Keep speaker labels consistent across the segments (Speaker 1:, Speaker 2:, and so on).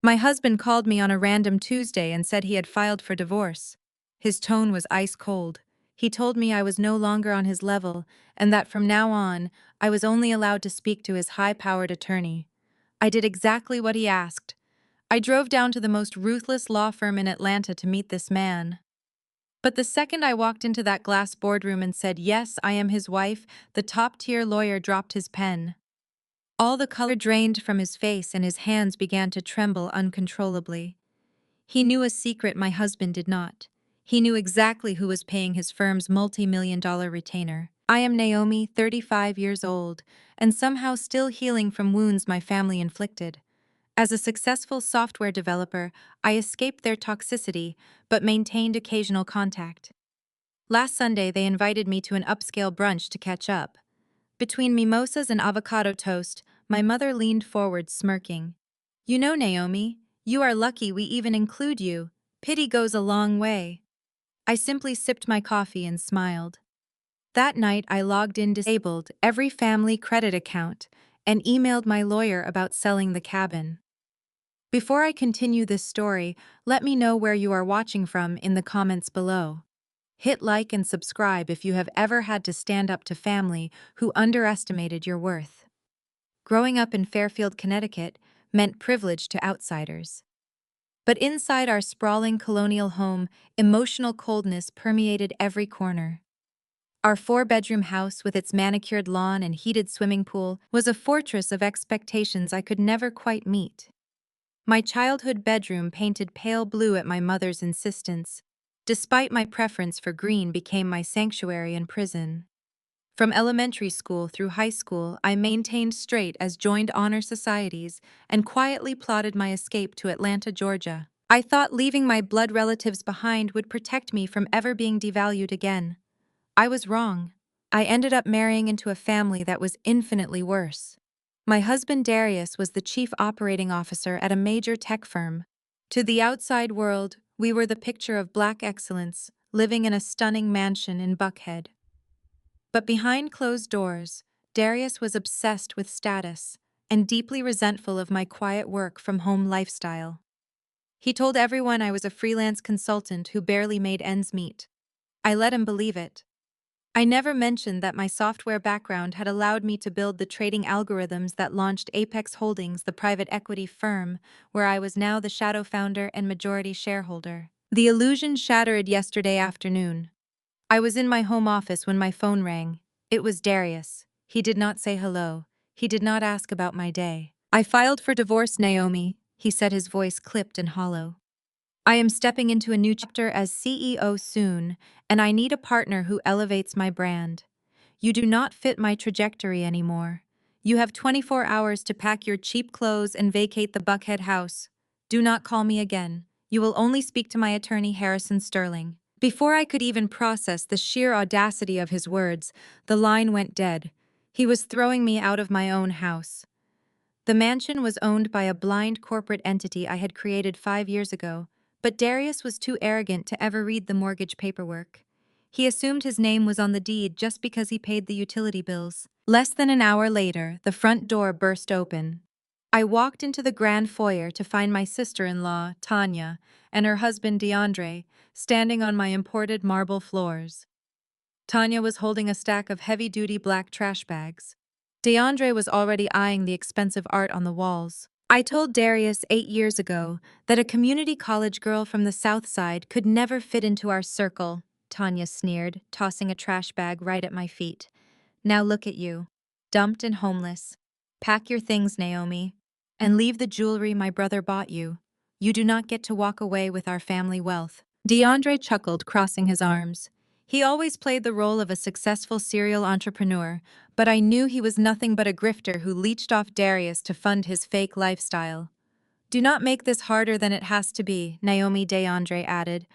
Speaker 1: My husband called me on a random Tuesday and said he had filed for divorce. His tone was ice cold. He told me I was no longer on his level and that from now on, I was only allowed to speak to his high-powered attorney. I did exactly what he asked. I drove down to the most ruthless law firm in Atlanta to meet this man. But the second I walked into that glass boardroom and said, "Yes, I am his wife," the top-tier lawyer dropped his pen. All the color drained from his face and his hands began to tremble uncontrollably. He knew a secret my husband did not. He knew exactly who was paying his firm's multi-million-dollar retainer. I am Naomi, 35 years old, and somehow still healing from wounds my family inflicted. As a successful software developer, I escaped their toxicity but maintained occasional contact. Last Sunday, they invited me to an upscale brunch to catch up. Between mimosas and avocado toast, my mother leaned forward, smirking. "You know, Naomi, you are lucky we even include you. Pity goes a long way." I simply sipped my coffee and smiled. That night, I logged in disabled every family credit account and emailed my lawyer about selling the cabin. Before I continue this story, let me know where you are watching from in the comments below. Hit like and subscribe if you have ever had to stand up to family who underestimated your worth. Growing up in Fairfield, Connecticut, meant privilege to outsiders. But inside our sprawling colonial home, emotional coldness permeated every corner. Our four-bedroom house with its manicured lawn and heated swimming pool was a fortress of expectations I could never quite meet. My childhood bedroom, painted pale blue at my mother's insistence, despite my preference for green, became my sanctuary and prison. From elementary school through high school, I maintained straight as joined honor societies and quietly plotted my escape to Atlanta, Georgia. I thought leaving my blood relatives behind would protect me from ever being devalued again. I was wrong. I ended up marrying into a family that was infinitely worse. My husband Darius was the chief operating officer at a major tech firm. To the outside world, we were the picture of Black excellence, living in a stunning mansion in Buckhead. But behind closed doors, Darius was obsessed with status and deeply resentful of my quiet work from home lifestyle. He told everyone I was a freelance consultant who barely made ends meet. I let him believe it. I never mentioned that my software background had allowed me to build the trading algorithms that launched Apex Holdings, the private equity firm, where I was now the shadow founder and majority shareholder. The illusion shattered yesterday afternoon. I was in my home office when my phone rang. It was Darius. He did not say hello. He did not ask about my day. "I filed for divorce, Naomi," he said, his voice clipped and hollow. "I am stepping into a new chapter as CEO soon, and I need a partner who elevates my brand. You do not fit my trajectory anymore. You have 24 hours to pack your cheap clothes and vacate the Buckhead house. Do not call me again. You will only speak to my attorney, Harrison Sterling." Before I could even process the sheer audacity of his words, the line went dead. He was throwing me out of my own house. The mansion was owned by a blind corporate entity I had created 5 years ago, but Darius was too arrogant to ever read the mortgage paperwork. He assumed his name was on the deed just because he paid the utility bills. Less than an hour later, the front door burst open. I walked into the grand foyer to find my sister-in-law, Tanya, and her husband, DeAndre, standing on my imported marble floors. Tanya was holding a stack of heavy-duty black trash bags. DeAndre was already eyeing the expensive art on the walls. "I told Darius 8 years ago that a community college girl from the South Side could never fit into our circle," Tanya sneered, tossing a trash bag right at my feet. "Now look at you, dumped and homeless. Pack your things, Naomi, and leave the jewelry my brother bought you. You do not get to walk away with our family wealth." DeAndre chuckled, crossing his arms. He always played the role of a successful serial entrepreneur, but I knew he was nothing but a grifter who leeched off Darius to fund his fake lifestyle. "Do not make this harder than it has to be," Naomi, DeAndre added.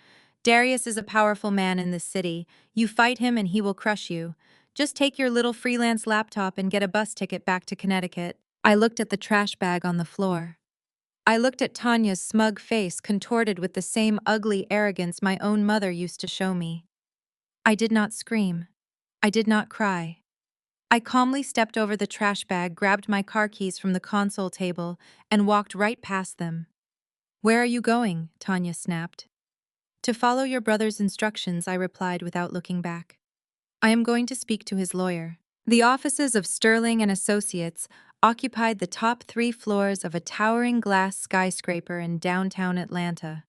Speaker 1: "Darius is a powerful man in this city. You fight him and he will crush you. Just take your little freelance laptop and get a bus ticket back to Connecticut." I looked at the trash bag on the floor. I looked at Tanya's smug face contorted with the same ugly arrogance my own mother used to show me. I did not scream. I did not cry. I calmly stepped over the trash bag, grabbed my car keys from the console table, and walked right past them. Where are you going? Tanya snapped. To follow your brother's instructions, I replied without looking back. I am going to speak to his lawyer. The offices of Sterling and Associates occupied the top 3 floors of a towering glass skyscraper in downtown Atlanta.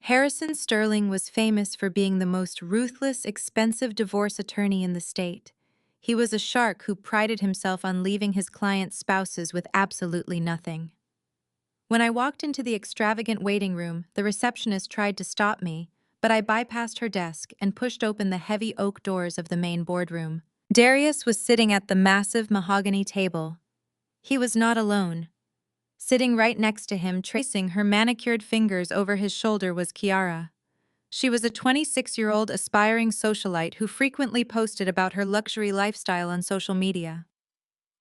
Speaker 1: Harrison Sterling was famous for being the most ruthless, expensive divorce attorney in the state. He was a shark who prided himself on leaving his clients' spouses with absolutely nothing. When I walked into the extravagant waiting room, the receptionist tried to stop me, but I bypassed her desk and pushed open the heavy oak doors of the main boardroom. Darius was sitting at the massive mahogany table. He was not alone. Sitting right next to him, tracing her manicured fingers over his shoulder, was Kiara. She was a 26-year-old aspiring socialite who frequently posted about her luxury lifestyle on social media.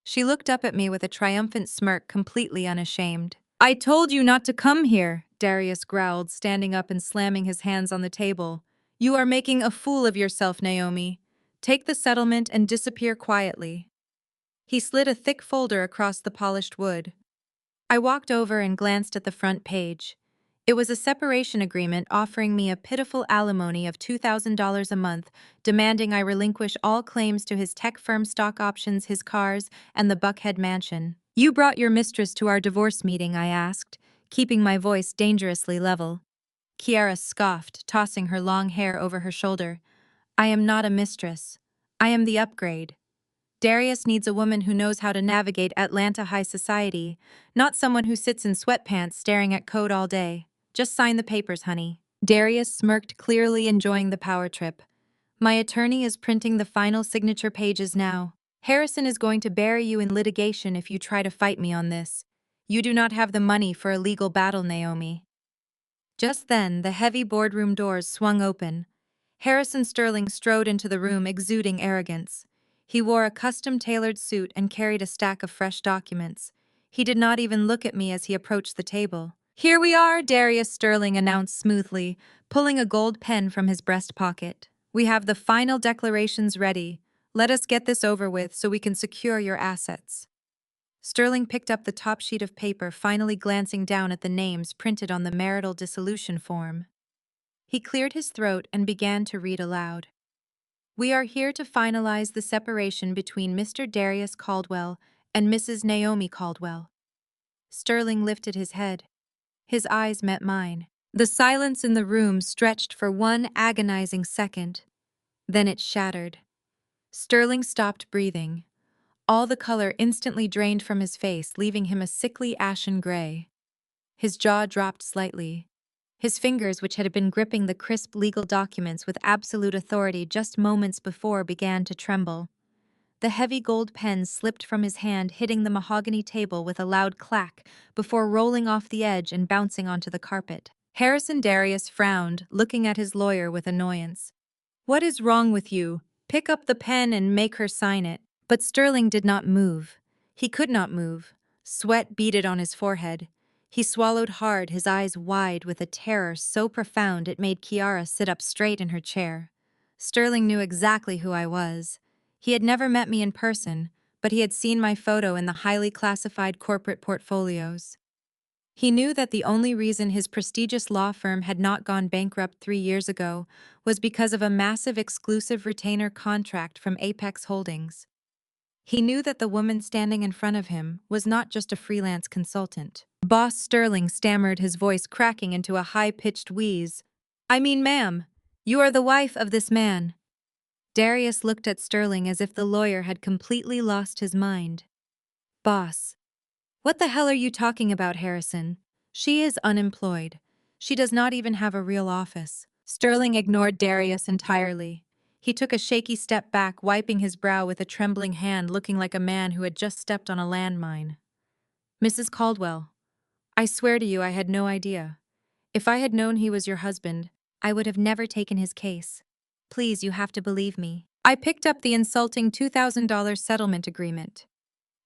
Speaker 1: She looked up at me with a triumphant smirk, completely unashamed. I told you not to come here, Darius growled, standing up and slamming his hands on the table. You are making a fool of yourself, Naomi. Take the settlement and disappear quietly. He slid a thick folder across the polished wood. I walked over and glanced at the front page. It was a separation agreement offering me a pitiful alimony of $2,000 a month, demanding I relinquish all claims to his tech firm stock options, his cars, and the Buckhead mansion. You brought your mistress to our divorce meeting, I asked, keeping my voice dangerously level. Kiara scoffed, tossing her long hair over her shoulder. I am not a mistress. I am the upgrade. Darius needs a woman who knows how to navigate Atlanta high society, not someone who sits in sweatpants staring at code all day. Just sign the papers, honey. Darius smirked, clearly enjoying the power trip. My attorney is printing the final signature pages now. Harrison is going to bury you in litigation if you try to fight me on this. You do not have the money for a legal battle, Naomi. Just then, the heavy boardroom doors swung open. Harrison Sterling strode into the room, exuding arrogance. He wore a custom-tailored suit and carried a stack of fresh documents. He did not even look at me as he approached the table. Here we are, Darius Sterling announced smoothly, pulling a gold pen from his breast pocket. We have the final declarations ready. Let us get this over with so we can secure your assets. Sterling picked up the top sheet of paper, finally glancing down at the names printed on the marital dissolution form. He cleared his throat and began to read aloud. We are here to finalize the separation between Mr. Darius Caldwell and Mrs. Naomi Caldwell. Sterling lifted his head. His eyes met mine. The silence in the room stretched for one agonizing second. Then it shattered. Sterling stopped breathing. All the color instantly drained from his face, leaving him a sickly ashen gray. His jaw dropped slightly. His fingers, which had been gripping the crisp legal documents with absolute authority just moments before, began to tremble. The heavy gold pen slipped from his hand, hitting the mahogany table with a loud clack before rolling off the edge and bouncing onto the carpet. Harrison Darius frowned, looking at his lawyer with annoyance. What is wrong with you? Pick up the pen and make her sign it. But Sterling did not move. He could not move. Sweat beaded on his forehead. He swallowed hard, his eyes wide with a terror so profound it made Kiara sit up straight in her chair. Sterling knew exactly who I was. He had never met me in person, but he had seen my photo in the highly classified corporate portfolios. He knew that the only reason his prestigious law firm had not gone bankrupt 3 years ago was because of a massive exclusive retainer contract from Apex Holdings. He knew that the woman standing in front of him was not just a freelance consultant. Boss Sterling stammered, his voice cracking into a high-pitched wheeze. I mean, ma'am, you are the wife of this man. Darius looked at Sterling as if the lawyer had completely lost his mind. Boss. What the hell are you talking about, Harrison? She is unemployed. She does not even have a real office. Sterling ignored Darius entirely. He took a shaky step back, wiping his brow with a trembling hand, looking like a man who had just stepped on a landmine. Mrs. Caldwell, I swear to you I had no idea. If I had known he was your husband, I would have never taken his case. Please, you have to believe me. I picked up the insulting $2,000 settlement agreement.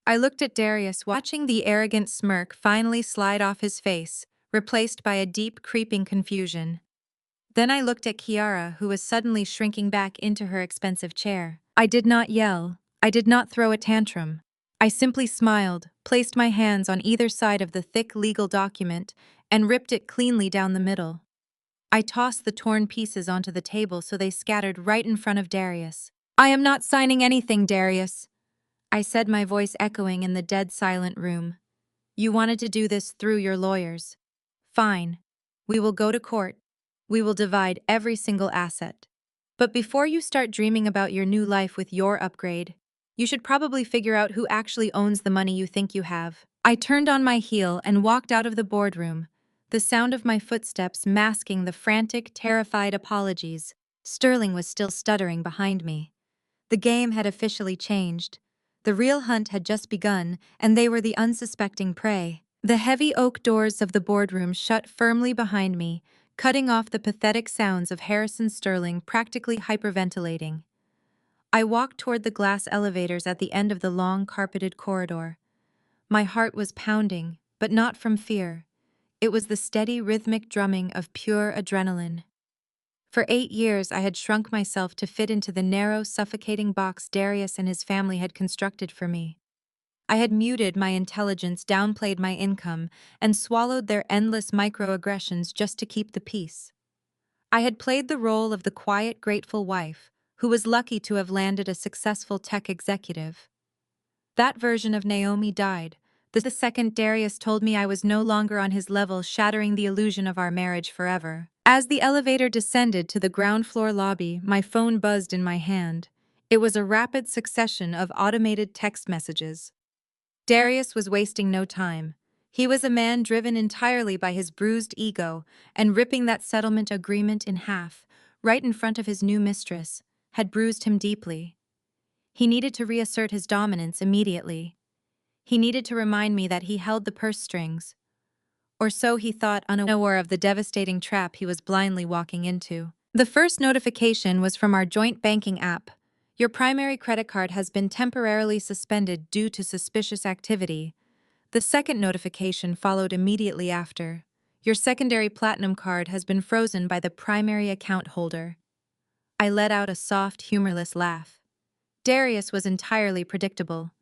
Speaker 1: I looked at Darius, watching the arrogant smirk finally slide off his face, replaced by a deep, creeping confusion. Then I looked at Kiara, who was suddenly shrinking back into her expensive chair. I did not yell. I did not throw a tantrum. I simply smiled, placed my hands on either side of the thick legal document, and ripped it cleanly down the middle. I tossed the torn pieces onto the table so they scattered right in front of Darius. "I am not signing anything, Darius," I said, my voice echoing in the dead silent room. "You wanted to do this through your lawyers. Fine. We will go to court. We will divide every single asset. But before you start dreaming about your new life with your upgrade, you should probably figure out who actually owns the money you think you have." I turned on my heel and walked out of the boardroom, the sound of my footsteps masking the frantic, terrified apologies. Sterling was still stuttering behind me. The game had officially changed. The real hunt had just begun, and they were the unsuspecting prey. The heavy oak doors of the boardroom shut firmly behind me, cutting off the pathetic sounds of Harrison Sterling practically hyperventilating. I walked toward the glass elevators at the end of the long, carpeted corridor. My heart was pounding, but not from fear. It was the steady, rhythmic drumming of pure adrenaline. For 8 years, I had shrunk myself to fit into the narrow, suffocating box Darius and his family had constructed for me. I had muted my intelligence, downplayed my income, and swallowed their endless microaggressions just to keep the peace. I had played the role of the quiet, grateful wife, who was lucky to have landed a successful tech executive. That version of Naomi died the second Darius told me I was no longer on his level, shattering the illusion of our marriage forever. As the elevator descended to the ground floor lobby, my phone buzzed in my hand. It was a rapid succession of automated text messages. Darius was wasting no time. He was a man driven entirely by his bruised ego, and ripping that settlement agreement in half, right in front of his new mistress, had bruised him deeply. He needed to reassert his dominance immediately. He needed to remind me that he held the purse strings. Or so he thought, unaware of the devastating trap he was blindly walking into. The first notification was from our joint banking app. "Your primary credit card has been temporarily suspended due to suspicious activity." The second notification followed immediately after. "Your secondary platinum card has been frozen by the primary account holder." I let out a soft, humorless laugh. Darius was entirely predictable.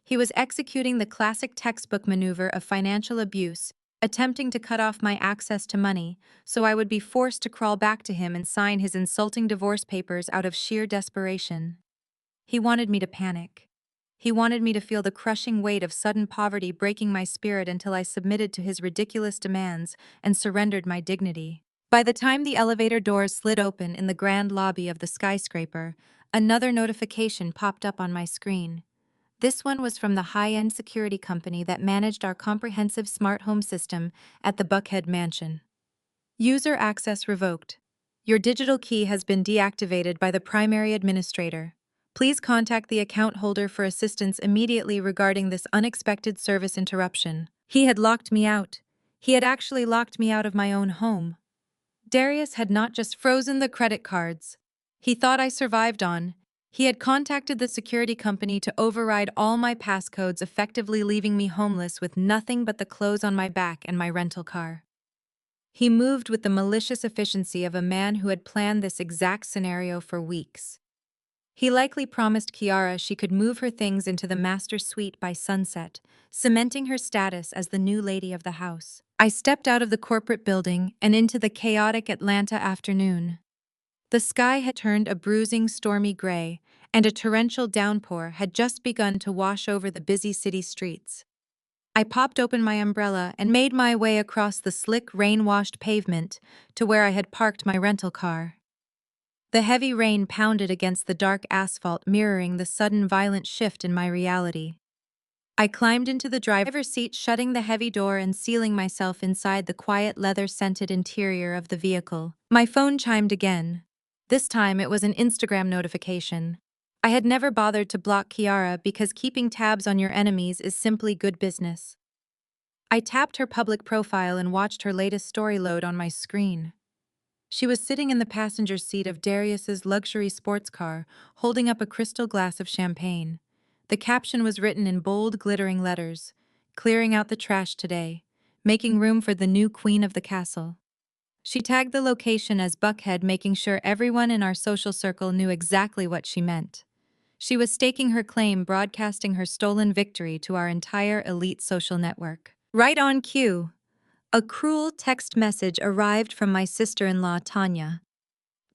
Speaker 1: He was executing the classic textbook maneuver of financial abuse, attempting to cut off my access to money, so I would be forced to crawl back to him and sign his insulting divorce papers out of sheer desperation. He wanted me to panic. He wanted me to feel the crushing weight of sudden poverty breaking my spirit until I submitted to his ridiculous demands and surrendered my dignity. By the time the elevator doors slid open in the grand lobby of the skyscraper, another notification popped up on my screen. This one was from the high-end security company that managed our comprehensive smart home system at the Buckhead Mansion. "User access revoked. Your digital key has been deactivated by the primary administrator. Please contact the account holder for assistance immediately regarding this unexpected service interruption." He had locked me out. He had actually locked me out of my own home. Darius had not just frozen the credit cards he thought I survived on. He had contacted the security company to override all my passcodes, effectively leaving me homeless with nothing but the clothes on my back and my rental car. He moved with the malicious efficiency of a man who had planned this exact scenario for weeks. He likely promised Kiara she could move her things into the master suite by sunset, cementing her status as the new lady of the house. I stepped out of the corporate building and into the chaotic Atlanta afternoon. The sky had turned a bruising, stormy gray, and a torrential downpour had just begun to wash over the busy city streets. I popped open my umbrella and made my way across the slick, rain-washed pavement to where I had parked my rental car. The heavy rain pounded against the dark asphalt, mirroring the sudden violent shift in my reality. I climbed into the driver's seat, shutting the heavy door and sealing myself inside the quiet, leather-scented interior of the vehicle. My phone chimed again. This time it was an Instagram notification. I had never bothered to block Kiara because keeping tabs on your enemies is simply good business. I tapped her public profile and watched her latest story load on my screen. She was sitting in the passenger seat of Darius's luxury sports car, holding up a crystal glass of champagne. The caption was written in bold, glittering letters: "Clearing out the trash today, making room for the new queen of the castle." She tagged the location as Buckhead, making sure everyone in our social circle knew exactly what she meant. She was staking her claim, broadcasting her stolen victory to our entire elite social network. Right on cue, A cruel text message arrived from my sister-in-law, Tanya.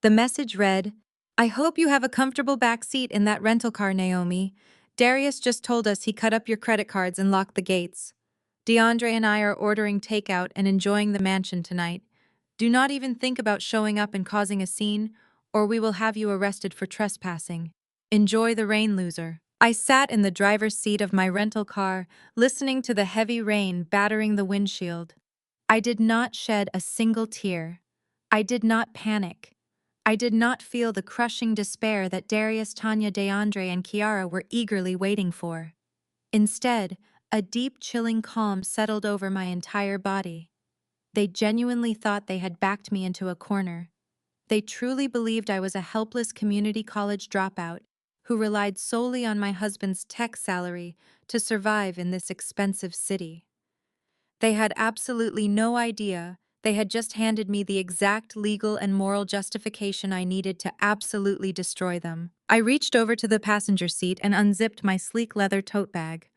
Speaker 1: The message read, "I hope you have a comfortable back seat in that rental car, Naomi. Darius just told us he cut up your credit cards and locked the gates. DeAndre and I are ordering takeout and enjoying the mansion tonight. Do not even think about showing up and causing a scene, or we will have you arrested for trespassing. Enjoy the rain, loser." I sat in the driver's seat of my rental car, listening to the heavy rain battering the windshield. I did not shed a single tear. I did not panic. I did not feel the crushing despair that Darius, Tanya, DeAndre, and Kiara were eagerly waiting for. Instead, a deep, chilling calm settled over my entire body. They genuinely thought they had backed me into a corner. They truly believed I was a helpless community college dropout who relied solely on my husband's tech salary to survive in this expensive city. They had absolutely no idea they had just handed me the exact legal and moral justification I needed to absolutely destroy them. I reached over to the passenger seat and unzipped my sleek leather tote bag.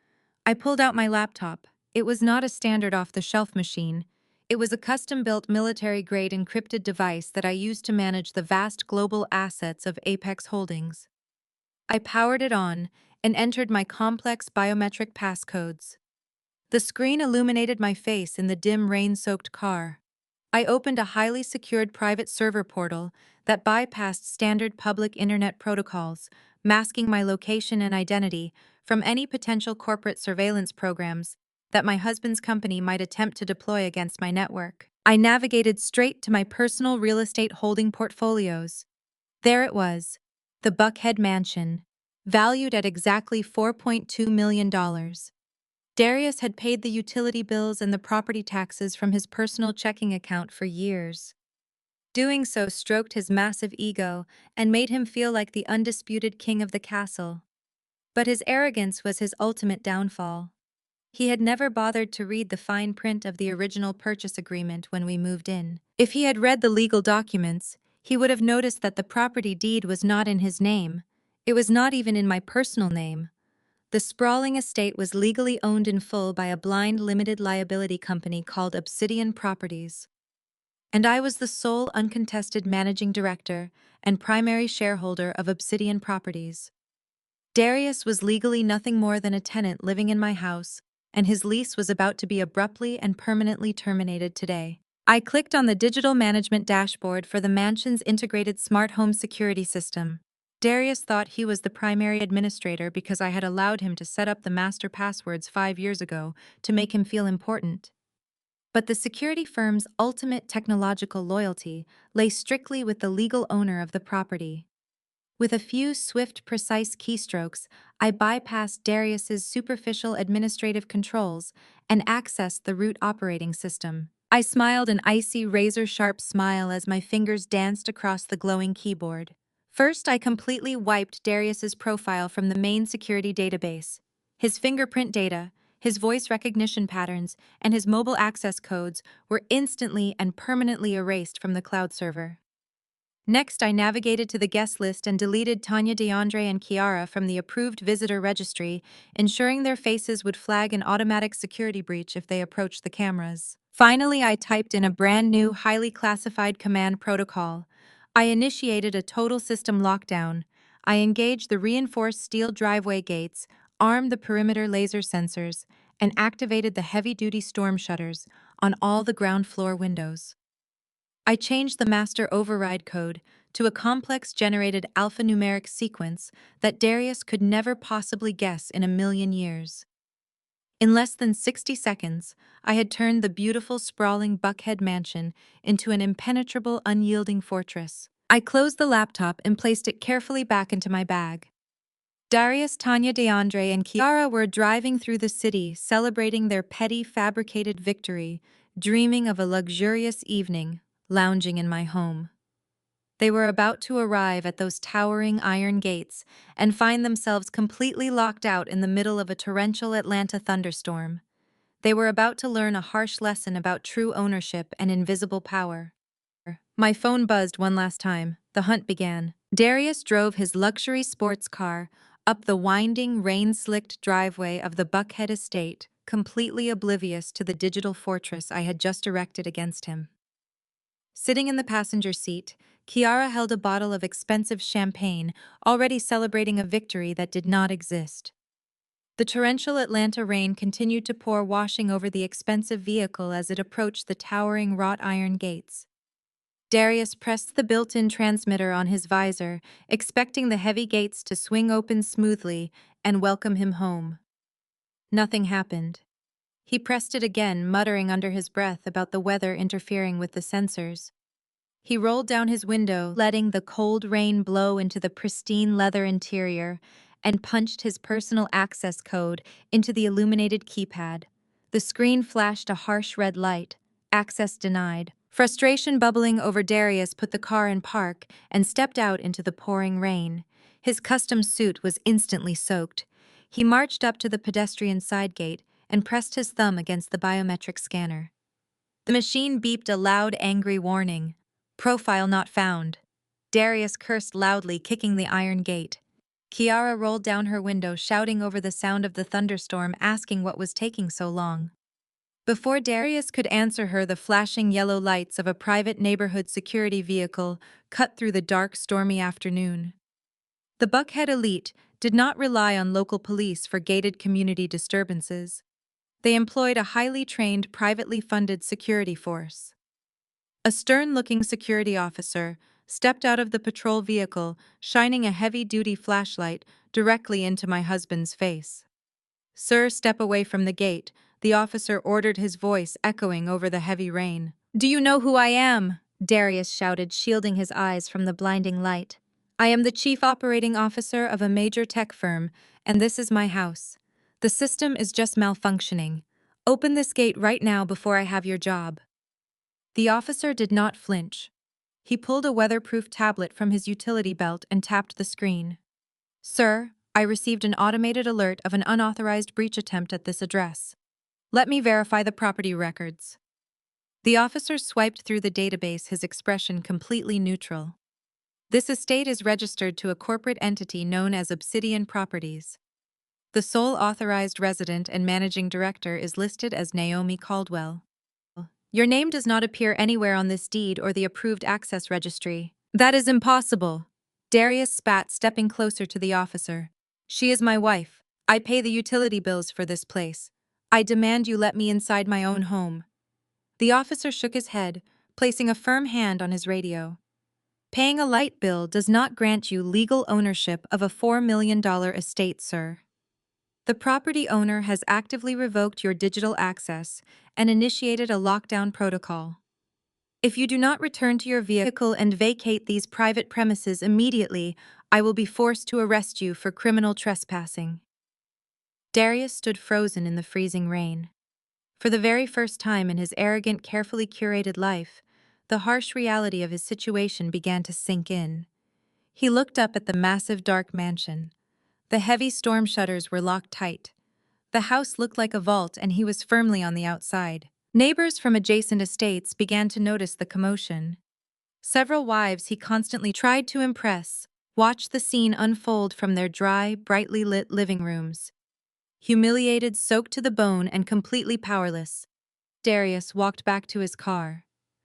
Speaker 1: I pulled out my laptop. It was not a standard off-the-shelf machine. It was a custom-built military-grade encrypted device that I used to manage the vast global assets of Apex Holdings. I powered it on and entered my complex biometric passcodes. The screen illuminated my face in the dim rain-soaked car. I opened a highly secured private server portal that bypassed standard public internet protocols, masking my location and identity from any potential corporate surveillance programs that my husband's company might attempt to deploy against my network. I navigated straight to my personal real estate holding portfolios. There it was, the Buckhead Mansion, valued at exactly $4.2 million. Darius had paid the utility bills and the property taxes from his personal checking account for years. Doing so stroked his massive ego and made him feel like the undisputed king of the castle. But his arrogance was his ultimate downfall. He had never bothered to read the fine print of the original purchase agreement when we moved in. If he had read the legal documents, he would have noticed that the property deed was not in his name. It was not even in my personal name. The sprawling estate was legally owned in full by a blind limited liability company called Obsidian Properties. And I was the sole uncontested managing director and primary shareholder of Obsidian Properties. Darius was legally nothing more than a tenant living in my house, and his lease was about to be abruptly and permanently terminated today. I clicked on the digital management dashboard for the mansion's integrated smart home security system. Darius thought he was the primary administrator because I had allowed him to set up the master passwords 5 years ago to make him feel important. But the security firm's ultimate technological loyalty lay strictly with the legal owner of the property. With a few swift, precise keystrokes, I bypassed Darius's superficial administrative controls and accessed the root operating system. I smiled an icy, razor-sharp smile as my fingers danced across the glowing keyboard. First, I completely wiped Darius's profile from the main security database. His fingerprint data, his voice recognition patterns, and his mobile access codes were instantly and permanently erased from the cloud server. Next, I navigated to the guest list and deleted Tanya, DeAndre, and Kiara from the approved visitor registry, ensuring their faces would flag an automatic security breach if they approached the cameras. Finally, I typed in a brand new, highly classified command protocol. I initiated a total system lockdown. I engaged the reinforced steel driveway gates, armed the perimeter laser sensors, and activated the heavy-duty storm shutters on all the ground floor windows. I changed the master override code to a complex generated alphanumeric sequence that Darius could never possibly guess in a million years. In less than 60 seconds, I had turned the beautiful, sprawling Buckhead mansion into an impenetrable, unyielding fortress. I closed the laptop and placed it carefully back into my bag. Darius, Tanya, DeAndre, and Kiara were driving through the city, celebrating their petty, fabricated victory, dreaming of a luxurious evening, lounging in my home. They were about to arrive at those towering iron gates and find themselves completely locked out in the middle of a torrential Atlanta thunderstorm. They were about to learn a harsh lesson about true ownership and invisible power. My phone buzzed one last time. The hunt began. Darius drove his luxury sports car up the winding, rain-slicked driveway of the Buckhead estate, completely oblivious to the digital fortress I had just erected against him. Sitting in the passenger seat, Kiara held a bottle of expensive champagne, already celebrating a victory that did not exist. The torrential Atlanta rain continued to pour, washing over the expensive vehicle as it approached the towering wrought iron gates. Darius pressed the built-in transmitter on his visor, expecting the heavy gates to swing open smoothly and welcome him home. Nothing happened. He pressed it again, muttering under his breath about the weather interfering with the sensors. He rolled down his window, letting the cold rain blow into the pristine leather interior, and punched his personal access code into the illuminated keypad. The screen flashed a harsh red light. Access denied. Frustration bubbling over Darius put the car in park and stepped out into the pouring rain. His custom suit was instantly soaked. He marched up to the pedestrian side gate and pressed his thumb against the biometric scanner. The machine beeped a loud, angry warning. Profile not found. Darius cursed loudly, kicking the iron gate. Kiara rolled down her window, shouting over the sound of the thunderstorm, asking what was taking so long. Before Darius could answer her, the flashing yellow lights of a private neighborhood security vehicle cut through the dark, stormy afternoon. The Buckhead elite did not rely on local police for gated community disturbances. They employed a highly trained, privately funded security force. A stern-looking security officer stepped out of the patrol vehicle, shining a heavy-duty flashlight directly into my husband's face. "Sir, step away from the gate," the officer ordered, his voice echoing over the heavy rain. "Do you know who I am?" Darius shouted, shielding his eyes from the blinding light. "I am the chief operating officer of a major tech firm, and this is my house. The system is just malfunctioning. Open this gate right now before I have your job." The officer did not flinch. He pulled a weatherproof tablet from his utility belt and tapped the screen. "Sir, I received an automated alert of an unauthorized breach attempt at this address. Let me verify the property records." The officer swiped through the database, his expression completely neutral. "This estate is registered to a corporate entity known as Obsidian Properties. The sole authorized resident and managing director is listed as Naomi Caldwell. Your name does not appear anywhere on this deed or the approved access registry." "That is impossible," Darius spat, stepping closer to the officer. "She is my wife. I pay the utility bills for this place. I demand you let me inside my own home." The officer shook his head, placing a firm hand on his radio. "Paying a light bill does not grant you legal ownership of a $4 million estate, sir. The property owner has actively revoked your digital access and initiated a lockdown protocol. If you do not return to your vehicle and vacate these private premises immediately, I will be forced to arrest you for criminal trespassing." Darius stood frozen in the freezing rain. For the very first time in his arrogant, carefully curated life, the harsh reality of his situation began to sink in. He looked up at the massive, dark mansion. The heavy storm shutters were locked tight. The house looked like a vault, and he was firmly on the outside. Neighbors from adjacent estates began to notice the commotion. Several wives he constantly tried to impress watched the scene unfold from their dry, brightly lit living rooms. Humiliated, soaked to the bone, and completely powerless, Darius walked back to his car.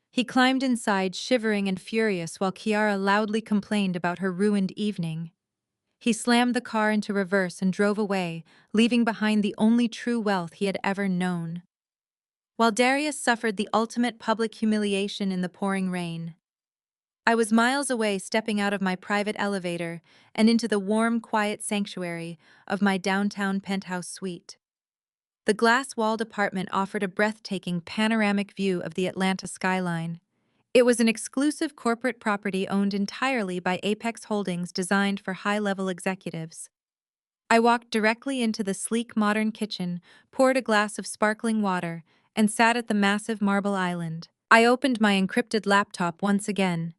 Speaker 1: He climbed inside, shivering and furious, while Kiara loudly complained about her ruined evening. He slammed the car into reverse and drove away, leaving behind the only true wealth he had ever known. While Darius suffered the ultimate public humiliation in the pouring rain, I was miles away, stepping out of my private elevator and into the warm, quiet sanctuary of my downtown penthouse suite. The glass-walled apartment offered a breathtaking panoramic view of the Atlanta skyline. It was an exclusive corporate property owned entirely by Apex Holdings, designed for high-level executives. I walked directly into the sleek, modern kitchen, poured a glass of sparkling water, and sat at the massive marble island. I opened my encrypted laptop once again.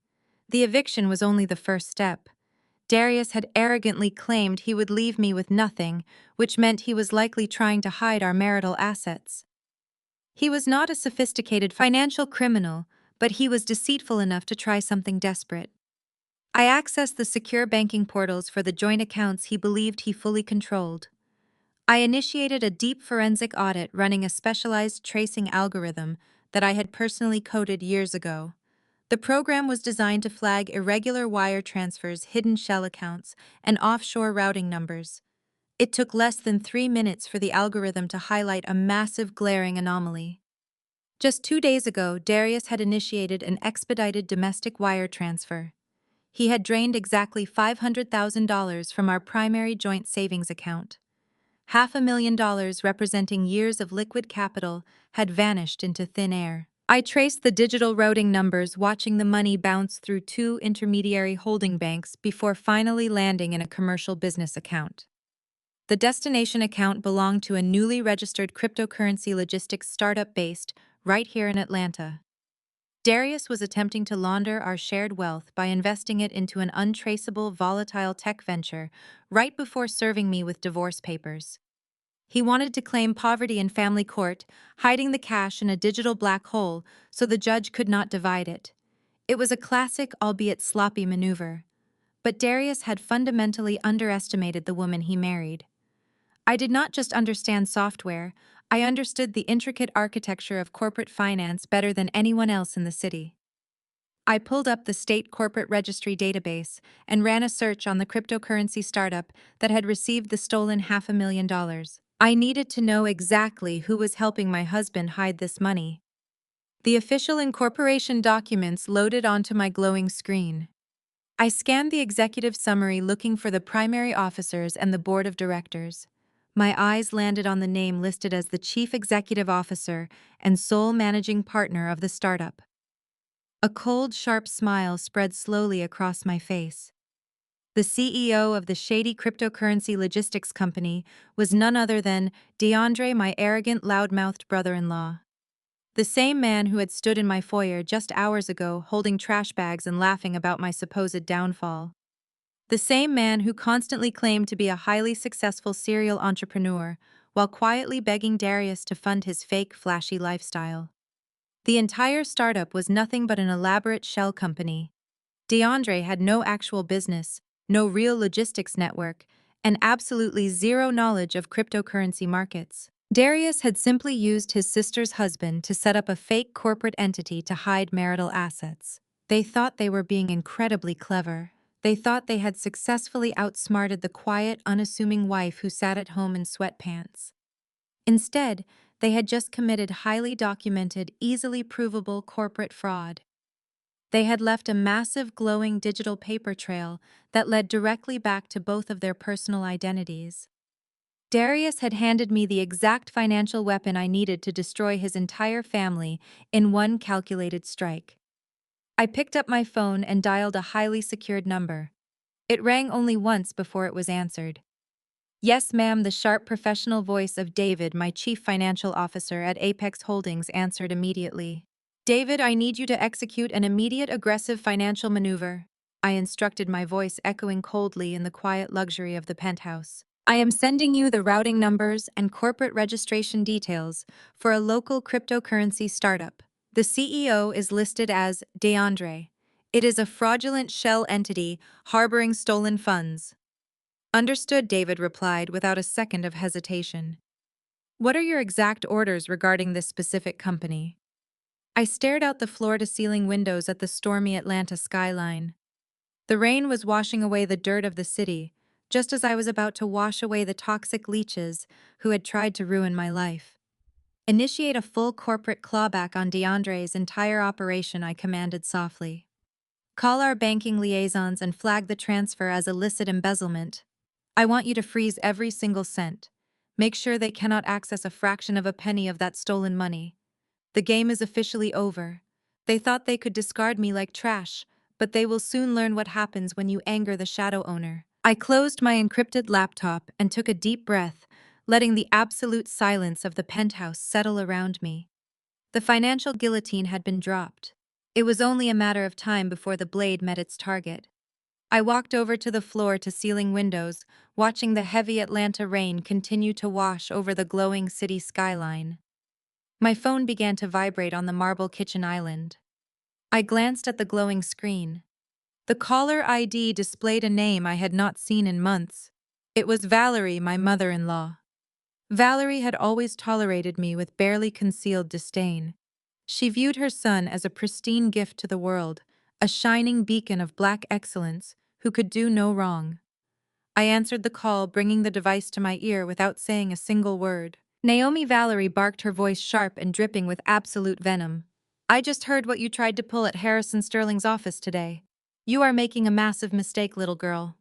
Speaker 1: The eviction was only the first step. Darius had arrogantly claimed he would leave me with nothing, which meant he was likely trying to hide our marital assets. He was not a sophisticated financial criminal, but he was deceitful enough to try something desperate. I accessed the secure banking portals for the joint accounts he believed he fully controlled. I initiated a deep forensic audit running a specialized tracing algorithm that I had personally coded years ago. The program was designed to flag irregular wire transfers, hidden shell accounts, and offshore routing numbers. It took less than 3 minutes for the algorithm to highlight a massive glaring anomaly. Just 2 days ago, Darius had initiated an expedited domestic wire transfer. He had drained exactly $500,000 from our primary joint savings account. $500,000 representing years of liquid capital had vanished into thin air. I traced the digital routing numbers, watching the money bounce through two intermediary holding banks before finally landing in a commercial business account. The destination account belonged to a newly registered cryptocurrency logistics startup based right here in Atlanta. Darius was attempting to launder our shared wealth by investing it into an untraceable, volatile tech venture right before serving me with divorce papers. He wanted to claim poverty in family court, hiding the cash in a digital black hole so the judge could not divide it. It was a classic, albeit sloppy maneuver. But Darius had fundamentally underestimated the woman he married. I did not just understand software, I understood the intricate architecture of corporate finance better than anyone else in the city. I pulled up the state corporate registry database and ran a search on the cryptocurrency startup that had received the stolen $500,000. I needed to know exactly who was helping my husband hide this money. The official incorporation documents loaded onto my glowing screen. I scanned the executive summary looking for the primary officers and the board of directors. My eyes landed on the name listed as the chief executive officer and sole managing partner of the startup. A cold, sharp smile spread slowly across my face. The CEO of the shady cryptocurrency logistics company was none other than DeAndre, my arrogant, loud-mouthed brother-in-law. The same man who had stood in my foyer just hours ago holding trash bags and laughing about my supposed downfall. The same man who constantly claimed to be a highly successful serial entrepreneur while quietly begging Darius to fund his fake, flashy lifestyle. The entire startup was nothing but an elaborate shell company. DeAndre had no actual business, no real logistics network, and absolutely zero knowledge of cryptocurrency markets. Darius had simply used his sister's husband to set up a fake corporate entity to hide marital assets. They thought they were being incredibly clever. They thought they had successfully outsmarted the quiet, unassuming wife who sat at home in sweatpants. Instead, they had just committed highly documented, easily provable corporate fraud. They had left a massive glowing digital paper trail that led directly back to both of their personal identities. Darius had handed me the exact financial weapon I needed to destroy his entire family in one calculated strike. I picked up my phone and dialed a highly secured number. It rang only once before it was answered. "Yes, ma'am," the sharp professional voice of David, my chief financial officer at Apex Holdings, answered immediately. "David, I need you to execute an immediate aggressive financial maneuver," I instructed, my voice echoing coldly in the quiet luxury of the penthouse. "I am sending you the routing numbers and corporate registration details for a local cryptocurrency startup. The CEO is listed as DeAndre. It is a fraudulent shell entity harboring stolen funds." "Understood," David replied without a second of hesitation. "What are your exact orders regarding this specific company?" I stared out the floor-to-ceiling windows at the stormy Atlanta skyline. The rain was washing away the dirt of the city, just as I was about to wash away the toxic leeches who had tried to ruin my life. "Initiate a full corporate clawback on DeAndre's entire operation," I commanded softly. "Call our banking liaisons and flag the transfer as illicit embezzlement. I want you to freeze every single cent. Make sure they cannot access a fraction of a penny of that stolen money. The game is officially over. They thought they could discard me like trash, but they will soon learn what happens when you anger the shadow owner." I closed my encrypted laptop and took a deep breath, letting the absolute silence of the penthouse settle around me. The financial guillotine had been dropped. It was only a matter of time before the blade met its target. I walked over to the floor-to-ceiling windows, watching the heavy Atlanta rain continue to wash over the glowing city skyline. My phone began to vibrate on the marble kitchen island. I glanced at the glowing screen. The caller ID displayed a name I had not seen in months. It was Valerie, my mother-in-law. Valerie had always tolerated me with barely concealed disdain. She viewed her son as a pristine gift to the world, a shining beacon of black excellence who could do no wrong. I answered the call, bringing the device to my ear without saying a single word. Naomi Valerie barked, her voice sharp and dripping with absolute venom. I just heard what you tried to pull at Harrison Sterling's office today. You are making a massive mistake, little girl.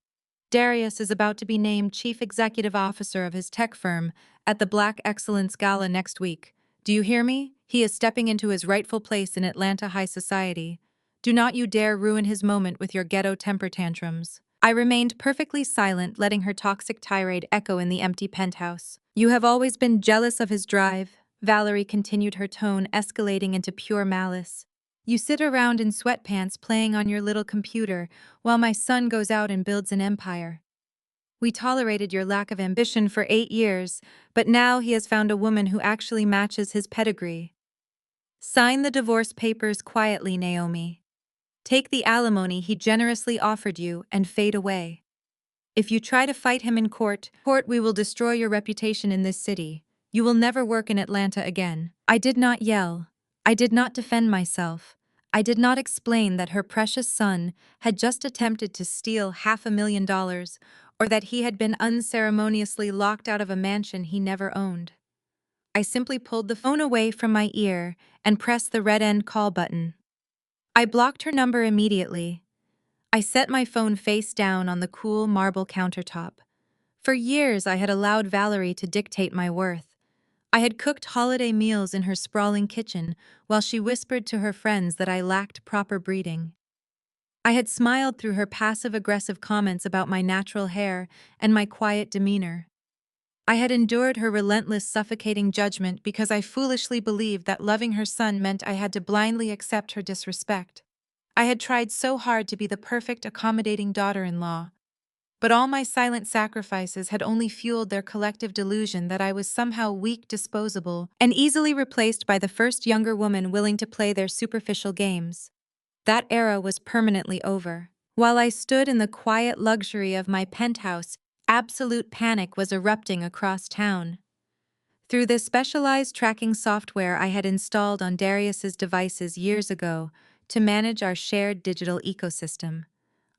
Speaker 1: Darius is about to be named Chief Executive Officer of his tech firm at the Black Excellence Gala next week. Do you hear me? He is stepping into his rightful place in Atlanta high society. Do not you dare ruin his moment with your ghetto temper tantrums. I remained perfectly silent, letting her toxic tirade echo in the empty penthouse. You have always been jealous of his drive, Valerie continued, her tone escalating into pure malice. You sit around in sweatpants playing on your little computer while my son goes out and builds an empire. We tolerated your lack of ambition for 8 years, but now he has found a woman who actually matches his pedigree. Sign the divorce papers quietly, Naomi. Take the alimony he generously offered you and fade away. If you try to fight him in court, we will destroy your reputation in this city. You will never work in Atlanta again. I did not yell. I did not defend myself. I did not explain that her precious son had just attempted to steal $500,000 or that he had been unceremoniously locked out of a mansion he never owned. I simply pulled the phone away from my ear and pressed the red end call button. I blocked her number immediately. I set my phone face down on the cool marble countertop. For years, I had allowed Valerie to dictate my worth. I had cooked holiday meals in her sprawling kitchen while she whispered to her friends that I lacked proper breeding. I had smiled through her passive-aggressive comments about my natural hair and my quiet demeanor. I had endured her relentless, suffocating judgment because I foolishly believed that loving her son meant I had to blindly accept her disrespect. I had tried so hard to be the perfect, accommodating daughter-in-law, but all my silent sacrifices had only fueled their collective delusion that I was somehow weak, disposable, and easily replaced by the first younger woman willing to play their superficial games. That era was permanently over. While I stood in the quiet luxury of my penthouse, absolute panic was erupting across town. Through the specialized tracking software I had installed on Darius's devices years ago to manage our shared digital ecosystem,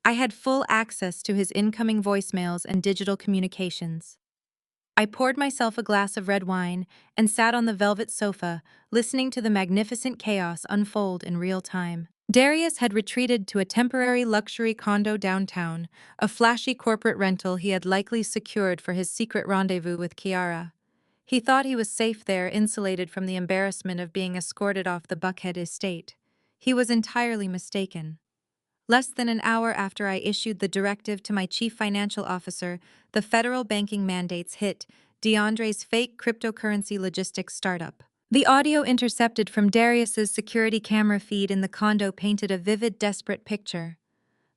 Speaker 1: I had full access to his incoming voicemails and digital communications. I poured myself a glass of red wine and sat on the velvet sofa, listening to the magnificent chaos unfold in real time. Darius had retreated to a temporary luxury condo downtown, a flashy corporate rental he had likely secured for his secret rendezvous with Kiara. He thought he was safe there, insulated from the embarrassment of being escorted off the Buckhead estate. He was entirely mistaken. Less than an hour after I issued the directive to my chief financial officer, the federal banking mandates hit DeAndre's fake cryptocurrency logistics startup. The audio intercepted from Darius's security camera feed in the condo painted a vivid, desperate picture.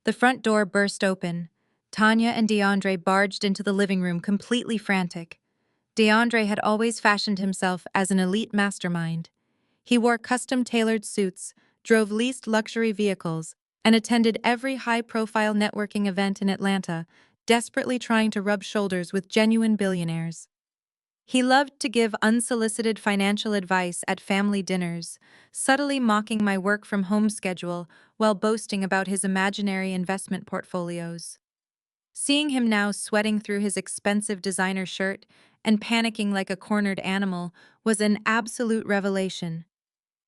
Speaker 1: The front door burst open. Tanya and DeAndre barged into the living room, completely frantic. DeAndre had always fashioned himself as an elite mastermind. He wore custom-tailored suits, drove leased luxury vehicles, and attended every high-profile networking event in Atlanta, desperately trying to rub shoulders with genuine billionaires. He loved to give unsolicited financial advice at family dinners, subtly mocking my work-from-home schedule while boasting about his imaginary investment portfolios. Seeing him now sweating through his expensive designer shirt and panicking like a cornered animal was an absolute revelation.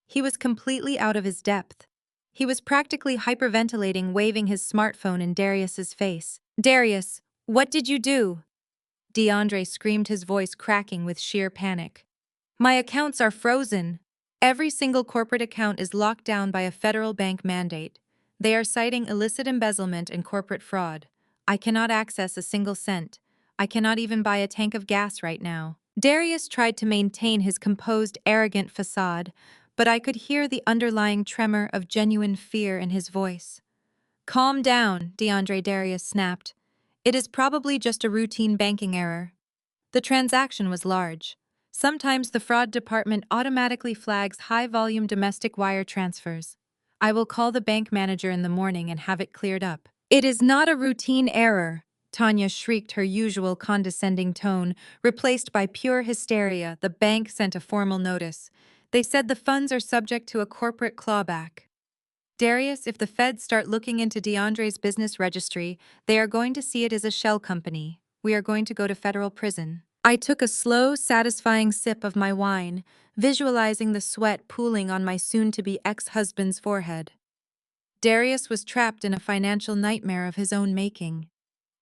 Speaker 1: He was completely out of his depth. He was practically hyperventilating, waving his smartphone in Darius's face. "Darius, what did you do?" DeAndre screamed, his voice cracking with sheer panic. "My accounts are frozen. Every single corporate account is locked down by a federal bank mandate. They are citing illicit embezzlement and corporate fraud. I cannot access a single cent. I cannot even buy a tank of gas right now." Darius tried to maintain his composed, arrogant facade, but I could hear the underlying tremor of genuine fear in his voice. "Calm down," Darius snapped. "It is probably just a routine banking error." The transaction was large. Sometimes the fraud department automatically flags high-volume domestic wire transfers. I will call the bank manager in the morning and have it cleared up. "It is not a routine error," Tanya shrieked, her usual condescending tone replaced by pure hysteria. The bank sent a formal notice. They said the funds are subject to a corporate clawback. Darius, if the feds start looking into DeAndre's business registry, they are going to see it as a shell company. We are going to go to federal prison. I took a slow, satisfying sip of my wine, visualizing the sweat pooling on my soon-to-be ex-husband's forehead. Darius was trapped in a financial nightmare of his own making.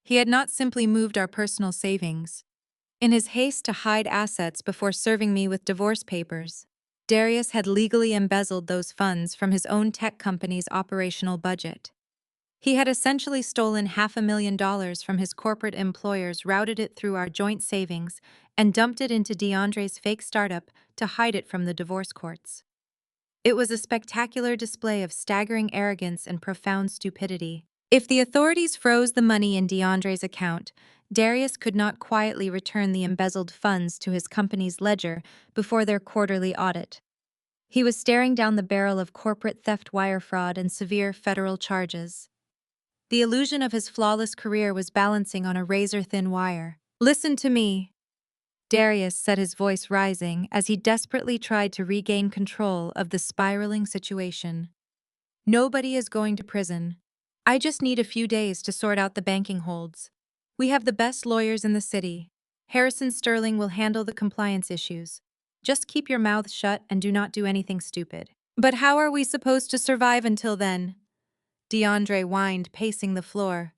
Speaker 1: He had not simply moved our personal savings. In his haste to hide assets before serving me with divorce papers, Darius had legally embezzled those funds from his own tech company's operational budget. He had essentially stolen $500,000 from his corporate employers, routed it through our joint savings, and dumped it into DeAndre's fake startup to hide it from the divorce courts. It was a spectacular display of staggering arrogance and profound stupidity. If the authorities froze the money in DeAndre's account, Darius could not quietly return the embezzled funds to his company's ledger before their quarterly audit. He was staring down the barrel of corporate theft, wire fraud, and severe federal charges. The illusion of his flawless career was balancing on a razor-thin wire. "Listen to me," Darius said, his voice rising as he desperately tried to regain control of the spiraling situation. "Nobody is going to prison. I just need a few days to sort out the banking holds. We have the best lawyers in the city. Harrison Sterling will handle the compliance issues. Just keep your mouth shut and do not do anything stupid." "But how are we supposed to survive until then?" DeAndre whined, pacing the floor.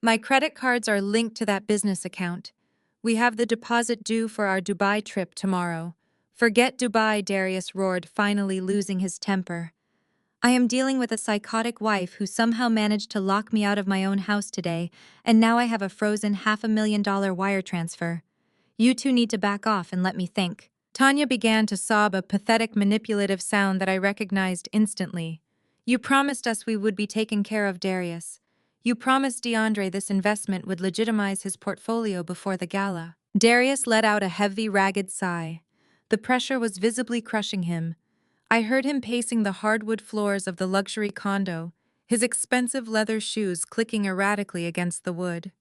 Speaker 1: "My credit cards are linked to that business account. We have the deposit due for our Dubai trip tomorrow." "Forget Dubai," Darius roared, finally losing his temper. "I am dealing with a psychotic wife who somehow managed to lock me out of my own house today, and now I have a frozen $500,000 wire transfer. You two need to back off and let me think." Tanya began to sob, a pathetic, manipulative sound that I recognized instantly. "You promised us we would be taken care of, Darius. You promised DeAndre this investment would legitimize his portfolio before the gala." Darius let out a heavy, ragged sigh. The pressure was visibly crushing him. I heard him pacing the hardwood floors of the luxury condo, his expensive leather shoes clicking erratically against the wood.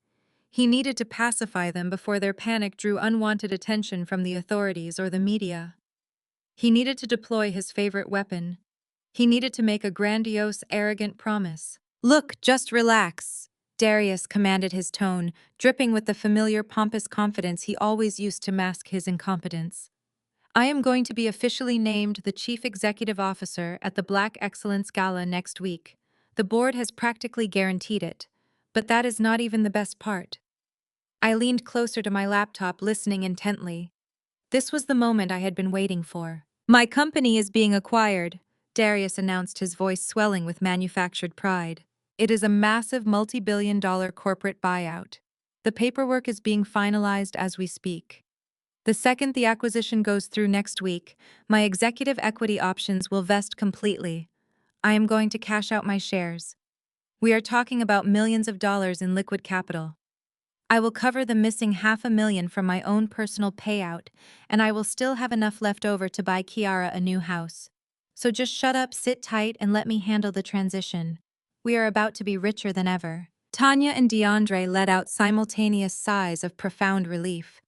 Speaker 1: He needed to pacify them before their panic drew unwanted attention from the authorities or the media. He needed to deploy his favorite weapon. He needed to make a grandiose, arrogant promise. "Look, just relax," Darius commanded, his tone dripping with the familiar pompous confidence he always used to mask his incompetence. "I am going to be officially named the Chief Executive Officer at the Black Excellence Gala next week. The board has practically guaranteed it. But that is not even the best part." I leaned closer to my laptop, listening intently. This was the moment I had been waiting for. "My company is being acquired," Darius announced, his voice swelling with manufactured pride. "It is a massive multi-billion-dollar corporate buyout. The paperwork is being finalized as we speak. The second the acquisition goes through next week, my executive equity options will vest completely. I am going to cash out my shares. We are talking about millions of dollars in liquid capital. I will cover the missing $500,000 from my own personal payout, and I will still have enough left over to buy Kiara a new house. So just shut up, sit tight, and let me handle the transition. We are about to be richer than ever." Tanya and DeAndre let out simultaneous sighs of profound relief.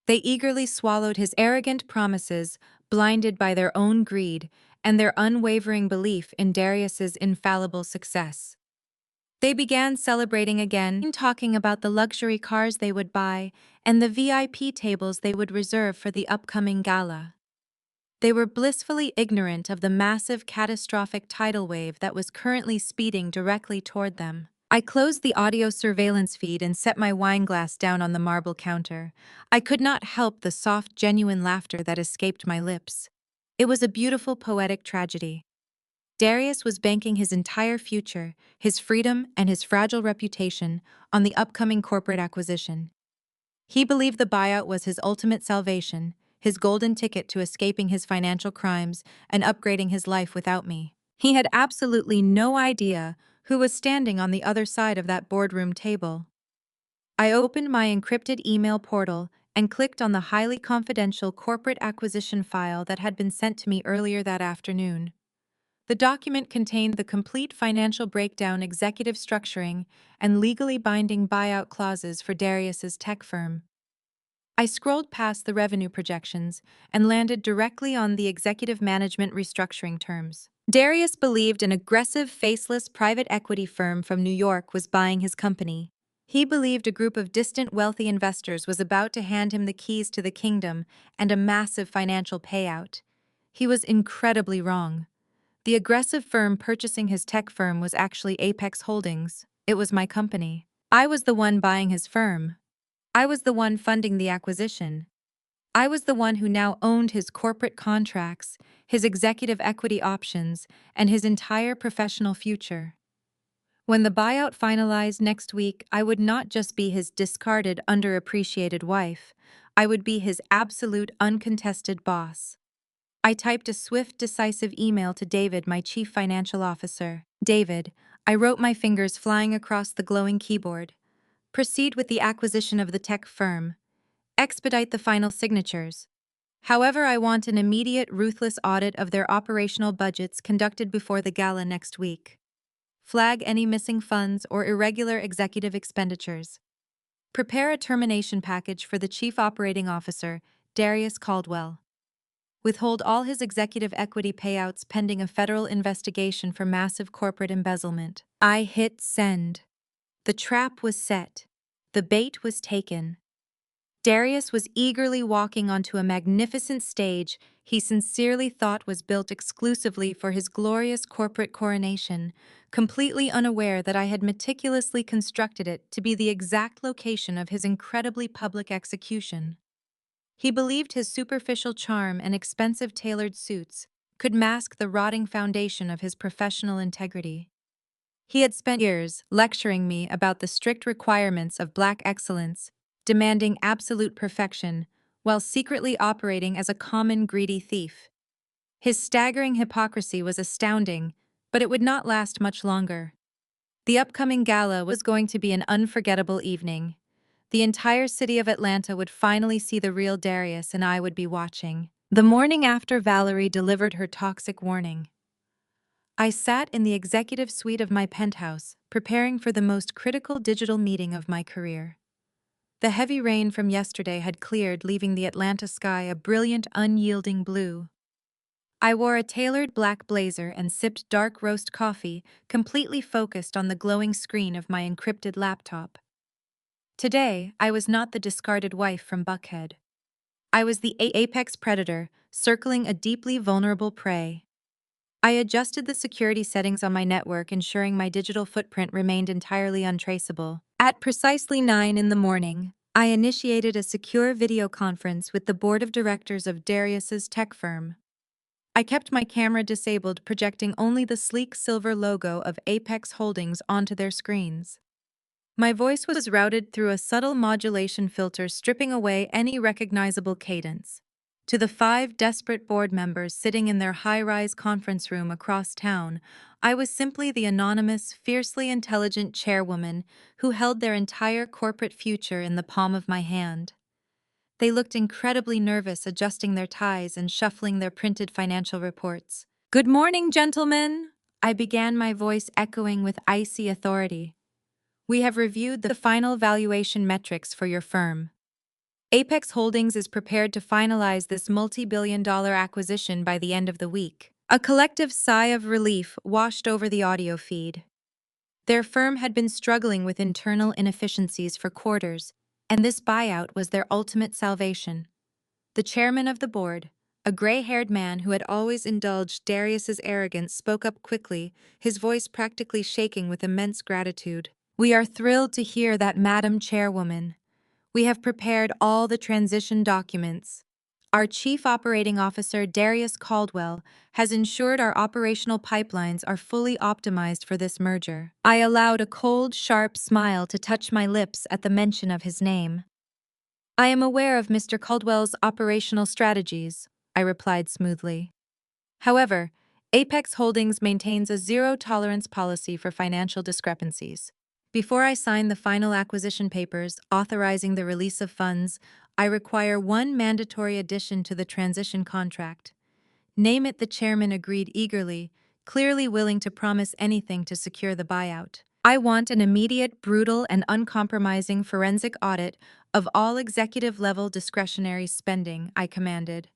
Speaker 1: They eagerly swallowed his arrogant promises, blinded by their own greed and their unwavering belief in Darius's infallible success. They began celebrating again, talking about the luxury cars they would buy and the VIP tables they would reserve for the upcoming gala. They were blissfully ignorant of the massive, catastrophic tidal wave that was currently speeding directly toward them. I closed the audio surveillance feed and set my wine glass down on the marble counter. I could not help the soft, genuine laughter that escaped my lips. It was a beautiful, poetic tragedy. Darius was banking his entire future, his freedom, and his fragile reputation on the upcoming corporate acquisition. He believed the buyout was his ultimate salvation, his golden ticket to escaping his financial crimes and upgrading his life without me. He had absolutely no idea who was standing on the other side of that boardroom table. I opened my encrypted email portal and clicked on the highly confidential corporate acquisition file that had been sent to me earlier that afternoon. The document contained the complete financial breakdown, executive structuring, and legally binding buyout clauses for Darius's tech firm. I scrolled past the revenue projections and landed directly on the executive management restructuring terms. Darius believed an aggressive, faceless private equity firm from New York was buying his company. He believed a group of distant wealthy investors was about to hand him the keys to the kingdom and a massive financial payout. He was incredibly wrong. The aggressive firm purchasing his tech firm was actually Apex Holdings. It was my company. I was the one buying his firm. I was the one funding the acquisition. I was the one who now owned his corporate contracts, his executive equity options, and his entire professional future. When the buyout finalized next week, I would not just be his discarded, underappreciated wife. I would be his absolute, uncontested boss. I typed a swift, decisive email to David, my chief financial officer. David, I wrote, my fingers flying across the glowing keyboard. Proceed with the acquisition of the tech firm. Expedite the final signatures. However, I want an immediate, ruthless audit of their operational budgets conducted before the gala next week. Flag any missing funds or irregular executive expenditures. Prepare a termination package for the Chief Operating Officer, Darius Caldwell. Withhold all his executive equity payouts pending a federal investigation for massive corporate embezzlement. I hit send. The trap was set. The bait was taken. Darius was eagerly walking onto a magnificent stage he sincerely thought was built exclusively for his glorious corporate coronation, completely unaware that I had meticulously constructed it to be the exact location of his incredibly public execution. He believed his superficial charm and expensive tailored suits could mask the rotting foundation of his professional integrity. He had spent years lecturing me about the strict requirements of black excellence, demanding absolute perfection, while secretly operating as a common greedy thief. His staggering hypocrisy was astounding, but it would not last much longer. The upcoming gala was going to be an unforgettable evening. The entire city of Atlanta would finally see the real Darius, and I would be watching. The morning after Valerie delivered her toxic warning, I sat in the executive suite of my penthouse, preparing for the most critical digital meeting of my career. The heavy rain from yesterday had cleared, leaving the Atlanta sky a brilliant, unyielding blue. I wore a tailored black blazer and sipped dark roast coffee, completely focused on the glowing screen of my encrypted laptop. Today, I was not the discarded wife from Buckhead. I was the apex predator, circling a deeply vulnerable prey. I adjusted the security settings on my network, ensuring my digital footprint remained entirely untraceable. At precisely 9 in the morning, I initiated a secure video conference with the board of directors of Darius's tech firm. I kept my camera disabled, projecting only the sleek silver logo of Apex Holdings onto their screens. My voice was routed through a subtle modulation filter, stripping away any recognizable cadence. To the 5 desperate board members sitting in their high-rise conference room across town, I was simply the anonymous, fiercely intelligent chairwoman who held their entire corporate future in the palm of my hand. They looked incredibly nervous, adjusting their ties and shuffling their printed financial reports. "Good morning, gentlemen," I began, my voice echoing with icy authority. "We have reviewed the final valuation metrics for your firm. Apex Holdings is prepared to finalize this multi-billion-dollar acquisition by the end of the week." A collective sigh of relief washed over the audio feed. Their firm had been struggling with internal inefficiencies for quarters, and this buyout was their ultimate salvation. The chairman of the board, a gray-haired man who had always indulged Darius's arrogance, spoke up quickly, his voice practically shaking with immense gratitude. "We are thrilled to hear that, Madam Chairwoman. We have prepared all the transition documents. Our Chief Operating Officer, Darius Caldwell, has ensured our operational pipelines are fully optimized for this merger." I allowed a cold, sharp smile to touch my lips at the mention of his name. "I am aware of Mr. Caldwell's operational strategies," I replied smoothly. "However, Apex Holdings maintains a zero-tolerance policy for financial discrepancies. Before I sign the final acquisition papers authorizing the release of funds, I require one mandatory addition to the transition contract." "Name it," the chairman agreed eagerly, clearly willing to promise anything to secure the buyout. I want an immediate, brutal, and uncompromising forensic audit of all executive-level discretionary spending, I commanded.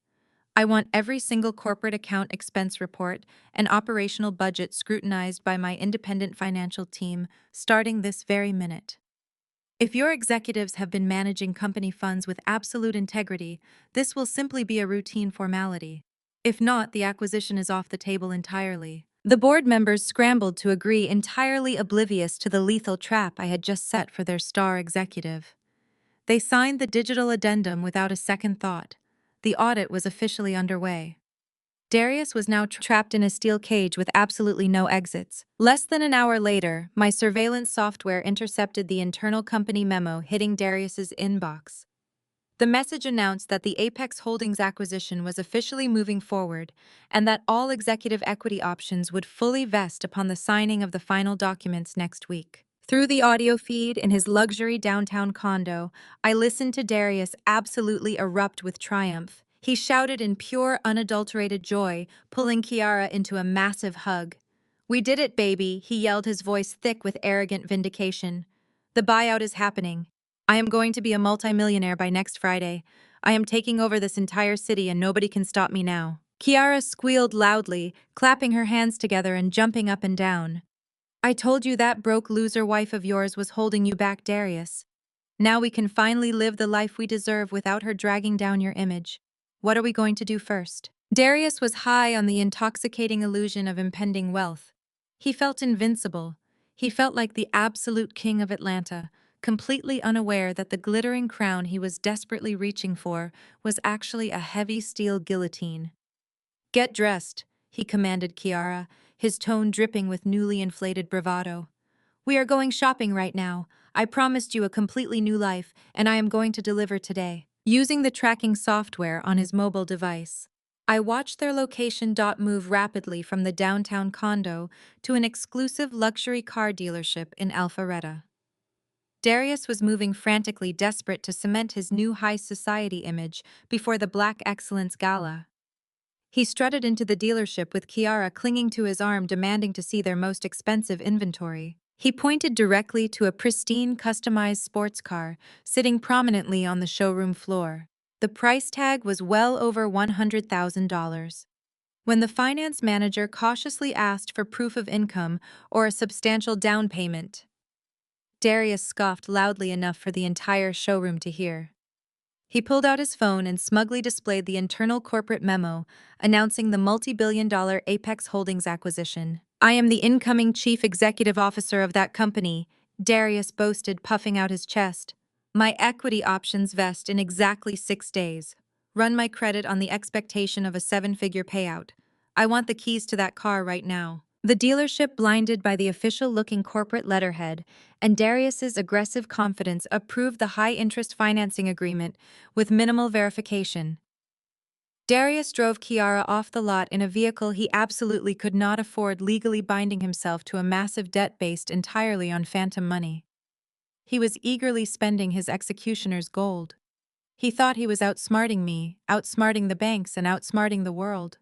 Speaker 1: I want every single corporate account expense report and operational budget scrutinized by my independent financial team starting this very minute. If your executives have been managing company funds with absolute integrity, this will simply be a routine formality. If not, the acquisition is off the table entirely. The board members scrambled to agree, entirely oblivious to the lethal trap I had just set for their star executive. They signed the digital addendum without a second thought. The audit was officially underway. Darius was now trapped in a steel cage with absolutely no exits. Less than an hour later, my surveillance software intercepted the internal company memo hitting Darius's inbox. The message announced that the Apex Holdings acquisition was officially moving forward and that all executive equity options would fully vest upon the signing of the final documents next week. Through the audio feed in his luxury downtown condo, I listened to Darius absolutely erupt with triumph. He shouted in pure, unadulterated joy, pulling Kiara into a massive hug. "We did it, baby," he yelled, his voice thick with arrogant vindication. "The buyout is happening. I am going to be a multimillionaire by next Friday. I am taking over this entire city and nobody can stop me now." Kiara squealed loudly, clapping her hands together and jumping up and down. "I told you that broke loser wife of yours was holding you back, Darius. Now we can finally live the life we deserve without her dragging down your image. What are we going to do first?" Darius was high on the intoxicating illusion of impending wealth. He felt invincible. He felt like the absolute king of Atlanta, completely unaware that the glittering crown he was desperately reaching for was actually a heavy steel guillotine. "Get dressed," he commanded Kiara, his tone dripping with newly inflated bravado. "We are going shopping right now. I promised you a completely new life, and I am going to deliver today." Using the tracking software on his mobile device, I watched their location move rapidly from the downtown condo to an exclusive luxury car dealership in Alpharetta. Darius was moving frantically, desperate to cement his new high society image before the Black Excellence Gala. He strutted into the dealership with Kiara clinging to his arm, demanding to see their most expensive inventory. He pointed directly to a pristine, customized sports car sitting prominently on the showroom floor. The price tag was well over $100,000. When the finance manager cautiously asked for proof of income or a substantial down payment, Darius scoffed loudly enough for the entire showroom to hear. He pulled out his phone and smugly displayed the internal corporate memo announcing the multi-billion-dollar Apex Holdings acquisition. "I am the incoming chief executive officer of that company," Darius boasted, puffing out his chest. "My equity options vest in exactly 6 days. Run my credit on the expectation of a 7-figure payout. I want the keys to that car right now." The dealership, blinded by the official-looking corporate letterhead, and Darius's aggressive confidence, approved the high-interest financing agreement with minimal verification. Darius drove Kiara off the lot in a vehicle he absolutely could not afford, legally binding himself to a massive debt based entirely on phantom money. He was eagerly spending his executioner's gold. He thought he was outsmarting me, outsmarting the banks, and outsmarting the world.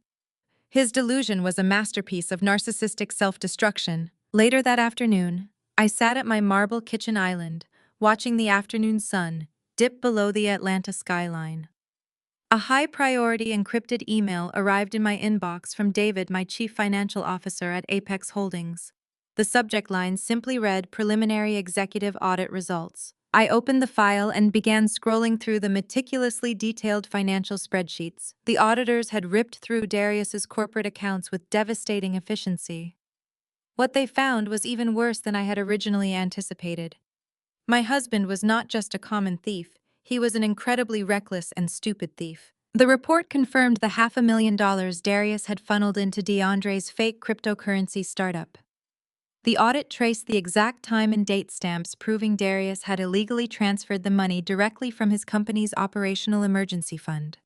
Speaker 1: His delusion was a masterpiece of narcissistic self-destruction. Later that afternoon, I sat at my marble kitchen island, watching the afternoon sun dip below the Atlanta skyline. A high-priority encrypted email arrived in my inbox from David, my chief financial officer at Apex Holdings. The subject line simply read, "Preliminary Executive Audit Results." I opened the file and began scrolling through the meticulously detailed financial spreadsheets. The auditors had ripped through Darius's corporate accounts with devastating efficiency. What they found was even worse than I had originally anticipated. My husband was not just a common thief, he was an incredibly reckless and stupid thief. The report confirmed the $500,000 Darius had funneled into DeAndre's fake cryptocurrency startup. The audit traced the exact time and date stamps, proving Darius had illegally transferred the money directly from his company's operational emergency fund.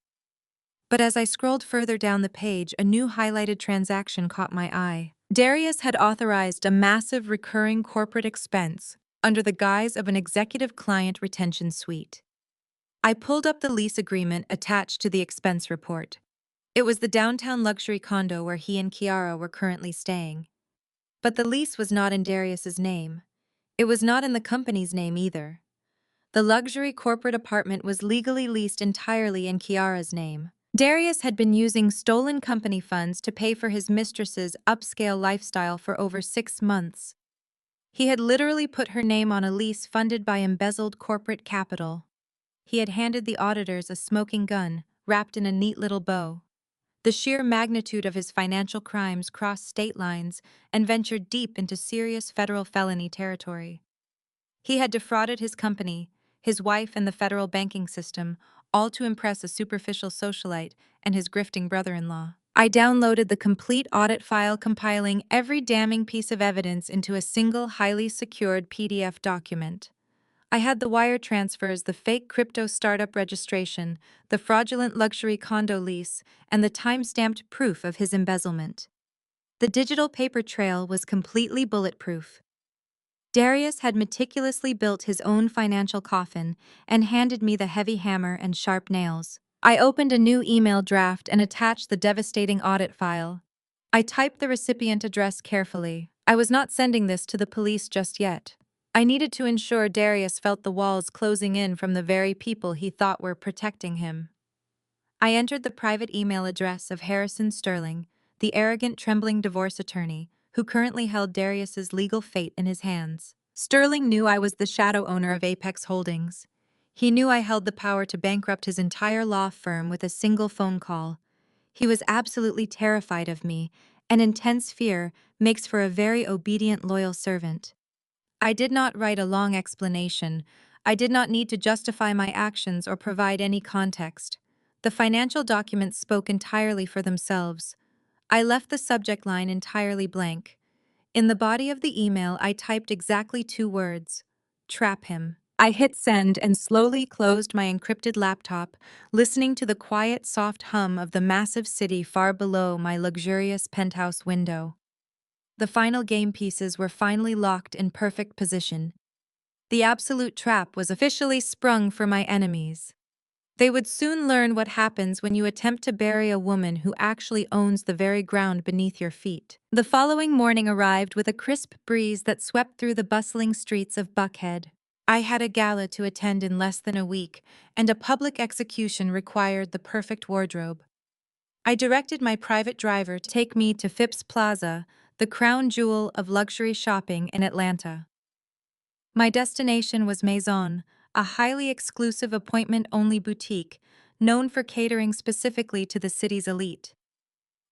Speaker 1: But as I scrolled further down the page, a new highlighted transaction caught my eye. Darius had authorized a massive recurring corporate expense under the guise of an executive client retention suite. I pulled up the lease agreement attached to the expense report. It was the downtown luxury condo where he and Kiara were currently staying. But the lease was not in Darius's name. It was not in the company's name either. The luxury corporate apartment was legally leased entirely in Kiara's name. Darius had been using stolen company funds to pay for his mistress's upscale lifestyle for over 6 months. He had literally put her name on a lease funded by embezzled corporate capital. He had handed the auditors a smoking gun, wrapped in a neat little bow. The sheer magnitude of his financial crimes crossed state lines and ventured deep into serious federal felony territory. He had defrauded his company, his wife, and the federal banking system, all to impress a superficial socialite and his grifting brother-in-law. I downloaded the complete audit file, compiling every damning piece of evidence into a single, highly secured PDF document. I had the wire transfers, the fake crypto startup registration, the fraudulent luxury condo lease, and the time-stamped proof of his embezzlement. The digital paper trail was completely bulletproof. Darius had meticulously built his own financial coffin and handed me the heavy hammer and sharp nails. I opened a new email draft and attached the devastating audit file. I typed the recipient address carefully. I was not sending this to the police just yet. I needed to ensure Darius felt the walls closing in from the very people he thought were protecting him. I entered the private email address of Harrison Sterling, the arrogant, trembling divorce attorney who currently held Darius's legal fate in his hands. Sterling knew I was the shadow owner of Apex Holdings. He knew I held the power to bankrupt his entire law firm with a single phone call. He was absolutely terrified of me, and intense fear makes for a very obedient, loyal servant. I did not write a long explanation. I did not need to justify my actions or provide any context. The financial documents spoke entirely for themselves. I left the subject line entirely blank. In the body of the email, I typed exactly 2 words: trap him. I hit send and slowly closed my encrypted laptop, listening to the quiet, soft hum of the massive city far below my luxurious penthouse window. The final game pieces were finally locked in perfect position. The absolute trap was officially sprung for my enemies. They would soon learn what happens when you attempt to bury a woman who actually owns the very ground beneath your feet. The following morning arrived with a crisp breeze that swept through the bustling streets of Buckhead. I had a gala to attend in less than a week, and a public execution required the perfect wardrobe. I directed my private driver to take me to Phipps Plaza, the crown jewel of luxury shopping in Atlanta. My destination was Maison, a highly exclusive appointment-only boutique known for catering specifically to the city's elite.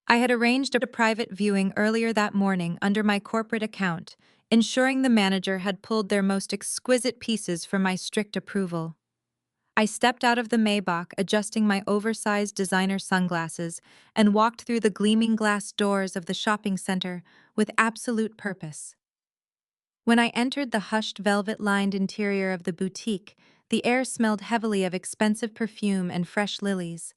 Speaker 1: I had arranged a private viewing earlier that morning under my corporate account, ensuring the manager had pulled their most exquisite pieces for my strict approval. I stepped out of the Maybach, adjusting my oversized designer sunglasses, and walked through the gleaming glass doors of the shopping center with absolute purpose. When I entered the hushed velvet-lined interior of the boutique, the air smelled heavily of expensive perfume and fresh lilies.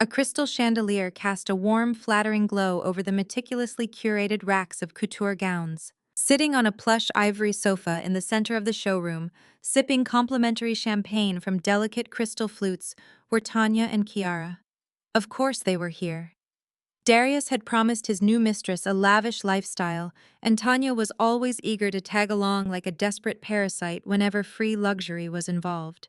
Speaker 1: A crystal chandelier cast a warm, flattering glow over the meticulously curated racks of couture gowns. Sitting on a plush ivory sofa in the center of the showroom, sipping complimentary champagne from delicate crystal flutes, were Tanya and Kiara. Of course they were here. Darius had promised his new mistress a lavish lifestyle, and Tanya was always eager to tag along like a desperate parasite whenever free luxury was involved.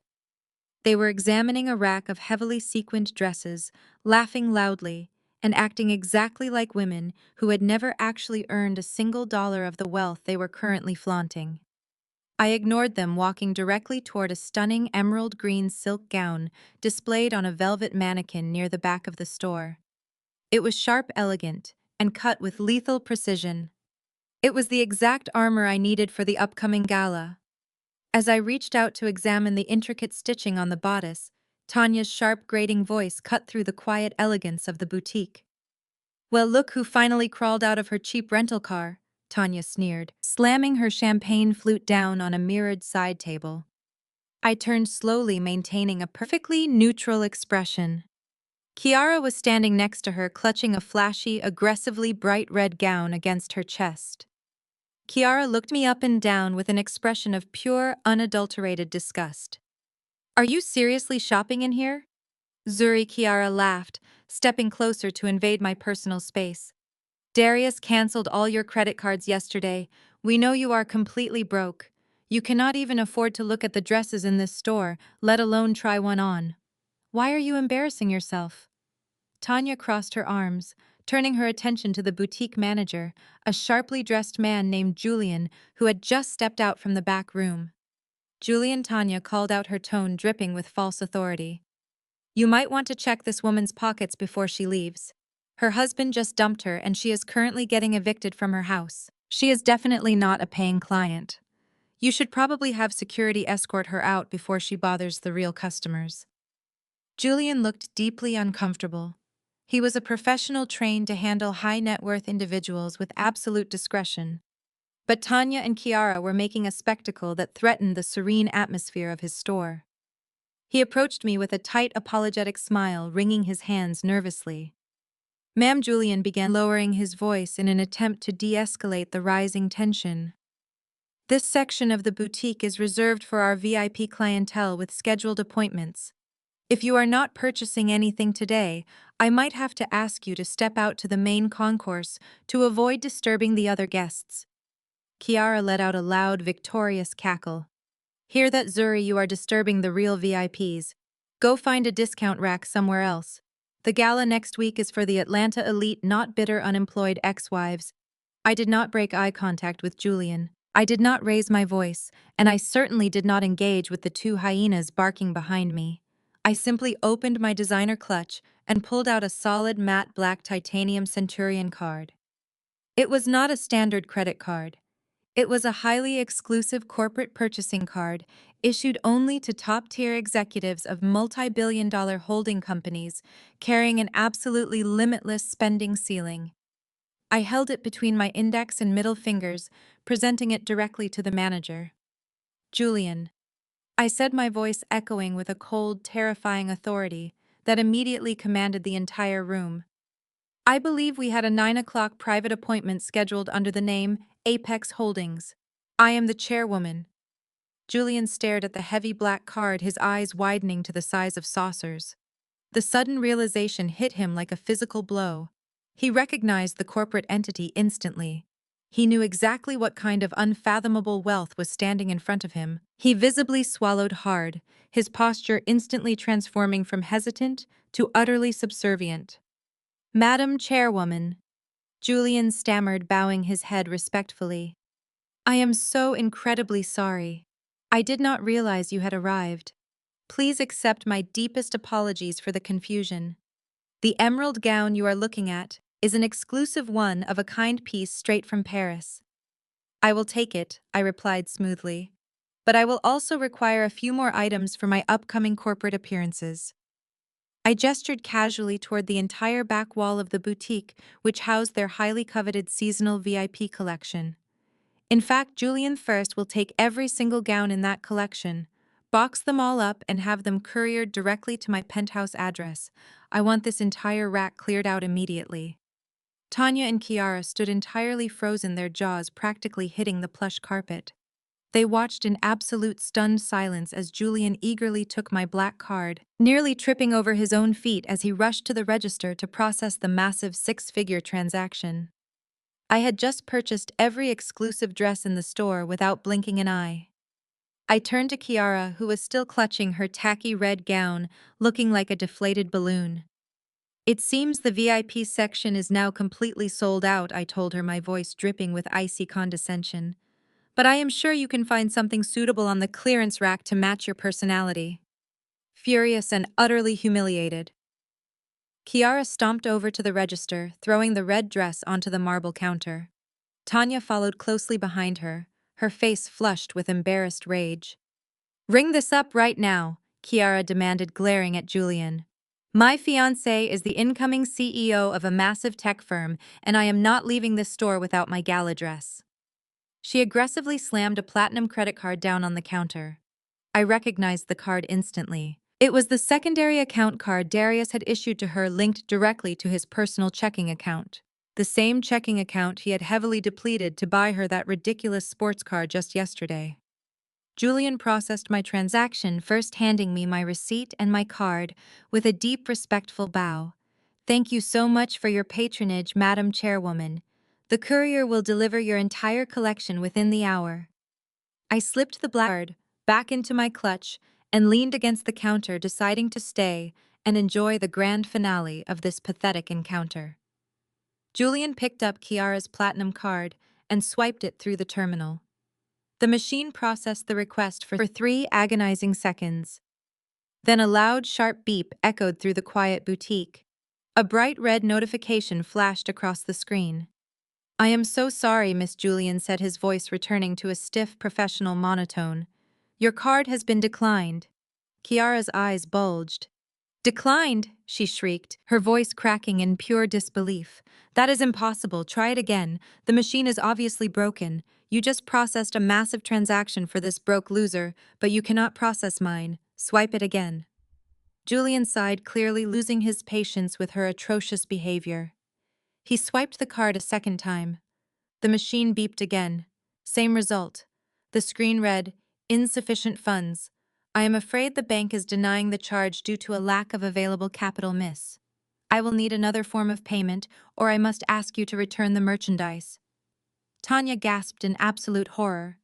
Speaker 1: They were examining a rack of heavily sequined dresses, laughing loudly, and acting exactly like women who had never actually earned a single dollar of the wealth they were currently flaunting. I ignored them, walking directly toward a stunning emerald green silk gown displayed on a velvet mannequin near the back of the store. It was sharp, elegant, and cut with lethal precision. It was the exact armor I needed for the upcoming gala. As I reached out to examine the intricate stitching on the bodice, Tanya's sharp, grating voice cut through the quiet elegance of the boutique. "Well, look who finally crawled out of her cheap rental car," Tanya sneered, slamming her champagne flute down on a mirrored side table. I turned slowly, maintaining a perfectly neutral expression. Kiara was standing next to her, clutching a flashy, aggressively bright red gown against her chest. Kiara looked me up and down with an expression of pure, unadulterated disgust. "Are you seriously shopping in here?" Kiara laughed, stepping closer to invade my personal space. Darius canceled all your credit cards yesterday. We know you are completely broke. You cannot even afford to look at the dresses in this store, let alone try one on. Why are you embarrassing yourself? Tanya crossed her arms, turning her attention to the boutique manager, a sharply dressed man named Julian who had just stepped out from the back room. Tanya called out, her tone dripping with false authority. You might want to check this woman's pockets before she leaves. Her husband just dumped her and she is currently getting evicted from her house. She is definitely not a paying client. You should probably have security escort her out before she bothers the real customers. Julian looked deeply uncomfortable. He was a professional trained to handle high-net-worth individuals with absolute discretion. But Tanya and Kiara were making a spectacle that threatened the serene atmosphere of his store. He approached me with a tight, apologetic smile, wringing his hands nervously. Ma'am, Julian began, lowering his voice in an attempt to de-escalate the rising tension. This section of the boutique is reserved for our VIP clientele with scheduled appointments. If you are not purchasing anything today, I might have to ask you to step out to the main concourse to avoid disturbing the other guests. Kiara let out a loud, victorious cackle. Hear that, Zuri? You are disturbing the real VIPs. Go find a discount rack somewhere else. The gala next week is for the Atlanta elite, not bitter unemployed ex-wives. I did not break eye contact with Julian. I did not raise my voice, and I certainly did not engage with the two hyenas barking behind me. I simply opened my designer clutch and pulled out a solid matte black titanium Centurion card. It was not a standard credit card. It was a highly exclusive corporate purchasing card issued only to top-tier executives of multi-billion-dollar holding companies, carrying an absolutely limitless spending ceiling. I held it between my index and middle fingers, presenting it directly to the manager. Julian, I said, my voice echoing with a cold, terrifying authority that immediately commanded the entire room. I believe we had a 9 o'clock private appointment scheduled under the name Apex Holdings. I am the chairwoman. Julian stared at the heavy black card, his eyes widening to the size of saucers. The sudden realization hit him like a physical blow. He recognized the corporate entity instantly. He knew exactly what kind of unfathomable wealth was standing in front of him. He visibly swallowed hard, his posture instantly transforming from hesitant to utterly subservient. Madam Chairwoman, Julian stammered, bowing his head respectfully. I am so incredibly sorry. I did not realize you had arrived. Please accept my deepest apologies for the confusion. The emerald gown you are looking at is an exclusive one-of-a-kind piece straight from Paris. I will take it, I replied smoothly. But I will also require a few more items for my upcoming corporate appearances. I gestured casually toward the entire back wall of the boutique, which housed their highly coveted seasonal VIP collection. In fact, Julian first will take every single gown in that collection, box them all up, and have them couriered directly to my penthouse address. I want this entire rack cleared out immediately. Tanya and Kiara stood entirely frozen, their jaws practically hitting the plush carpet. They watched in absolute stunned silence as Julian eagerly took my black card, nearly tripping over his own feet as he rushed to the register to process the massive six-figure transaction. I had just purchased every exclusive dress in the store without blinking an eye. I turned to Kiara, who was still clutching her tacky red gown, looking like a deflated balloon. It seems the VIP section is now completely sold out, I told her, my voice dripping with icy condescension. But I am sure you can find something suitable on the clearance rack to match your personality. Furious and utterly humiliated, Kiara stomped over to the register, throwing the red dress onto the marble counter. Tanya followed closely behind her, her face flushed with embarrassed rage. Ring this up right now, Kiara demanded, glaring at Julian. My fiancé is the incoming CEO of a massive tech firm, and I am not leaving this store without my gala dress. She aggressively slammed a platinum credit card down on the counter. I recognized the card instantly. It was the secondary account card Darius had issued to her, linked directly to his personal checking account. The same checking account he had heavily depleted to buy her that ridiculous sports car just yesterday. Julian processed my transaction, first handing me my receipt and my card, with a deep, respectful bow. "Thank you so much for your patronage, Madam Chairwoman. The courier will deliver your entire collection within the hour." I slipped the black card back into my clutch and leaned against the counter, deciding to stay and enjoy the grand finale of this pathetic encounter. Julian picked up Kiara's platinum card and swiped it through the terminal. The machine processed the request for 3 agonizing seconds. Then a loud, sharp beep echoed through the quiet boutique. A bright red notification flashed across the screen. "I am so sorry," Miss Julian said, his voice returning to a stiff, professional monotone. "Your card has been declined." Kiara's eyes bulged. "Declined?" she shrieked, her voice cracking in pure disbelief. "That is impossible. Try it again. The machine is obviously broken. You just processed a massive transaction for this broke loser, but you cannot process mine. Swipe it again." Julian sighed, clearly losing his patience with her atrocious behavior. He swiped the card a second time. The machine beeped again. Same result. The screen read, "Insufficient funds. I am afraid the bank is denying the charge due to a lack of available capital, miss. I will need another form of payment, or I must ask you to return the merchandise." Tanya gasped in absolute horror.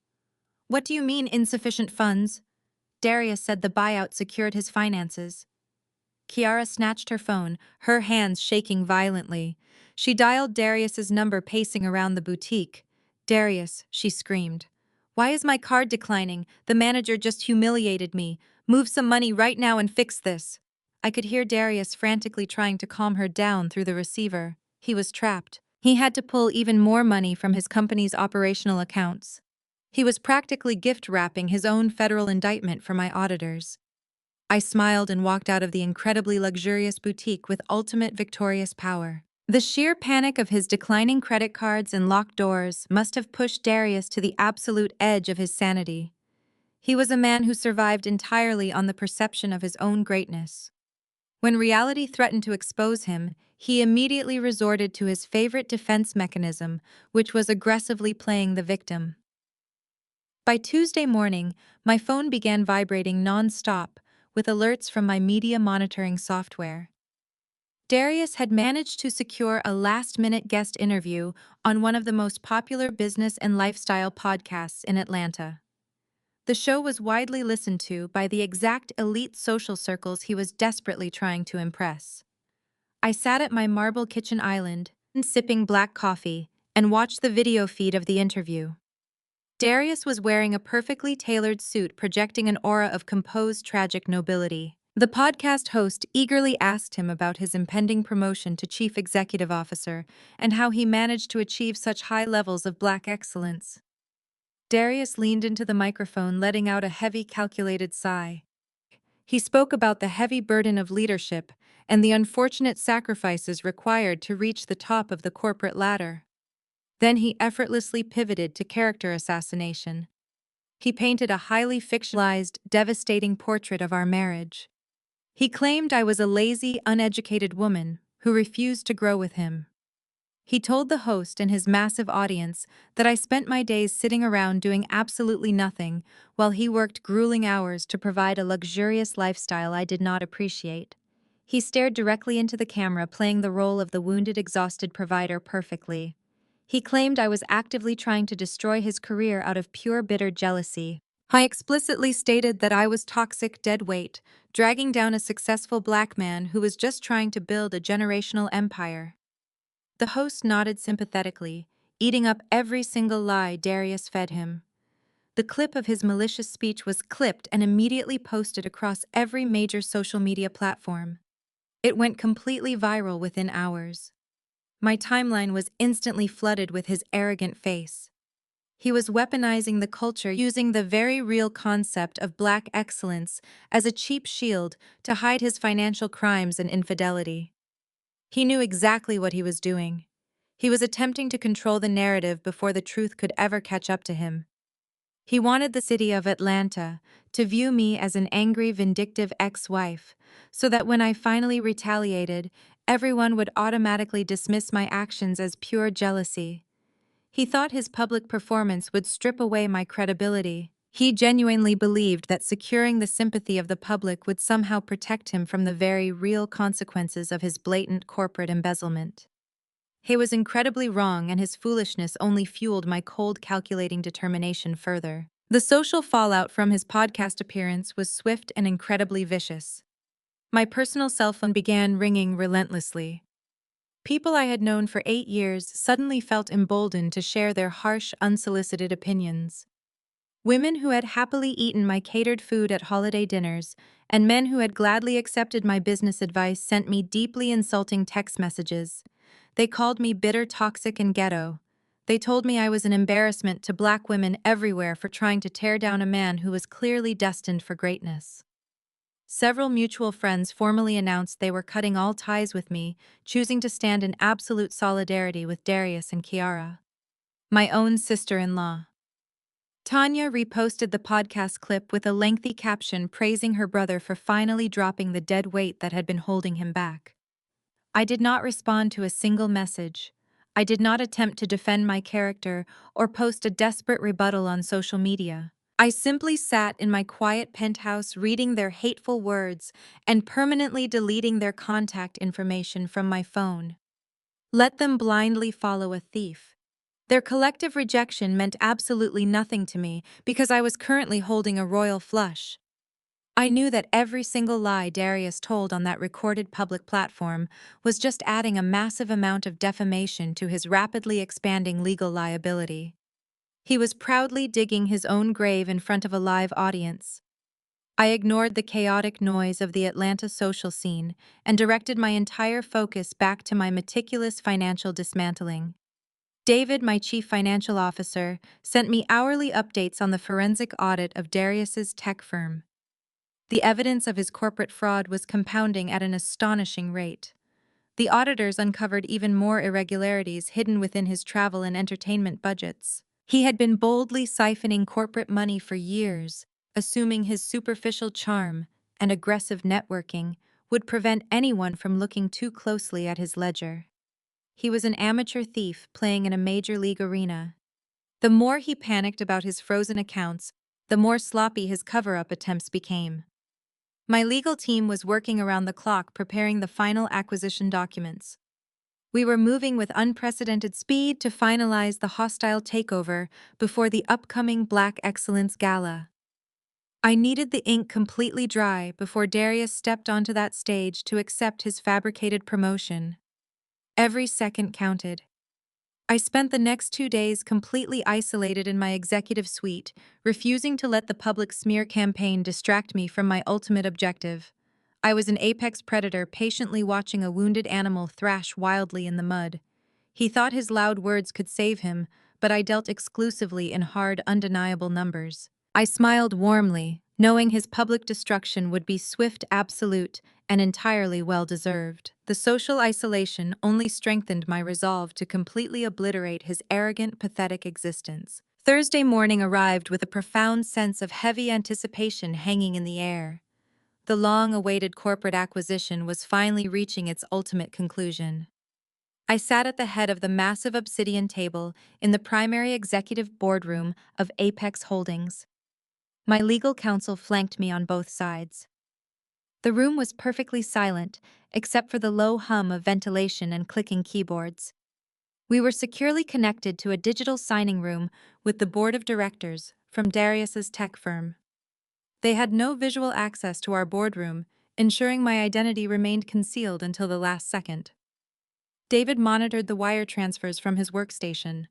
Speaker 1: "What do you mean, insufficient funds?" Darius said the buyout secured his finances. Kiara snatched her phone, her hands shaking violently. She dialed Darius's number, pacing around the boutique. "Darius," she screamed. "Why is my card declining? The manager just humiliated me. Move some money right now and fix this." I could hear Darius frantically trying to calm her down through the receiver. He was trapped. He had to pull even more money from his company's operational accounts. He was practically gift-wrapping his own federal indictment for my auditors. I smiled and walked out of the incredibly luxurious boutique with ultimate victorious power. The sheer panic of his declining credit cards and locked doors must have pushed Darius to the absolute edge of his sanity. He was a man who survived entirely on the perception of his own greatness. When reality threatened to expose him, he immediately resorted to his favorite defense mechanism, which was aggressively playing the victim. By Tuesday morning, my phone began vibrating non-stop, with alerts from my media monitoring software. Darius had managed to secure a last-minute guest interview on one of the most popular business and lifestyle podcasts in Atlanta. The show was widely listened to by the exact elite social circles he was desperately trying to impress. I sat at my marble kitchen island, sipping black coffee, and watched the video feed of the interview. Darius was wearing a perfectly tailored suit, projecting an aura of composed, tragic nobility. The podcast host eagerly asked him about his impending promotion to chief executive officer and how he managed to achieve such high levels of black excellence. Darius leaned into the microphone, letting out a heavy, calculated sigh. He spoke about the heavy burden of leadership and the unfortunate sacrifices required to reach the top of the corporate ladder. Then he effortlessly pivoted to character assassination. He painted a highly fictionalized, devastating portrait of our marriage. He claimed I was a lazy, uneducated woman who refused to grow with him. He told the host and his massive audience that I spent my days sitting around doing absolutely nothing while he worked grueling hours to provide a luxurious lifestyle I did not appreciate. He stared directly into the camera, playing the role of the wounded, exhausted provider perfectly. He claimed I was actively trying to destroy his career out of pure bitter jealousy. I explicitly stated that I was toxic dead weight, dragging down a successful black man who was just trying to build a generational empire. The host nodded sympathetically, eating up every single lie Darius fed him. The clip of his malicious speech was clipped and immediately posted across every major social media platform. It went completely viral within hours. My timeline was instantly flooded with his arrogant face. He was weaponizing the culture, using the very real concept of black excellence as a cheap shield to hide his financial crimes and infidelity. He knew exactly what he was doing. He was attempting to control the narrative before the truth could ever catch up to him. He wanted the city of Atlanta to view me as an angry, vindictive ex-wife, so that when I finally retaliated, everyone would automatically dismiss my actions as pure jealousy. He thought his public performance would strip away my credibility. He genuinely believed that securing the sympathy of the public would somehow protect him from the very real consequences of his blatant corporate embezzlement. He was incredibly wrong, and his foolishness only fueled my cold, calculating determination further. The social fallout from his podcast appearance was swift and incredibly vicious. My personal cell phone began ringing relentlessly. People I had known for 8 years suddenly felt emboldened to share their harsh, unsolicited opinions. Women who had happily eaten my catered food at holiday dinners, and men who had gladly accepted my business advice sent me deeply insulting text messages. They called me bitter, toxic, and ghetto. They told me I was an embarrassment to black women everywhere for trying to tear down a man who was clearly destined for greatness. Several mutual friends formally announced they were cutting all ties with me, choosing to stand in absolute solidarity with Darius and Kiara. My own sister-in-law, Tanya, reposted the podcast clip with a lengthy caption praising her brother for finally dropping the dead weight that had been holding him back. I did not respond to a single message. I did not attempt to defend my character or post a desperate rebuttal on social media. I simply sat in my quiet penthouse reading their hateful words and permanently deleting their contact information from my phone. Let them blindly follow a thief. Their collective rejection meant absolutely nothing to me because I was currently holding a royal flush. I knew that every single lie Darius told on that recorded public platform was just adding a massive amount of defamation to his rapidly expanding legal liability. He was proudly digging his own grave in front of a live audience. I ignored the chaotic noise of the Atlanta social scene and directed my entire focus back to my meticulous financial dismantling. David, my chief financial officer, sent me hourly updates on the forensic audit of Darius's tech firm. The evidence of his corporate fraud was compounding at an astonishing rate. The auditors uncovered even more irregularities hidden within his travel and entertainment budgets. He had been boldly siphoning corporate money for years, assuming his superficial charm and aggressive networking would prevent anyone from looking too closely at his ledger. He was an amateur thief playing in a major league arena. The more he panicked about his frozen accounts, the more sloppy his cover-up attempts became. My legal team was working around the clock preparing the final acquisition documents. We were moving with unprecedented speed to finalize the hostile takeover before the upcoming Black Excellence Gala. I needed the ink completely dry before Darius stepped onto that stage to accept his fabricated promotion. Every second counted. I spent the next 2 days completely isolated in my executive suite, refusing to let the public smear campaign distract me from my ultimate objective. I was an apex predator patiently watching a wounded animal thrash wildly in the mud. He thought his loud words could save him, but I dealt exclusively in hard, undeniable numbers. I smiled warmly, knowing his public destruction would be swift, absolute, and entirely well-deserved. The social isolation only strengthened my resolve to completely obliterate his arrogant, pathetic existence. Thursday morning arrived with a profound sense of heavy anticipation hanging in the air. The long-awaited corporate acquisition was finally reaching its ultimate conclusion. I sat at the head of the massive obsidian table in the primary executive boardroom of Apex Holdings. My legal counsel flanked me on both sides. The room was perfectly silent, except for the low hum of ventilation and clicking keyboards. We were securely connected to a digital signing room with the board of directors from Darius's tech firm. They had no visual access to our boardroom, ensuring my identity remained concealed until the last second. David monitored the wire transfers from his workstation.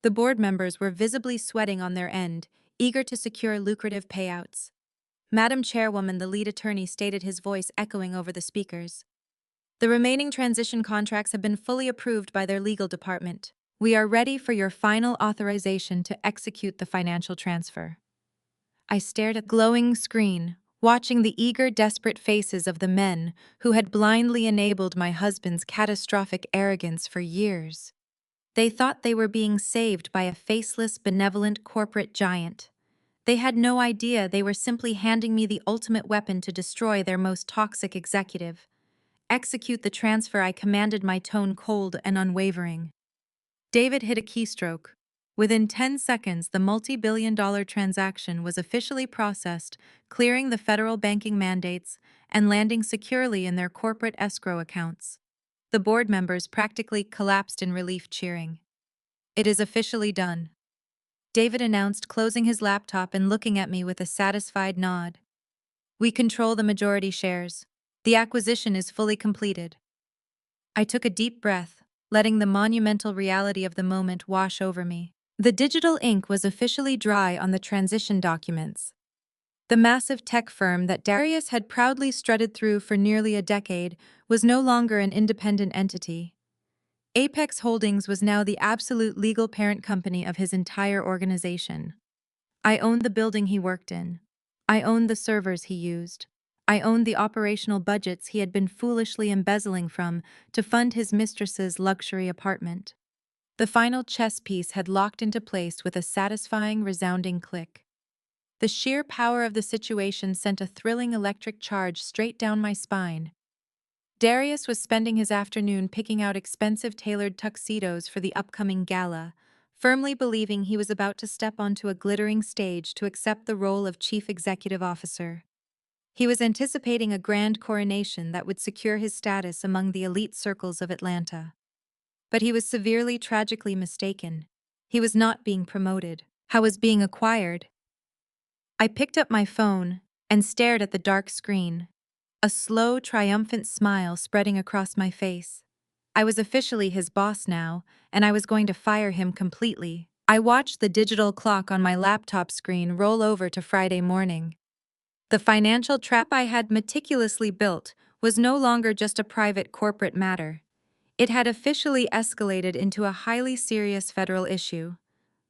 Speaker 1: The board members were visibly sweating on their end, eager to secure lucrative payouts. Madam Chairwoman, the lead attorney, stated, his voice echoing over the speakers. The remaining transition contracts have been fully approved by their legal department. We are ready for your final authorization to execute the financial transfer. I stared at the glowing screen, watching the eager, desperate faces of the men who had blindly enabled my husband's catastrophic arrogance for years. They thought they were being saved by a faceless, benevolent corporate giant. They had no idea they were simply handing me the ultimate weapon to destroy their most toxic executive. Execute the transfer, I commanded, my tone cold and unwavering. David hit a keystroke. Within 10 seconds, the multi-billion-dollar transaction was officially processed, clearing the federal banking mandates and landing securely in their corporate escrow accounts. The board members practically collapsed in relief, cheering. "It is officially done," David announced, closing his laptop and looking at me with a satisfied nod. "We control the majority shares. The acquisition is fully completed." I took a deep breath, letting the monumental reality of the moment wash over me. The digital ink was officially dry on the transition documents. The massive tech firm that Darius had proudly strutted through for nearly a decade was no longer an independent entity. Apex Holdings was now the absolute legal parent company of his entire organization. I owned the building he worked in. I owned the servers he used. I owned the operational budgets he had been foolishly embezzling from to fund his mistress's luxury apartment. The final chess piece had locked into place with a satisfying, resounding click. The sheer power of the situation sent a thrilling electric charge straight down my spine. Darius was spending his afternoon picking out expensive tailored tuxedos for the upcoming gala, firmly believing he was about to step onto a glittering stage to accept the role of chief executive officer. He was anticipating a grand coronation that would secure his status among the elite circles of Atlanta. But he was severely, tragically mistaken. He was not being promoted. He was being acquired. I picked up my phone and stared at the dark screen, a slow, triumphant smile spreading across my face. I was officially his boss now, and I was going to fire him completely. I watched the digital clock on my laptop screen roll over to Friday morning. The financial trap I had meticulously built was no longer just a private corporate matter. It had officially escalated into a highly serious federal issue.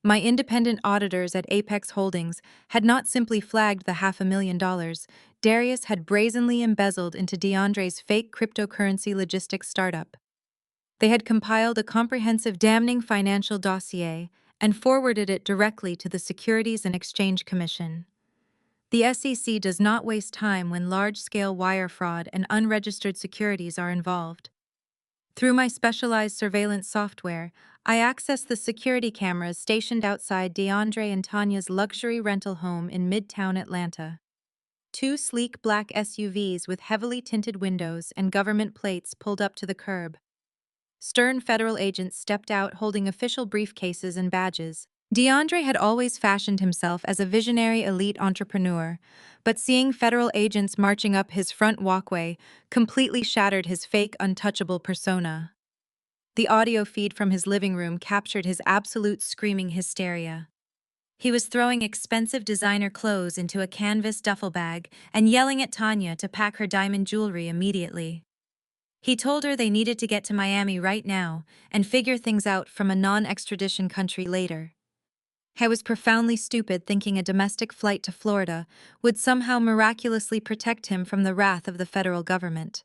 Speaker 1: My independent auditors at Apex Holdings had not simply flagged the $500,000 Darius had brazenly embezzled into DeAndre's fake cryptocurrency logistics startup. They had compiled a comprehensive, damning financial dossier and forwarded it directly to the Securities and Exchange Commission. The SEC does not waste time when large-scale wire fraud and unregistered securities are involved. Through my specialized surveillance software, I accessed the security cameras stationed outside DeAndre and Tanya's luxury rental home in Midtown Atlanta. Two sleek black SUVs with heavily tinted windows and government plates pulled up to the curb. Stern federal agents stepped out holding official briefcases and badges. DeAndre had always fashioned himself as a visionary elite entrepreneur, but seeing federal agents marching up his front walkway completely shattered his fake, untouchable persona. The audio feed from his living room captured his absolute screaming hysteria. He was throwing expensive designer clothes into a canvas duffel bag and yelling at Tanya to pack her diamond jewelry immediately. He told her they needed to get to Miami right now and figure things out from a non-extradition country later. I was profoundly stupid thinking a domestic flight to Florida would somehow miraculously protect him from the wrath of the federal government.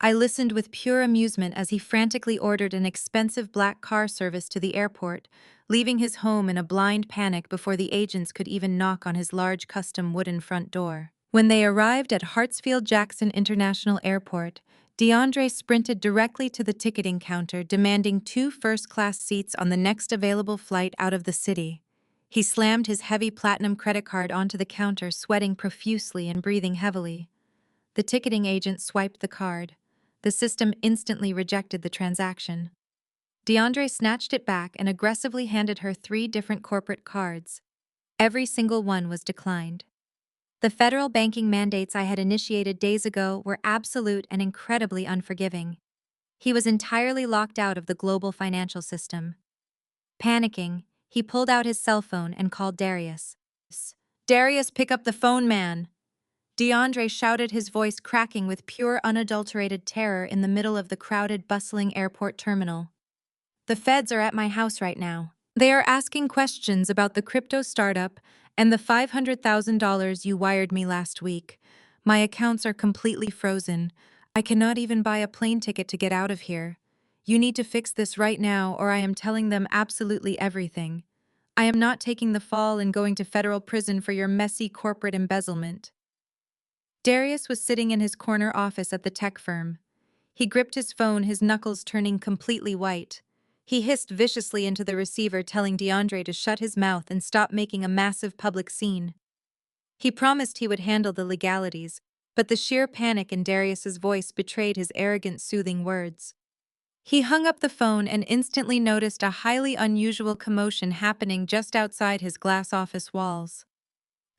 Speaker 1: I listened with pure amusement as he frantically ordered an expensive black car service to the airport, leaving his home in a blind panic before the agents could even knock on his large custom wooden front door. When they arrived at Hartsfield-Jackson International Airport, DeAndre sprinted directly to the ticketing counter, demanding 2 first-class seats on the next available flight out of the city. He slammed his heavy platinum credit card onto the counter, sweating profusely and breathing heavily. The ticketing agent swiped the card. The system instantly rejected the transaction. DeAndre snatched it back and aggressively handed her 3 different corporate cards. Every single one was declined. The federal banking mandates I had initiated days ago were absolute and incredibly unforgiving. He was entirely locked out of the global financial system. Panicking, he pulled out his cell phone and called Darius. "Darius, pick up the phone, man!" DeAndre shouted, his voice cracking with pure, unadulterated terror in the middle of the crowded, bustling airport terminal. "The feds are at my house right now. They are asking questions about the crypto startup and the $500,000 you wired me last week. My accounts are completely frozen. I cannot even buy a plane ticket to get out of here. You need to fix this right now, or I am telling them absolutely everything. I am not taking the fall and going to federal prison for your messy corporate embezzlement." Darius was sitting in his corner office at the tech firm. He gripped his phone, his knuckles turning completely white. He hissed viciously into the receiver, telling DeAndre to shut his mouth and stop making a massive public scene. He promised he would handle the legalities, but the sheer panic in Darius's voice betrayed his arrogant, soothing words. He hung up the phone and instantly noticed a highly unusual commotion happening just outside his glass office walls.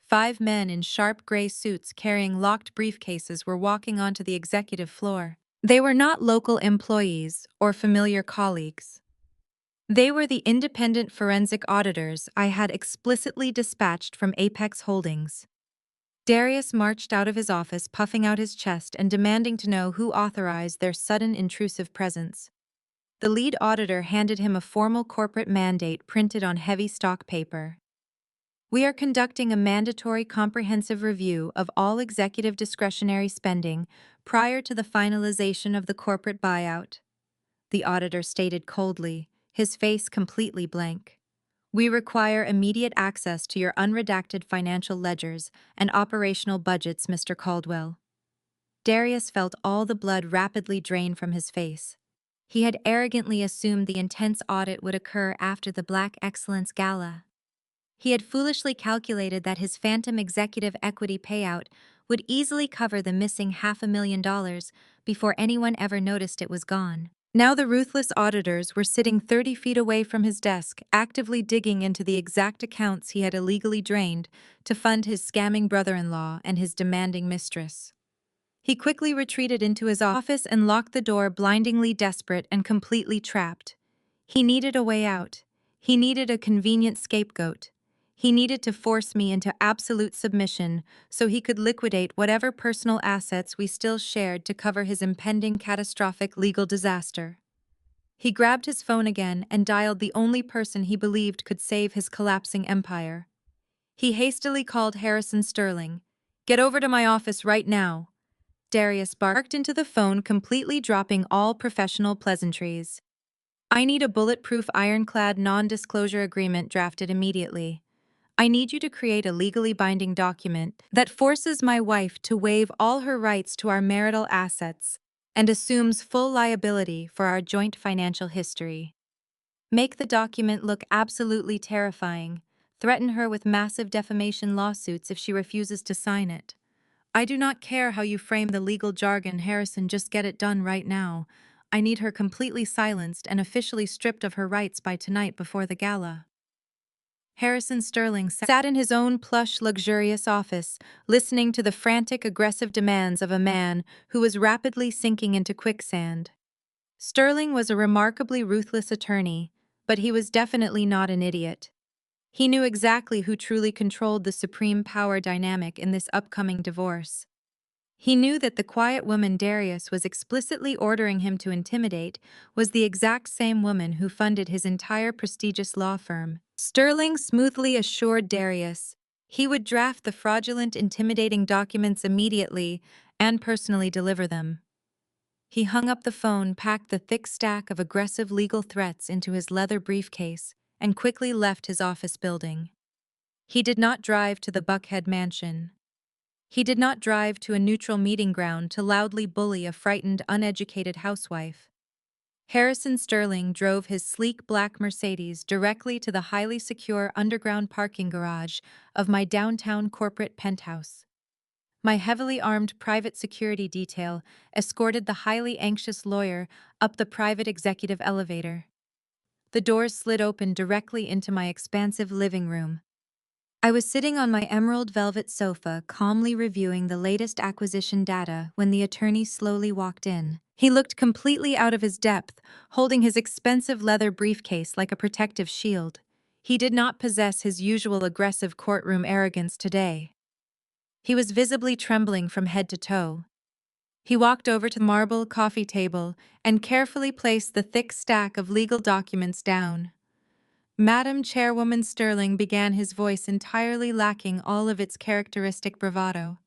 Speaker 1: 5 men in sharp gray suits carrying locked briefcases were walking onto the executive floor. They were not local employees or familiar colleagues. They were the independent forensic auditors I had explicitly dispatched from Apex Holdings. Darius marched out of his office, puffing out his chest and demanding to know who authorized their sudden intrusive presence. The lead auditor handed him a formal corporate mandate printed on heavy stock paper. We are conducting a mandatory comprehensive review of all executive discretionary spending prior to the finalization of the corporate buyout, the auditor stated coldly, his face completely blank. We require immediate access to your unredacted financial ledgers and operational budgets, Mr. Caldwell. Darius felt all the blood rapidly drain from his face. He had arrogantly assumed the intense audit would occur after the Black Excellence Gala. He had foolishly calculated that his phantom executive equity payout would easily cover the missing $500,000 before anyone ever noticed it was gone. Now the ruthless auditors were sitting 30 feet away from his desk, actively digging into the exact accounts he had illegally drained to fund his scamming brother-in-law and his demanding mistress. He quickly retreated into his office and locked the door, blindingly desperate and completely trapped. He needed a way out. He needed a convenient scapegoat. He needed to force me into absolute submission so he could liquidate whatever personal assets we still shared to cover his impending catastrophic legal disaster. He grabbed his phone again and dialed the only person he believed could save his collapsing empire. He hastily called Harrison Sterling. "Get over to my office right now." Darius barked into the phone, completely dropping all professional pleasantries. "I need a bulletproof ironclad non-disclosure agreement drafted immediately. I need you to create a legally binding document that forces my wife to waive all her rights to our marital assets and assumes full liability for our joint financial history. Make the document look absolutely terrifying. Threaten her with massive defamation lawsuits if she refuses to sign it. I do not care how you frame the legal jargon, Harrison, just get it done right now. I need her completely silenced and officially stripped of her rights by tonight before the gala." Harrison Sterling sat in his own plush, luxurious office, listening to the frantic, aggressive demands of a man who was rapidly sinking into quicksand. Sterling was a remarkably ruthless attorney, but he was definitely not an idiot. He knew exactly who truly controlled the supreme power dynamic in this upcoming divorce. He knew that the quiet woman Darius was explicitly ordering him to intimidate was the exact same woman who funded his entire prestigious law firm. Sterling smoothly assured Darius he would draft the fraudulent, intimidating documents immediately and personally deliver them. He hung up the phone, packed the thick stack of aggressive legal threats into his leather briefcase, and quickly left his office building. He did not drive to the Buckhead mansion. He did not drive to a neutral meeting ground to loudly bully a frightened, uneducated housewife. Harrison Sterling drove his sleek black Mercedes directly to the highly secure underground parking garage of my downtown corporate penthouse. My heavily armed private security detail escorted the highly anxious lawyer up the private executive elevator. The doors slid open directly into my expansive living room. I was sitting on my emerald velvet sofa, calmly reviewing the latest acquisition data when the attorney slowly walked in. He looked completely out of his depth, holding his expensive leather briefcase like a protective shield. He did not possess his usual aggressive courtroom arrogance today. He was visibly trembling from head to toe. He walked over to the marble coffee table and carefully placed the thick stack of legal documents down. "Madam Chairwoman Sterling," began, his voice entirely lacking all of its characteristic bravado.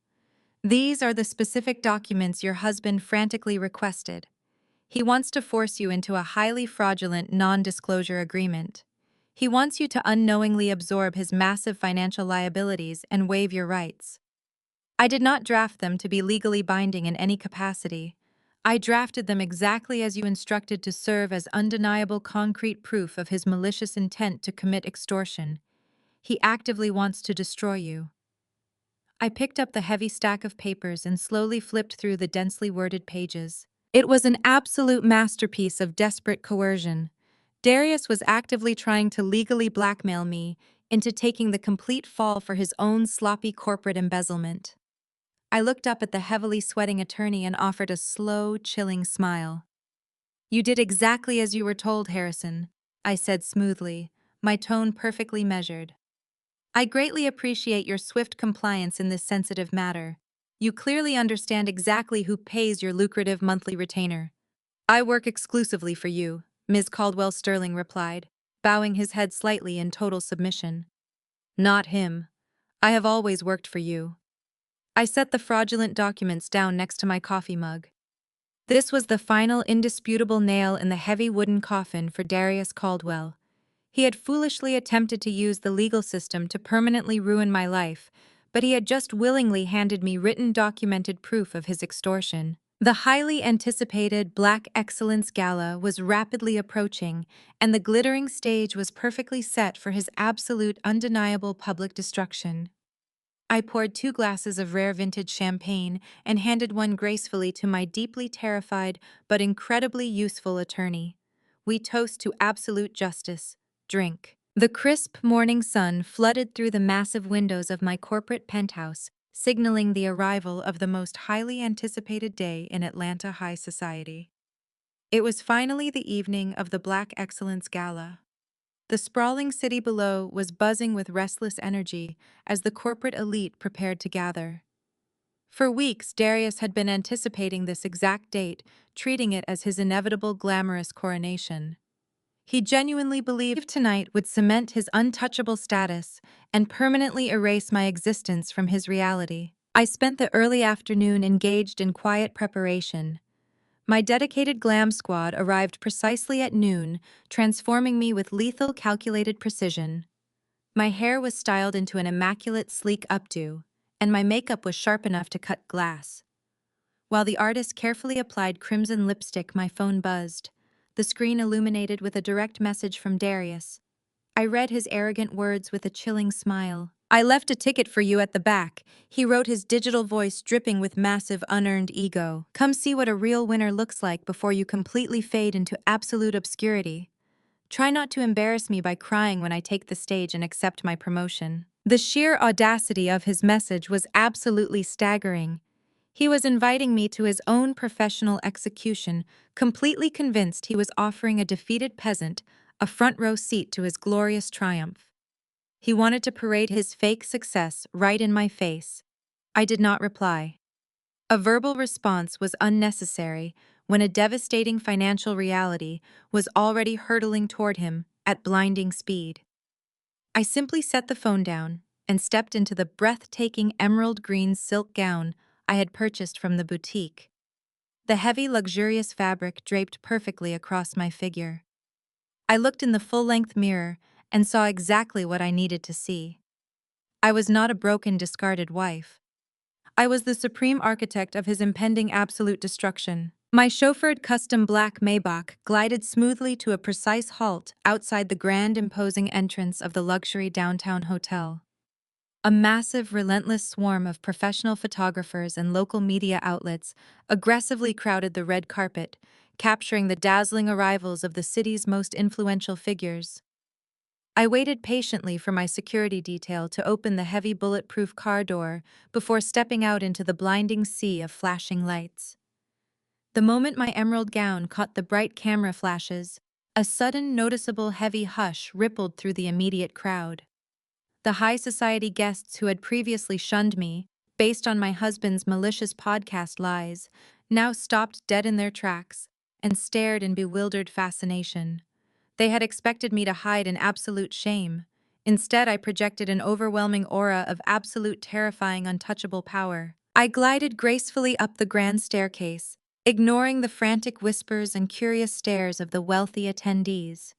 Speaker 1: "These are the specific documents your husband frantically requested. He wants to force you into a highly fraudulent non-disclosure agreement. He wants you to unknowingly absorb his massive financial liabilities and waive your rights. I did not draft them to be legally binding in any capacity. I drafted them exactly as you instructed to serve as undeniable concrete proof of his malicious intent to commit extortion. He actively wants to destroy you. I picked up the heavy stack of papers and slowly flipped through the densely worded pages. It was an absolute masterpiece of desperate coercion. Darius was actively trying to legally blackmail me into taking the complete fall for his own sloppy corporate embezzlement. I looked up at the heavily sweating attorney and offered a slow, chilling smile. "You did exactly as you were told, Harrison," I said smoothly, my tone perfectly measured. "I greatly appreciate your swift compliance in this sensitive matter. You clearly understand exactly who pays your lucrative monthly retainer." "I work exclusively for you," Ms. Caldwell Sterling replied, bowing his head slightly in total submission. "Not him. I have always worked for you." I set the fraudulent documents down next to my coffee mug. This was the final indisputable nail in the heavy wooden coffin for Darius Caldwell. He had foolishly attempted to use the legal system to permanently ruin my life, but he had just willingly handed me written documented proof of his extortion. The highly anticipated Black Excellence Gala was rapidly approaching, and the glittering stage was perfectly set for his absolute undeniable public destruction. I poured 2 glasses of rare vintage champagne and handed one gracefully to my deeply terrified but incredibly useful attorney. "We toast to absolute justice. Drink." The crisp morning sun flooded through the massive windows of my corporate penthouse, signaling the arrival of the most highly anticipated day in Atlanta high society. It was finally the evening of the Black Excellence Gala. The sprawling city below was buzzing with restless energy as the corporate elite prepared to gather. For weeks, Darius had been anticipating this exact date, treating it as his inevitable glamorous coronation. He genuinely believed tonight would cement his untouchable status and permanently erase my existence from his reality. I spent the early afternoon engaged in quiet preparation. My dedicated glam squad arrived precisely at noon, transforming me with lethal calculated precision. My hair was styled into an immaculate sleek updo, and my makeup was sharp enough to cut glass. While the artist carefully applied crimson lipstick, my phone buzzed, the screen illuminated with a direct message from Darius. I read his arrogant words with a chilling smile. "I left a ticket for you at the back," he wrote, his digital voice dripping with massive unearned ego. "Come see what a real winner looks like before you completely fade into absolute obscurity. Try not to embarrass me by crying when I take the stage and accept my promotion." The sheer audacity of his message was absolutely staggering. He was inviting me to his own professional execution, completely convinced he was offering a defeated peasant a front row seat to his glorious triumph. He wanted to parade his fake success right in my face. I did not reply. A verbal response was unnecessary when a devastating financial reality was already hurtling toward him at blinding speed. I simply set the phone down and stepped into the breathtaking emerald green silk gown I had purchased from the boutique. The heavy, luxurious fabric draped perfectly across my figure. I looked in the full-length mirror and saw exactly what I needed to see. I was not a broken, discarded wife. I was the supreme architect of his impending absolute destruction. My chauffeured custom black Maybach glided smoothly to a precise halt outside the grand, imposing entrance of the luxury downtown hotel. A massive, relentless swarm of professional photographers and local media outlets aggressively crowded the red carpet, capturing the dazzling arrivals of the city's most influential figures. I waited patiently for my security detail to open the heavy bulletproof car door before stepping out into the blinding sea of flashing lights. The moment my emerald gown caught the bright camera flashes, a sudden noticeable heavy hush rippled through the immediate crowd. The high society guests who had previously shunned me, based on my husband's malicious podcast lies, now stopped dead in their tracks and stared in bewildered fascination. They had expected me to hide in absolute shame. Instead, I projected an overwhelming aura of absolute, terrifying, untouchable power. I glided gracefully up the grand staircase, ignoring the frantic whispers and curious stares of the wealthy attendees.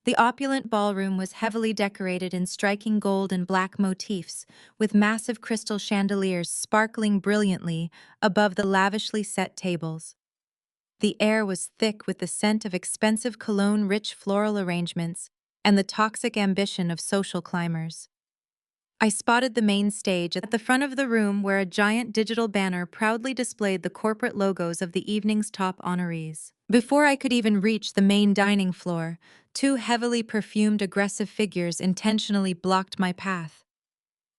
Speaker 1: The opulent ballroom was heavily decorated in striking gold and black motifs, with massive crystal chandeliers sparkling brilliantly above the lavishly set tables. The air was thick with the scent of expensive cologne-rich floral arrangements and the toxic ambition of social climbers. I spotted the main stage at the front of the room where a giant digital banner proudly displayed the corporate logos of the evening's top honorees. Before I could even reach the main dining floor, two heavily perfumed aggressive figures intentionally blocked my path.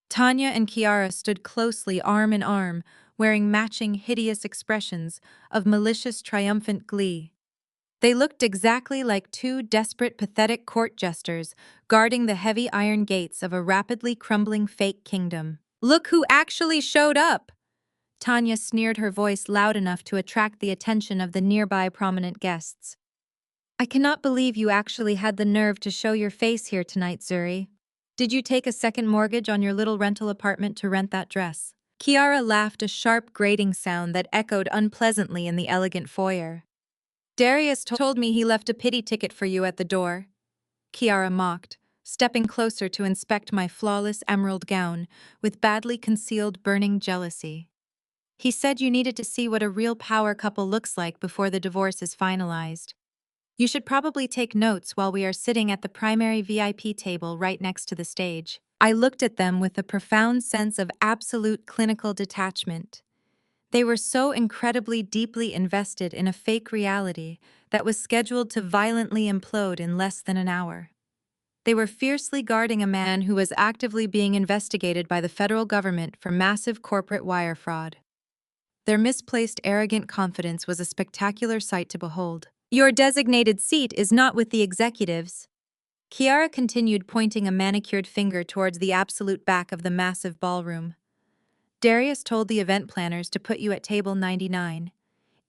Speaker 1: Tanya and Kiara stood closely arm in arm, wearing matching hideous expressions of malicious triumphant glee. They looked exactly like two desperate, pathetic court jesters guarding the heavy iron gates of a rapidly crumbling fake kingdom. "Look who actually showed up!" Tanya sneered, her voice loud enough to attract the attention of the nearby prominent guests. "I cannot believe you actually had the nerve to show your face here tonight, Zuri. Did you take a second mortgage on your little rental apartment to rent that dress?" Kiara laughed, a sharp grating sound that echoed unpleasantly in the elegant foyer. "Darius told me he left a pity ticket for you at the door," Kiara mocked, stepping closer to inspect my flawless emerald gown with badly concealed burning jealousy. "He said you needed to see what a real power couple looks like before the divorce is finalized. You should probably take notes while we are sitting at the primary VIP table right next to the stage." I looked at them with a profound sense of absolute clinical detachment. They were so incredibly deeply invested in a fake reality that was scheduled to violently implode in less than an hour. They were fiercely guarding a man who was actively being investigated by the federal government for massive corporate wire fraud. Their misplaced, arrogant confidence was a spectacular sight to behold. "Your designated seat is not with the executives," Kiara continued, pointing a manicured finger towards the absolute back of the massive ballroom. "Darius told the event planners to put you at table 99.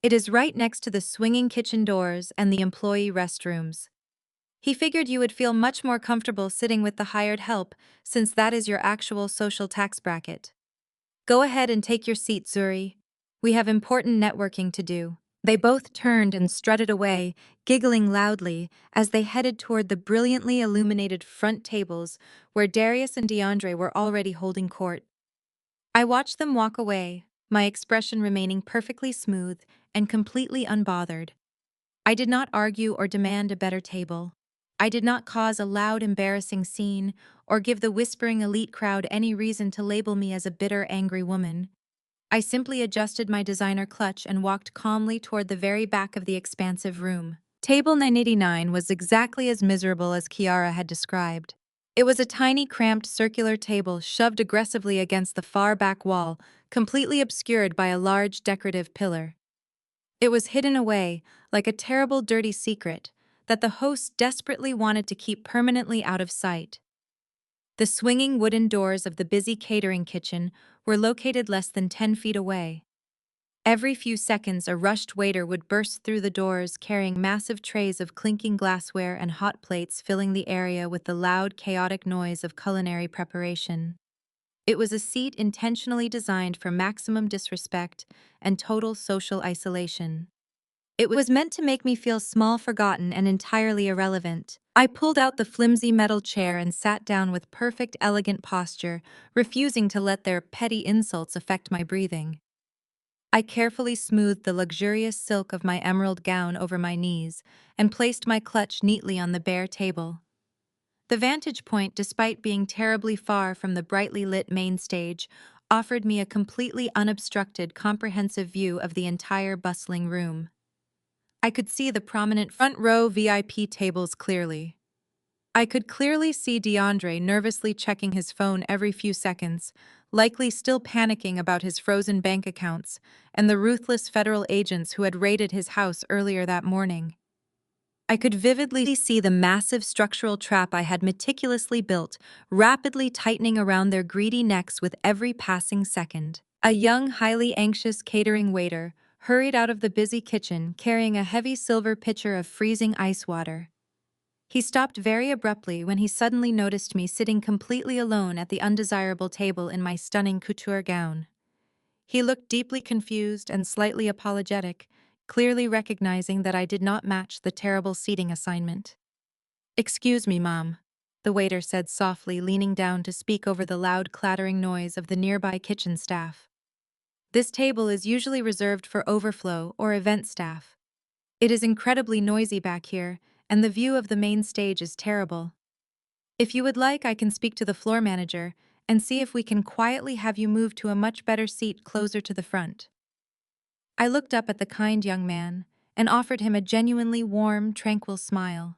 Speaker 1: It is right next to the swinging kitchen doors and the employee restrooms. He figured you would feel much more comfortable sitting with the hired help, since that is your actual social tax bracket. Go ahead and take your seat, Zuri. We have important networking to do." They both turned and strutted away, giggling loudly as they headed toward the brilliantly illuminated front tables where Darius and DeAndre were already holding court. I watched them walk away, my expression remaining perfectly smooth and completely unbothered. I did not argue or demand a better table. I did not cause a loud, embarrassing scene or give the whispering elite crowd any reason to label me as a bitter, angry woman. I simply adjusted my designer clutch and walked calmly toward the very back of the expansive room. Table 989 was exactly as miserable as Kiara had described. It was a tiny, cramped, circular table shoved aggressively against the far back wall, completely obscured by a large, decorative pillar. It was hidden away, like a terrible, dirty secret, that the host desperately wanted to keep permanently out of sight. The swinging wooden doors of the busy catering kitchen were located less than 10 feet away. Every few seconds, a rushed waiter would burst through the doors carrying massive trays of clinking glassware and hot plates, filling the area with the loud, chaotic noise of culinary preparation. It was a seat intentionally designed for maximum disrespect and total social isolation. It was meant to make me feel small, forgotten, and entirely irrelevant. I pulled out the flimsy metal chair and sat down with perfect, elegant posture, refusing to let their petty insults affect my breathing. I carefully smoothed the luxurious silk of my emerald gown over my knees and placed my clutch neatly on the bare table. The vantage point, despite being terribly far from the brightly lit main stage, offered me a completely unobstructed, comprehensive view of the entire bustling room. I could see the prominent front row VIP tables clearly. I could clearly see DeAndre nervously checking his phone every few seconds, likely still panicking about his frozen bank accounts and the ruthless federal agents who had raided his house earlier that morning. I could vividly see the massive structural trap I had meticulously built, rapidly tightening around their greedy necks with every passing second. A young, highly anxious catering waiter hurried out of the busy kitchen carrying a heavy silver pitcher of freezing ice water. He stopped very abruptly when he suddenly noticed me sitting completely alone at the undesirable table in my stunning couture gown. He looked deeply confused and slightly apologetic, clearly recognizing that I did not match the terrible seating assignment. "Excuse me, Mom," the waiter said softly, leaning down to speak over the loud clattering noise of the nearby kitchen staff. "This table is usually reserved for overflow or event staff. It is incredibly noisy back here, and the view of the main stage is terrible. If you would like, I can speak to the floor manager and see if we can quietly have you move to a much better seat closer to the front." I looked up at the kind young man and offered him a genuinely warm, tranquil smile.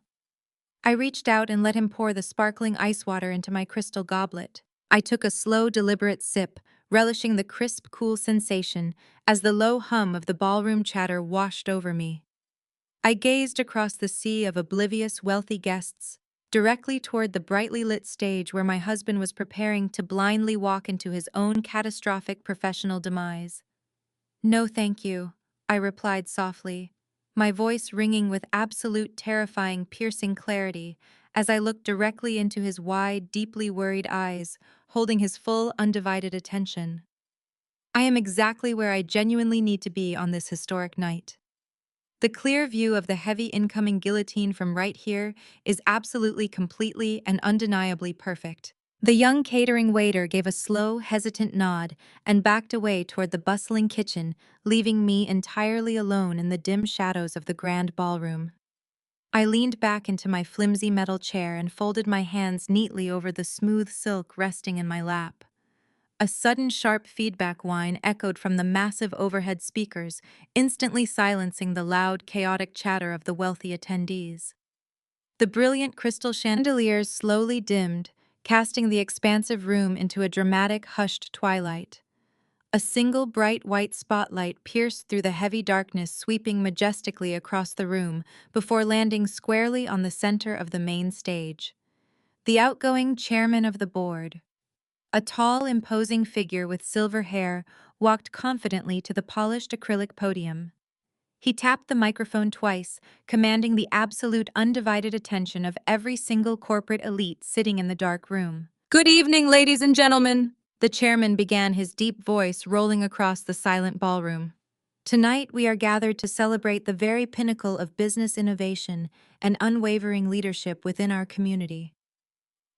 Speaker 1: I reached out and let him pour the sparkling ice water into my crystal goblet. I took a slow, deliberate sip, relishing the crisp, cool sensation as the low hum of the ballroom chatter washed over me. I gazed across the sea of oblivious, wealthy guests, directly toward the brightly lit stage where my husband was preparing to blindly walk into his own catastrophic professional demise. "No, thank you," I replied softly, my voice ringing with absolute terrifying, piercing clarity as I looked directly into his wide, deeply worried eyes, holding his full, undivided attention. I am exactly where I genuinely need to be on this historic night. The clear view of the heavy incoming guillotine from right here is absolutely, completely, and undeniably perfect. The young catering waiter gave a slow, hesitant nod and backed away toward the bustling kitchen, leaving me entirely alone in the dim shadows of the grand ballroom. I leaned back into my flimsy metal chair and folded my hands neatly over the smooth silk resting in my lap. A sudden sharp feedback whine echoed from the massive overhead speakers, instantly silencing the loud, chaotic chatter of the wealthy attendees. The brilliant crystal chandeliers slowly dimmed, casting the expansive room into a dramatic, hushed twilight. A single bright white spotlight pierced through the heavy darkness, sweeping majestically across the room before landing squarely on the center of the main stage. The outgoing chairman of the board, a tall, imposing figure with silver hair, walked confidently to the polished acrylic podium. He tapped the microphone twice, commanding the absolute undivided attention of every single corporate elite sitting in the dark room. "Good evening, ladies and gentlemen," the chairman began, his deep voice rolling across the silent ballroom. "Tonight we are gathered to celebrate the very pinnacle of business innovation and unwavering leadership within our community.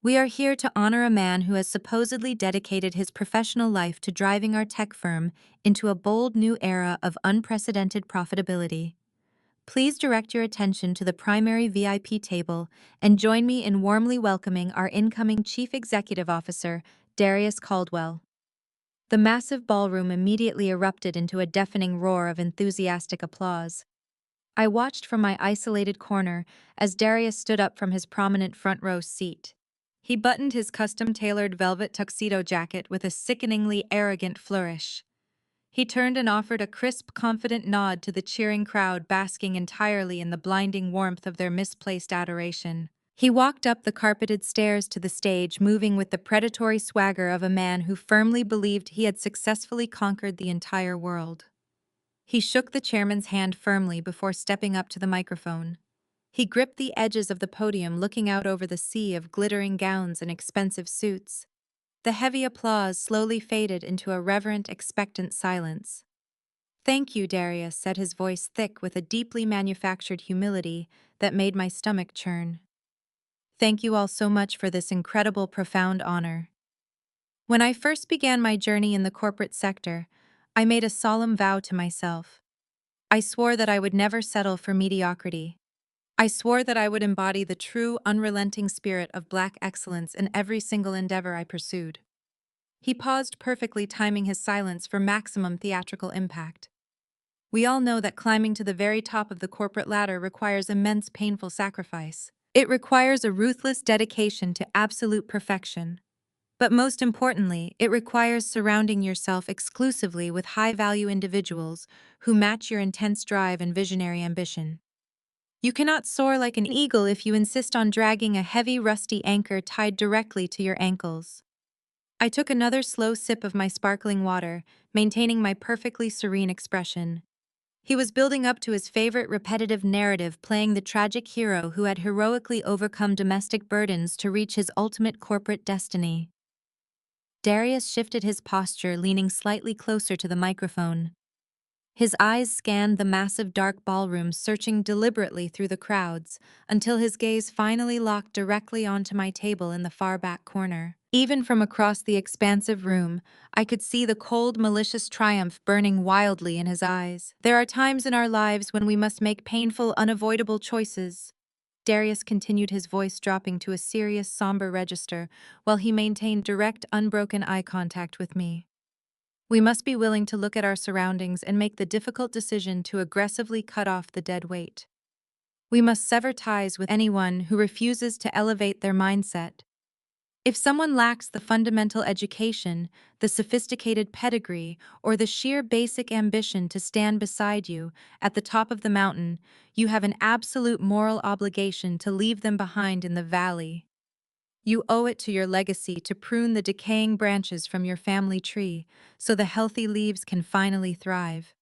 Speaker 1: We are here to honor a man who has supposedly dedicated his professional life to driving our tech firm into a bold new era of unprecedented profitability. Please direct your attention to the primary VIP table and join me in warmly welcoming our incoming Chief Executive Officer, Darius Caldwell." The massive ballroom immediately erupted into a deafening roar of enthusiastic applause. I watched from my isolated corner as Darius stood up from his prominent front row seat. He buttoned his custom-tailored velvet tuxedo jacket with a sickeningly arrogant flourish. He turned and offered a crisp, confident nod to the cheering crowd basking entirely in the blinding warmth of their misplaced adoration. He walked up the carpeted stairs to the stage, moving with the predatory swagger of a man who firmly believed he had successfully conquered the entire world. He shook the chairman's hand firmly before stepping up to the microphone. He gripped the edges of the podium, looking out over the sea of glittering gowns and expensive suits. The heavy applause slowly faded into a reverent, expectant silence. "Thank you, Darius," said his voice thick with a deeply manufactured humility that made my stomach churn. "Thank you all so much for this incredible, profound honor. When I first began my journey in the corporate sector, I made a solemn vow to myself. I swore that I would never settle for mediocrity. I swore that I would embody the true, unrelenting spirit of Black excellence in every single endeavor I pursued." He paused, perfectly timing his silence for maximum theatrical impact. We all know that climbing to the very top of the corporate ladder requires immense, painful sacrifice. It requires a ruthless dedication to absolute perfection. But most importantly, it requires surrounding yourself exclusively with high-value individuals who match your intense drive and visionary ambition. You cannot soar like an eagle if you insist on dragging a heavy, rusty anchor tied directly to your ankles. I took another slow sip of my sparkling water, maintaining my perfectly serene expression. He was building up to his favorite repetitive narrative, playing the tragic hero who had heroically overcome domestic burdens to reach his ultimate corporate destiny. Darius shifted his posture, leaning slightly closer to the microphone. His eyes scanned the massive dark ballroom, searching deliberately through the crowds, until his gaze finally locked directly onto my table in the far back corner. Even from across the expansive room, I could see the cold, malicious triumph burning wildly in his eyes. There are times in our lives when we must make painful, unavoidable choices. Darius continued, his voice dropping to a serious, somber register, while he maintained direct, unbroken eye contact with me. We must be willing to look at our surroundings and make the difficult decision to aggressively cut off the dead weight. We must sever ties with anyone who refuses to elevate their mindset. If someone lacks the fundamental education, the sophisticated pedigree, or the sheer basic ambition to stand beside you at the top of the mountain, you have an absolute moral obligation to leave them behind in the valley. You owe it to your legacy to prune the decaying branches from your family tree so the healthy leaves can finally thrive.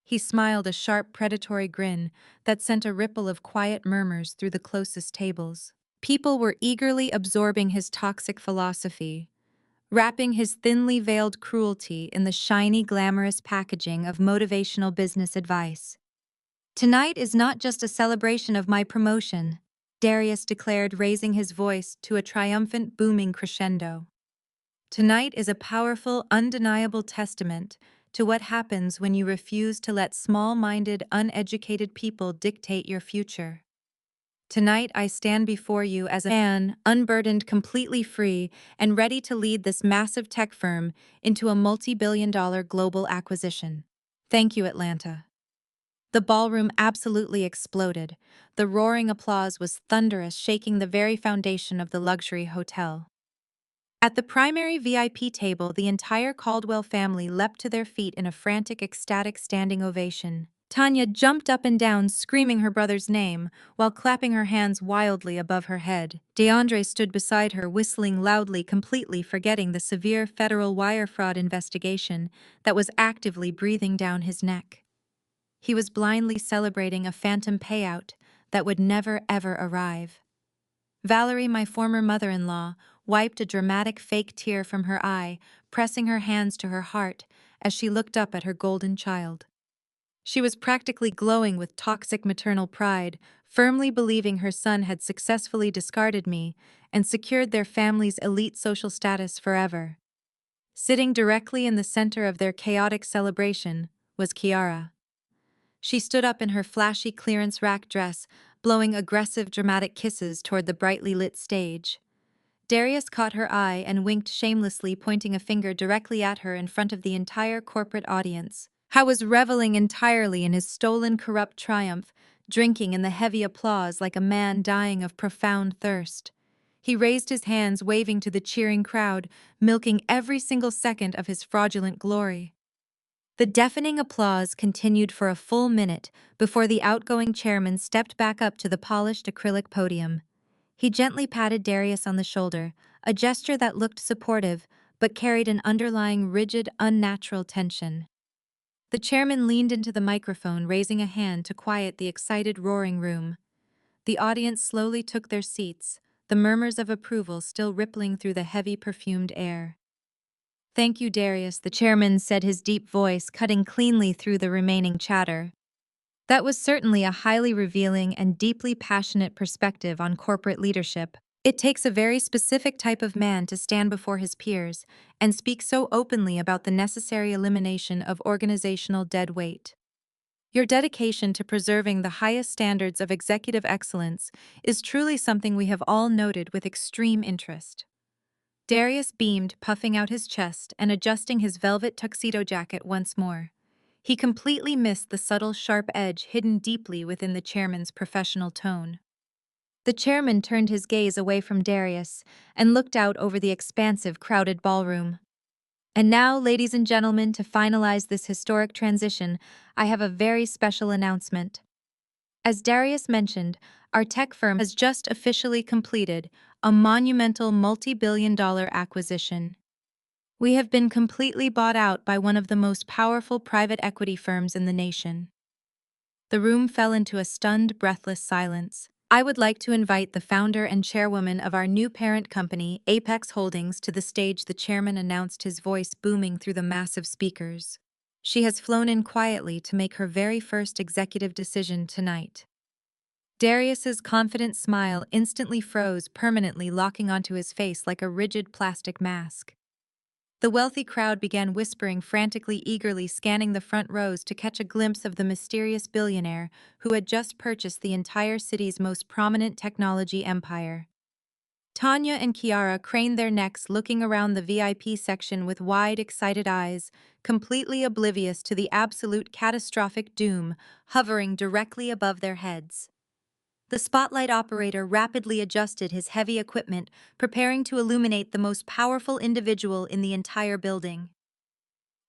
Speaker 1: He smiled, a sharp, predatory grin that sent a ripple of quiet murmurs through the closest tables. People were eagerly absorbing his toxic philosophy, wrapping his thinly veiled cruelty in the shiny, glamorous packaging of motivational business advice. "Tonight is not just a celebration of my promotion," Darius declared, raising his voice to a triumphant, booming crescendo. "Tonight is a powerful, undeniable testament to what happens when you refuse to let small-minded, uneducated people dictate your future. Tonight I stand before you as a man, unburdened, completely free, and ready to lead this massive tech firm into a multi-billion-dollar global acquisition. Thank you, Atlanta." The ballroom absolutely exploded. The roaring applause was thunderous, shaking the very foundation of the luxury hotel. At the primary VIP table, the entire Caldwell family leapt to their feet in a frantic, ecstatic standing ovation. Tanya jumped up and down, screaming her brother's name, while clapping her hands wildly above her head. DeAndre stood beside her, whistling loudly, completely forgetting the severe federal wire fraud investigation that was actively breathing down his neck. He was blindly celebrating a phantom payout that would never, ever arrive. Valerie, my former mother-in-law, wiped a dramatic fake tear from her eye, pressing her hands to her heart as she looked up at her golden child. She was practically glowing with toxic maternal pride, firmly believing her son had successfully discarded me and secured their family's elite social status forever. Sitting directly in the center of their chaotic celebration was Kiara. She stood up in her flashy clearance rack dress, blowing aggressive, dramatic kisses toward the brightly lit stage. Darius caught her eye and winked shamelessly, pointing a finger directly at her in front of the entire corporate audience. Howe was reveling entirely in his stolen, corrupt triumph, drinking in the heavy applause like a man dying of profound thirst. He raised his hands, waving to the cheering crowd, milking every single second of his fraudulent glory. The deafening applause continued for a full minute before the outgoing chairman stepped back up to the polished acrylic podium. He gently patted Darius on the shoulder, a gesture that looked supportive but carried an underlying rigid, unnatural tension. The chairman leaned into the microphone, raising a hand to quiet the excited, roaring room. The audience slowly took their seats, the murmurs of approval still rippling through the heavy, perfumed air. "Thank you, Darius," the chairman said, his deep voice cutting cleanly through the remaining chatter. "That was certainly a highly revealing and deeply passionate perspective on corporate leadership. It takes a very specific type of man to stand before his peers and speak so openly about the necessary elimination of organizational dead weight. Your dedication to preserving the highest standards of executive excellence is truly something we have all noted with extreme interest." Darius beamed, puffing out his chest and adjusting his velvet tuxedo jacket once more. He completely missed the subtle, sharp edge hidden deeply within the chairman's professional tone. The chairman turned his gaze away from Darius and looked out over the expansive, crowded ballroom. "And now, ladies and gentlemen, to finalize this historic transition, I have a very special announcement. As Darius mentioned, our tech firm has just officially completed a monumental multi-billion-dollar acquisition. We have been completely bought out by one of the most powerful private equity firms in the nation." The room fell into a stunned, breathless silence. "I would like to invite the founder and chairwoman of our new parent company, Apex Holdings, to the stage," the chairman announced, his voice booming through the massive speakers. "She has flown in quietly to make her very first executive decision tonight." Darius's confident smile instantly froze, permanently locking onto his face like a rigid plastic mask. The wealthy crowd began whispering frantically, eagerly scanning the front rows to catch a glimpse of the mysterious billionaire who had just purchased the entire city's most prominent technology empire. Tanya and Kiara craned their necks, looking around the VIP section with wide, excited eyes, completely oblivious to the absolute catastrophic doom hovering directly above their heads. The spotlight operator rapidly adjusted his heavy equipment, preparing to illuminate the most powerful individual in the entire building.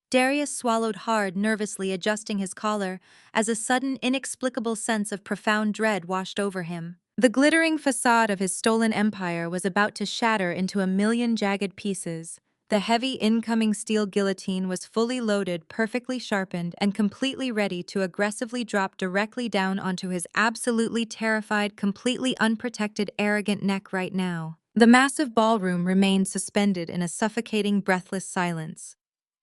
Speaker 1: Darius swallowed hard, nervously adjusting his collar, as a sudden, inexplicable sense of profound dread washed over him. The glittering facade of his stolen empire was about to shatter into a million jagged pieces. The heavy incoming steel guillotine was fully loaded, perfectly sharpened, and completely ready to aggressively drop directly down onto his absolutely terrified, completely unprotected, arrogant neck right now. The massive ballroom remained suspended in a suffocating, breathless silence.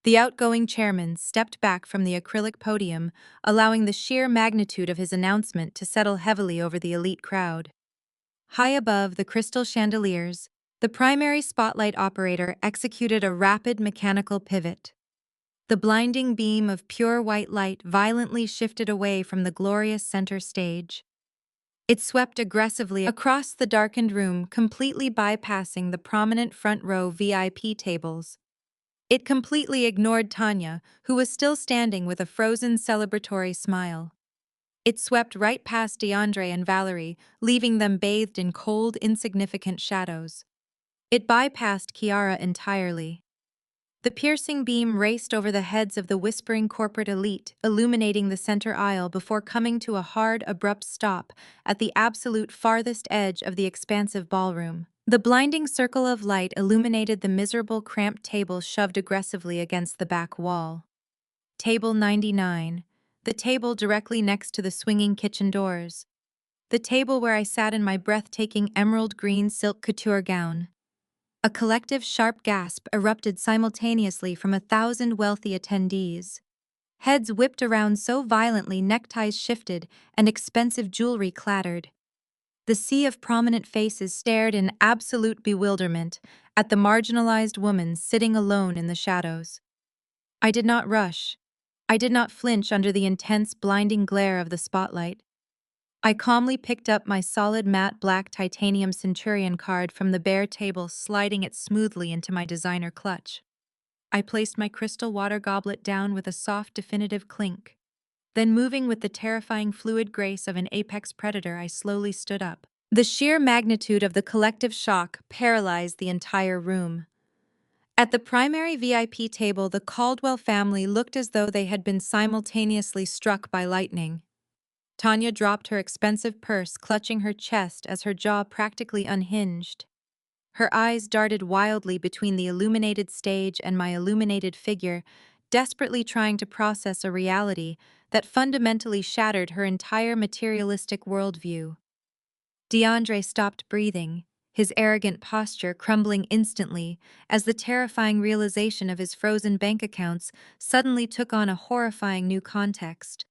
Speaker 1: The outgoing chairman stepped back from the acrylic podium, allowing the sheer magnitude of his announcement to settle heavily over the elite crowd. High above the crystal chandeliers, the primary spotlight operator executed a rapid mechanical pivot. The blinding beam of pure white light violently shifted away from the glorious center stage. It swept aggressively across the darkened room, completely bypassing the prominent front row VIP tables. It completely ignored Tanya, who was still standing with a frozen celebratory smile. It swept right past DeAndre and Valerie, leaving them bathed in cold, insignificant shadows. It bypassed Kiara entirely. The piercing beam raced over the heads of the whispering corporate elite, illuminating the center aisle before coming to a hard, abrupt stop at the absolute farthest edge of the expansive ballroom. The blinding circle of light illuminated the miserable, cramped table shoved aggressively against the back wall. Table 99, the table directly next to the swinging kitchen doors. The table where I sat in my breathtaking emerald green silk couture gown. A collective sharp gasp erupted simultaneously from 1,000 wealthy attendees. Heads whipped around so violently neckties shifted and expensive jewelry clattered. The sea of prominent faces stared in absolute bewilderment at the marginalized woman sitting alone in the shadows. I did not rush. I did not flinch under the intense, blinding glare of the spotlight. I calmly picked up my solid matte black titanium Centurion card from the bare table, sliding it smoothly into my designer clutch. I placed my crystal water goblet down with a soft, definitive clink. Then, moving with the terrifying fluid grace of an apex predator, I slowly stood up. The sheer magnitude of the collective shock paralyzed the entire room. At the primary VIP table, the Caldwell family looked as though they had been simultaneously struck by lightning. Tanya dropped her expensive purse, clutching her chest as her jaw practically unhinged. Her eyes darted wildly between the illuminated stage and my illuminated figure, desperately trying to process a reality that fundamentally shattered her entire materialistic worldview. DeAndre stopped breathing, his arrogant posture crumbling instantly as the terrifying realization of his frozen bank accounts suddenly took on a horrifying new context.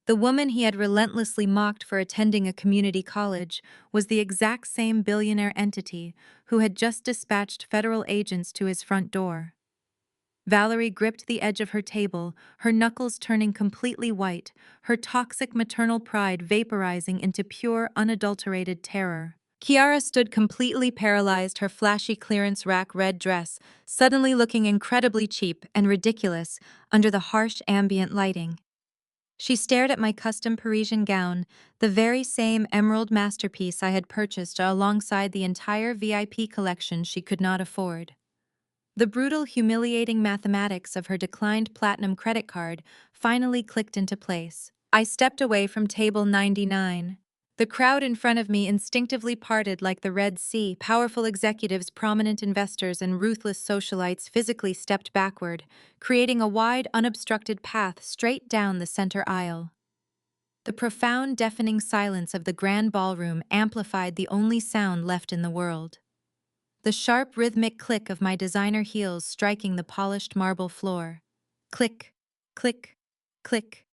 Speaker 1: The woman he had relentlessly mocked for attending a community college was the exact same billionaire entity who had just dispatched federal agents to his front door. Valerie gripped the edge of her table, her knuckles turning completely white, her toxic maternal pride vaporizing into pure, unadulterated terror. Kiara stood completely paralyzed, her flashy clearance rack red dress suddenly looking incredibly cheap and ridiculous under the harsh ambient lighting. She stared at my custom Parisian gown, the very same emerald masterpiece I had purchased alongside the entire VIP collection she could not afford. The brutal, humiliating mathematics of her declined platinum credit card finally clicked into place. I stepped away from table 99. The crowd in front of me instinctively parted like the Red Sea. Powerful executives, prominent investors, and ruthless socialites physically stepped backward, creating a wide, unobstructed path straight down the center aisle. The profound, deafening silence of the grand ballroom amplified the only sound left in the world. The sharp, rhythmic click of my designer heels striking the polished marble floor. Click, click, click.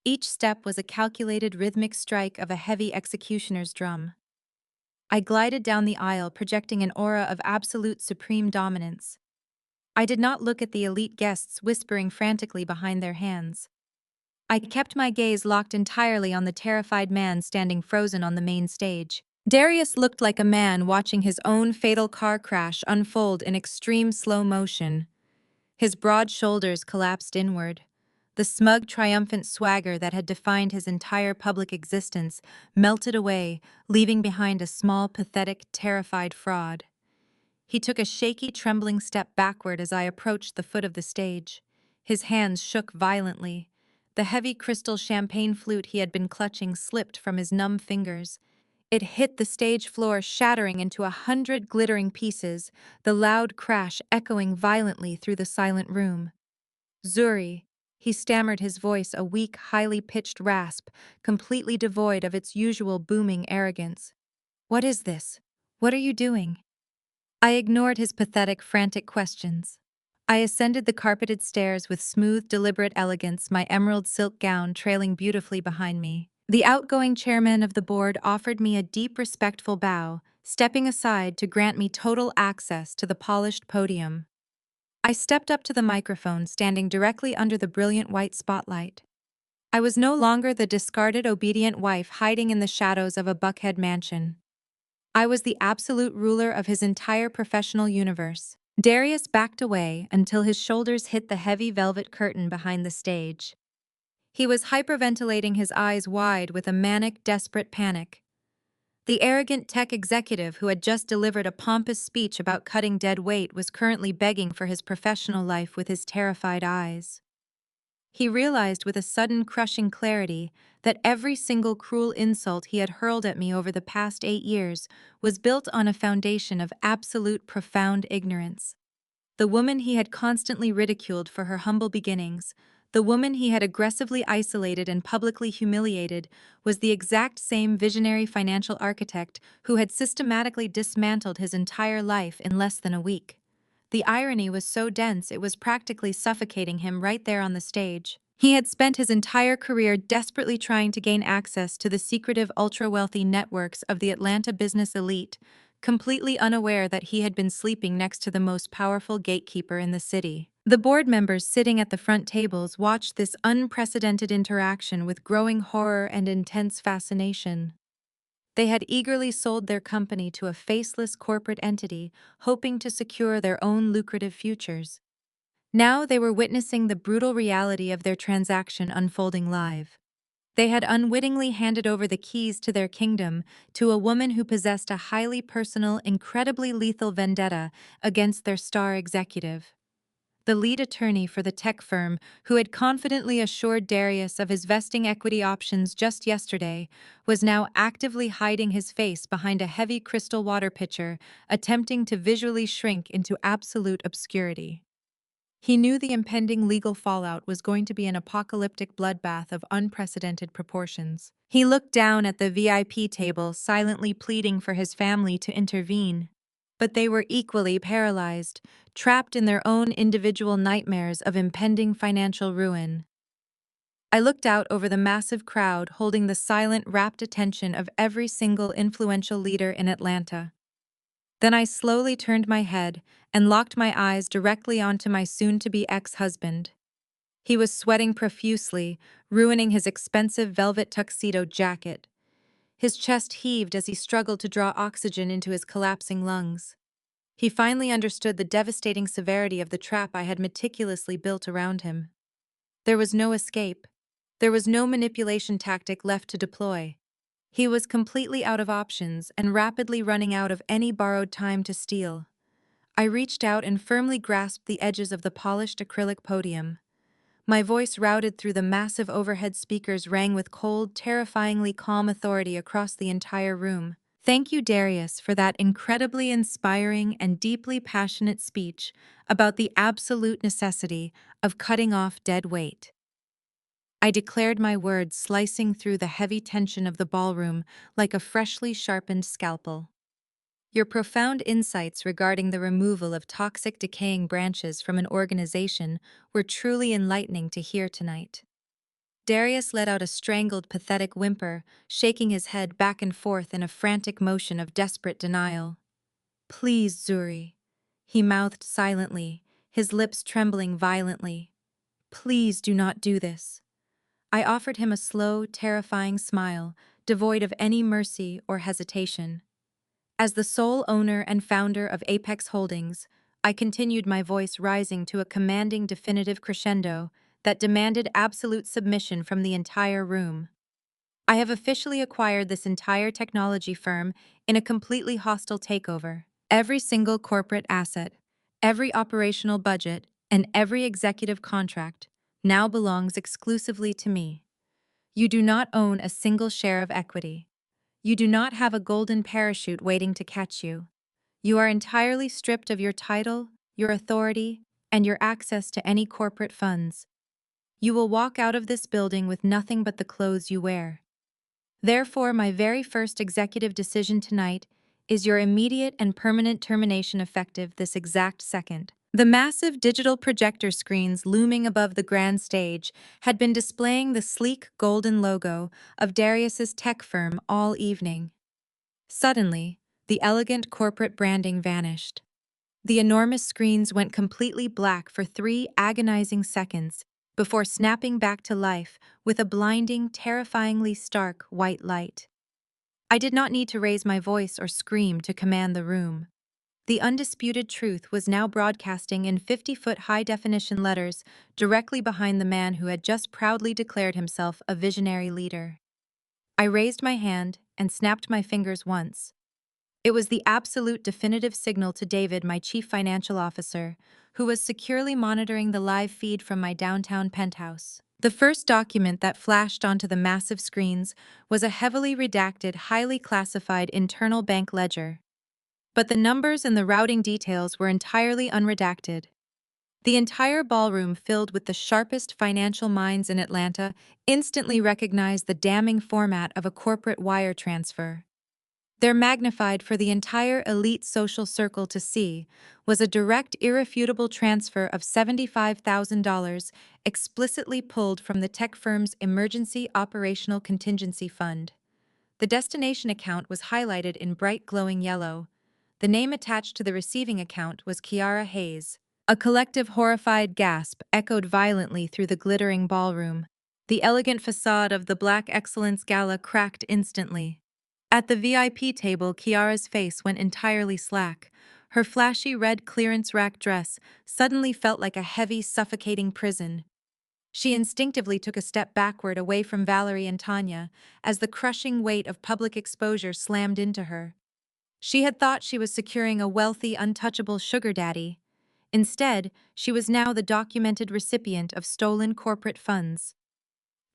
Speaker 1: Each step was a calculated rhythmic strike of a heavy executioner's drum. I glided down the aisle, projecting an aura of absolute supreme dominance. I did not look at the elite guests whispering frantically behind their hands. I kept my gaze locked entirely on the terrified man standing frozen on the main stage. Darius looked like a man watching his own fatal car crash unfold in extreme slow motion. His broad shoulders collapsed inward. The smug, triumphant swagger that had defined his entire public existence melted away, leaving behind a small, pathetic, terrified fraud. He took a shaky, trembling step backward as I approached the foot of the stage. His hands shook violently. The heavy crystal champagne flute he had been clutching slipped from his numb fingers. It hit the stage floor, shattering into 100 glittering pieces, the loud crash echoing violently through the silent room. Zuri, he stammered, his voice a weak, highly pitched rasp, completely devoid of its usual booming arrogance. What is this? What are you doing? I ignored his pathetic, frantic questions. I ascended the carpeted stairs with smooth, deliberate elegance, my emerald silk gown trailing beautifully behind me. The outgoing chairman of the board offered me a deep, respectful bow, stepping aside to grant me total access to the polished podium. I stepped up to the microphone, standing directly under the brilliant white spotlight. I was no longer the discarded, obedient wife hiding in the shadows of a Buckhead mansion. I was the absolute ruler of his entire professional universe. Darius backed away until his shoulders hit the heavy velvet curtain behind the stage. He was hyperventilating, his eyes wide with a manic, desperate panic. The arrogant tech executive who had just delivered a pompous speech about cutting dead weight was currently begging for his professional life with his terrified eyes. He realized with a sudden, crushing clarity that every single cruel insult he had hurled at me over the past 8 years was built on a foundation of absolute, profound ignorance. The woman he had constantly ridiculed for her humble beginnings, the woman he had aggressively isolated and publicly humiliated, was the exact same visionary financial architect who had systematically dismantled his entire life in less than a week. The irony was so dense it was practically suffocating him right there on the stage. He had spent his entire career desperately trying to gain access to the secretive, ultra-wealthy networks of the Atlanta business elite, completely unaware that he had been sleeping next to the most powerful gatekeeper in the city. The board members sitting at the front tables watched this unprecedented interaction with growing horror and intense fascination. They had eagerly sold their company to a faceless corporate entity, hoping to secure their own lucrative futures. Now they were witnessing the brutal reality of their transaction unfolding live. They had unwittingly handed over the keys to their kingdom to a woman who possessed a highly personal, incredibly lethal vendetta against their star executive. The lead attorney for the tech firm, who had confidently assured Darius of his vesting equity options just yesterday, was now actively hiding his face behind a heavy crystal water pitcher, attempting to visually shrink into absolute obscurity. He knew the impending legal fallout was going to be an apocalyptic bloodbath of unprecedented proportions. He looked down at the VIP table, silently pleading for his family to intervene. But they were equally paralyzed, trapped in their own individual nightmares of impending financial ruin. I looked out over the massive crowd, holding the silent, rapt attention of every single influential leader in Atlanta. Then I slowly turned my head and locked my eyes directly onto my soon-to-be ex-husband. He was sweating profusely, ruining his expensive velvet tuxedo jacket. His chest heaved as he struggled to draw oxygen into his collapsing lungs. He finally understood the devastating severity of the trap I had meticulously built around him. There was no escape. There was no manipulation tactic left to deploy. He was completely out of options and rapidly running out of any borrowed time to steal. I reached out and firmly grasped the edges of the polished acrylic podium. My voice routed through the massive overhead speakers, rang with cold, terrifyingly calm authority across the entire room. Thank you, Darius, for that incredibly inspiring and deeply passionate speech about the absolute necessity of cutting off dead weight. I declared my words, slicing through the heavy tension of the ballroom like a freshly sharpened scalpel. Your profound insights regarding the removal of toxic, decaying branches from an organization were truly enlightening to hear tonight. Darius let out a strangled, pathetic whimper, shaking his head back and forth in a frantic motion of desperate denial. "Please, Zuri," he mouthed silently, his lips trembling violently. "Please do not do this." I offered him a slow, terrifying smile, devoid of any mercy or hesitation. As the sole owner and founder of Apex Holdings, I continued, my voice rising to a commanding, definitive crescendo that demanded absolute submission from the entire room. "I have officially acquired this entire technology firm in a completely hostile takeover. Every single corporate asset, every operational budget, and every executive contract now belongs exclusively to me. You do not own a single share of equity. You do not have a golden parachute waiting to catch you. You are entirely stripped of your title, your authority, and your access to any corporate funds. You will walk out of this building with nothing but the clothes you wear. Therefore, my very first executive decision tonight is your immediate and permanent termination, effective this exact second." The massive digital projector screens looming above the grand stage had been displaying the sleek golden logo of Darius's tech firm all evening. Suddenly, the elegant corporate branding vanished. The enormous screens went completely black for 3 agonizing seconds before snapping back to life with a blinding, terrifyingly stark white light. I did not need to raise my voice or scream to command the room. The undisputed truth was now broadcasting in 50-foot high-definition letters directly behind the man who had just proudly declared himself a visionary leader. I raised my hand and snapped my fingers once. It was the absolute definitive signal to David, my chief financial officer, who was securely monitoring the live feed from my downtown penthouse. The first document that flashed onto the massive screens was a heavily redacted, highly classified internal bank ledger. But the numbers and the routing details were entirely unredacted. The entire ballroom, filled with the sharpest financial minds in Atlanta, instantly recognized the damning format of a corporate wire transfer. There, magnified for the entire elite social circle to see, was a direct, irrefutable transfer of $75,000 explicitly pulled from the tech firm's Emergency Operational Contingency Fund. The destination account was highlighted in bright glowing yellow. The name attached to the receiving account was Kiara Hayes. A collective horrified gasp echoed violently through the glittering ballroom. The elegant facade of the Black Excellence Gala cracked instantly. At the VIP table, Kiara's face went entirely slack. Her flashy red clearance rack dress suddenly felt like a heavy, suffocating prison. She instinctively took a step backward, away from Valerie and Tanya, as the crushing weight of public exposure slammed into her. She had thought she was securing a wealthy, untouchable sugar daddy. Instead, she was now the documented recipient of stolen corporate funds.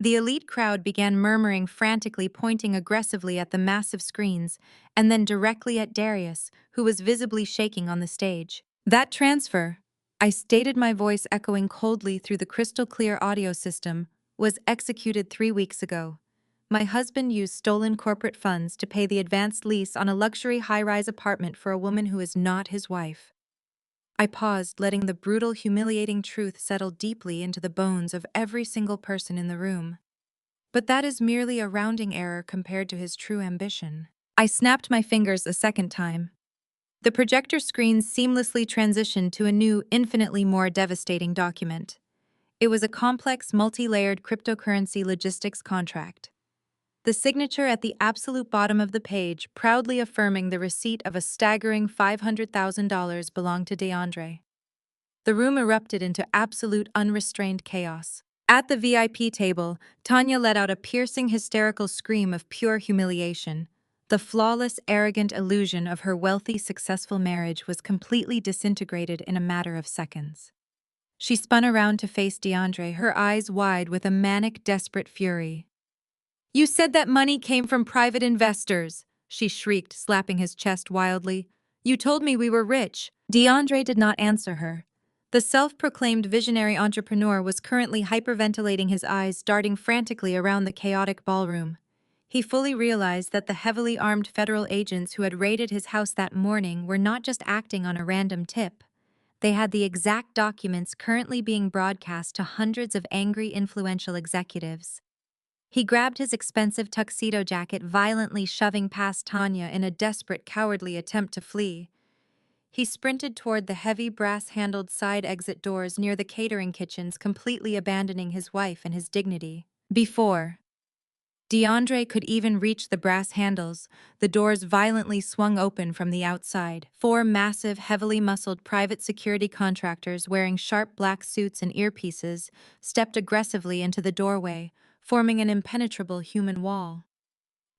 Speaker 1: The elite crowd began murmuring frantically, pointing aggressively at the massive screens, and then directly at Darius, who was visibly shaking on the stage. "That transfer," I stated, my voice echoing coldly through the crystal-clear audio system, "was executed 3 weeks ago. My husband used stolen corporate funds to pay the advanced lease on a luxury high-rise apartment for a woman who is not his wife." I paused, letting the brutal, humiliating truth settle deeply into the bones of every single person in the room. But that is merely a rounding error compared to his true ambition. I snapped my fingers a second time. The projector screens seamlessly transitioned to a new, infinitely more devastating document. It was a complex, multi-layered cryptocurrency logistics contract. The signature at the absolute bottom of the page proudly affirming the receipt of a staggering $500,000 belonged to DeAndre. The room erupted into absolute, unrestrained chaos. At the VIP table, Tanya let out a piercing, hysterical scream of pure humiliation. The flawless, arrogant illusion of her wealthy, successful marriage was completely disintegrated in a matter of seconds. She spun around to face DeAndre, her eyes wide with a manic, desperate fury. "You said that money came from private investors," she shrieked, slapping his chest wildly. "You told me we were rich." DeAndre did not answer her. The self-proclaimed visionary entrepreneur was currently hyperventilating, his eyes darting frantically around the chaotic ballroom. He fully realized that the heavily armed federal agents who had raided his house that morning were not just acting on a random tip. They had the exact documents currently being broadcast to hundreds of angry, influential executives. He grabbed his expensive tuxedo jacket, violently shoving past Tanya in a desperate, cowardly attempt to flee. He sprinted toward the heavy, brass-handled side exit doors near the catering kitchens, completely abandoning his wife and his dignity. Before DeAndre could even reach the brass handles, the doors violently swung open from the outside. Four massive, heavily muscled private security contractors wearing sharp black suits and earpieces stepped aggressively into the doorway, forming an impenetrable human wall.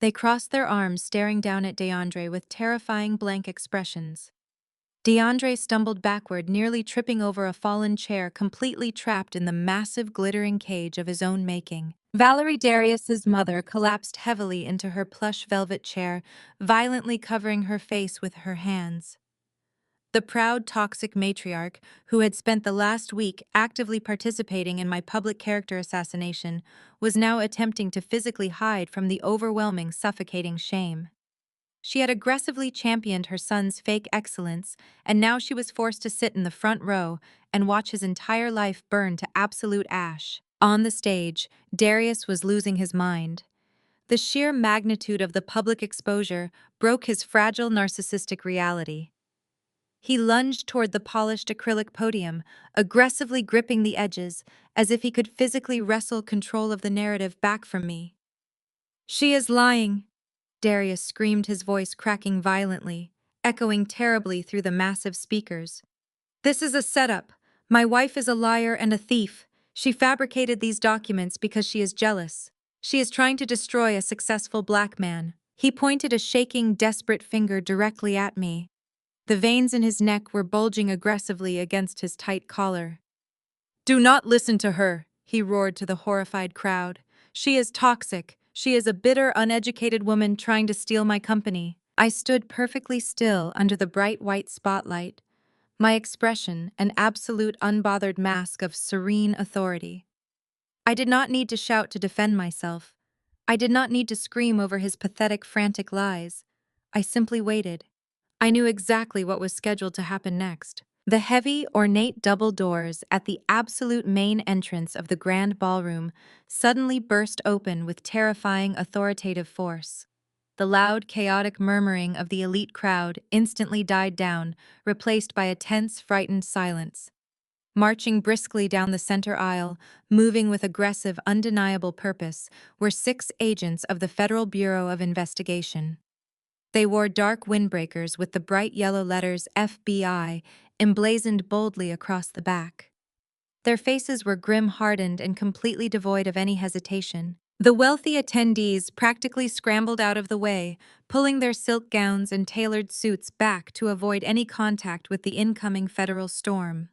Speaker 1: They crossed their arms, staring down at DeAndre with terrifying blank expressions. DeAndre stumbled backward, nearly tripping over a fallen chair, completely trapped in the massive, glittering cage of his own making. Valerie Darius's mother collapsed heavily into her plush velvet chair, violently covering her face with her hands. The proud, toxic matriarch, who had spent the last week actively participating in my public character assassination, was now attempting to physically hide from the overwhelming, suffocating shame. She had aggressively championed her son's fake excellence, and now she was forced to sit in the front row and watch his entire life burn to absolute ash. On the stage, Darius was losing his mind. The sheer magnitude of the public exposure broke his fragile narcissistic reality. He lunged toward the polished acrylic podium, aggressively gripping the edges, as if he could physically wrestle control of the narrative back from me. "She is lying," Darius screamed, his voice cracking violently, echoing terribly through the massive speakers. "This is a setup. My wife is a liar and a thief. She fabricated these documents because she is jealous. She is trying to destroy a successful black man." He pointed a shaking, desperate finger directly at me. The veins in his neck were bulging aggressively against his tight collar. "Do not listen to her," he roared to the horrified crowd. "She is toxic. She is a bitter, uneducated woman trying to steal my company." I stood perfectly still under the bright white spotlight, my expression an absolute unbothered mask of serene authority. I did not need to shout to defend myself. I did not need to scream over his pathetic, frantic lies. I simply waited. I knew exactly what was scheduled to happen next. The heavy, ornate double doors at the absolute main entrance of the grand ballroom suddenly burst open with terrifying, authoritative force. The loud, chaotic murmuring of the elite crowd instantly died down, replaced by a tense, frightened silence. Marching briskly down the center aisle, moving with aggressive, undeniable purpose, were 6 agents of the Federal Bureau of Investigation. They wore dark windbreakers with the bright yellow letters FBI emblazoned boldly across the back. Their faces were grim-hardened and completely devoid of any hesitation. The wealthy attendees practically scrambled out of the way, pulling their silk gowns and tailored suits back to avoid any contact with the incoming federal storm.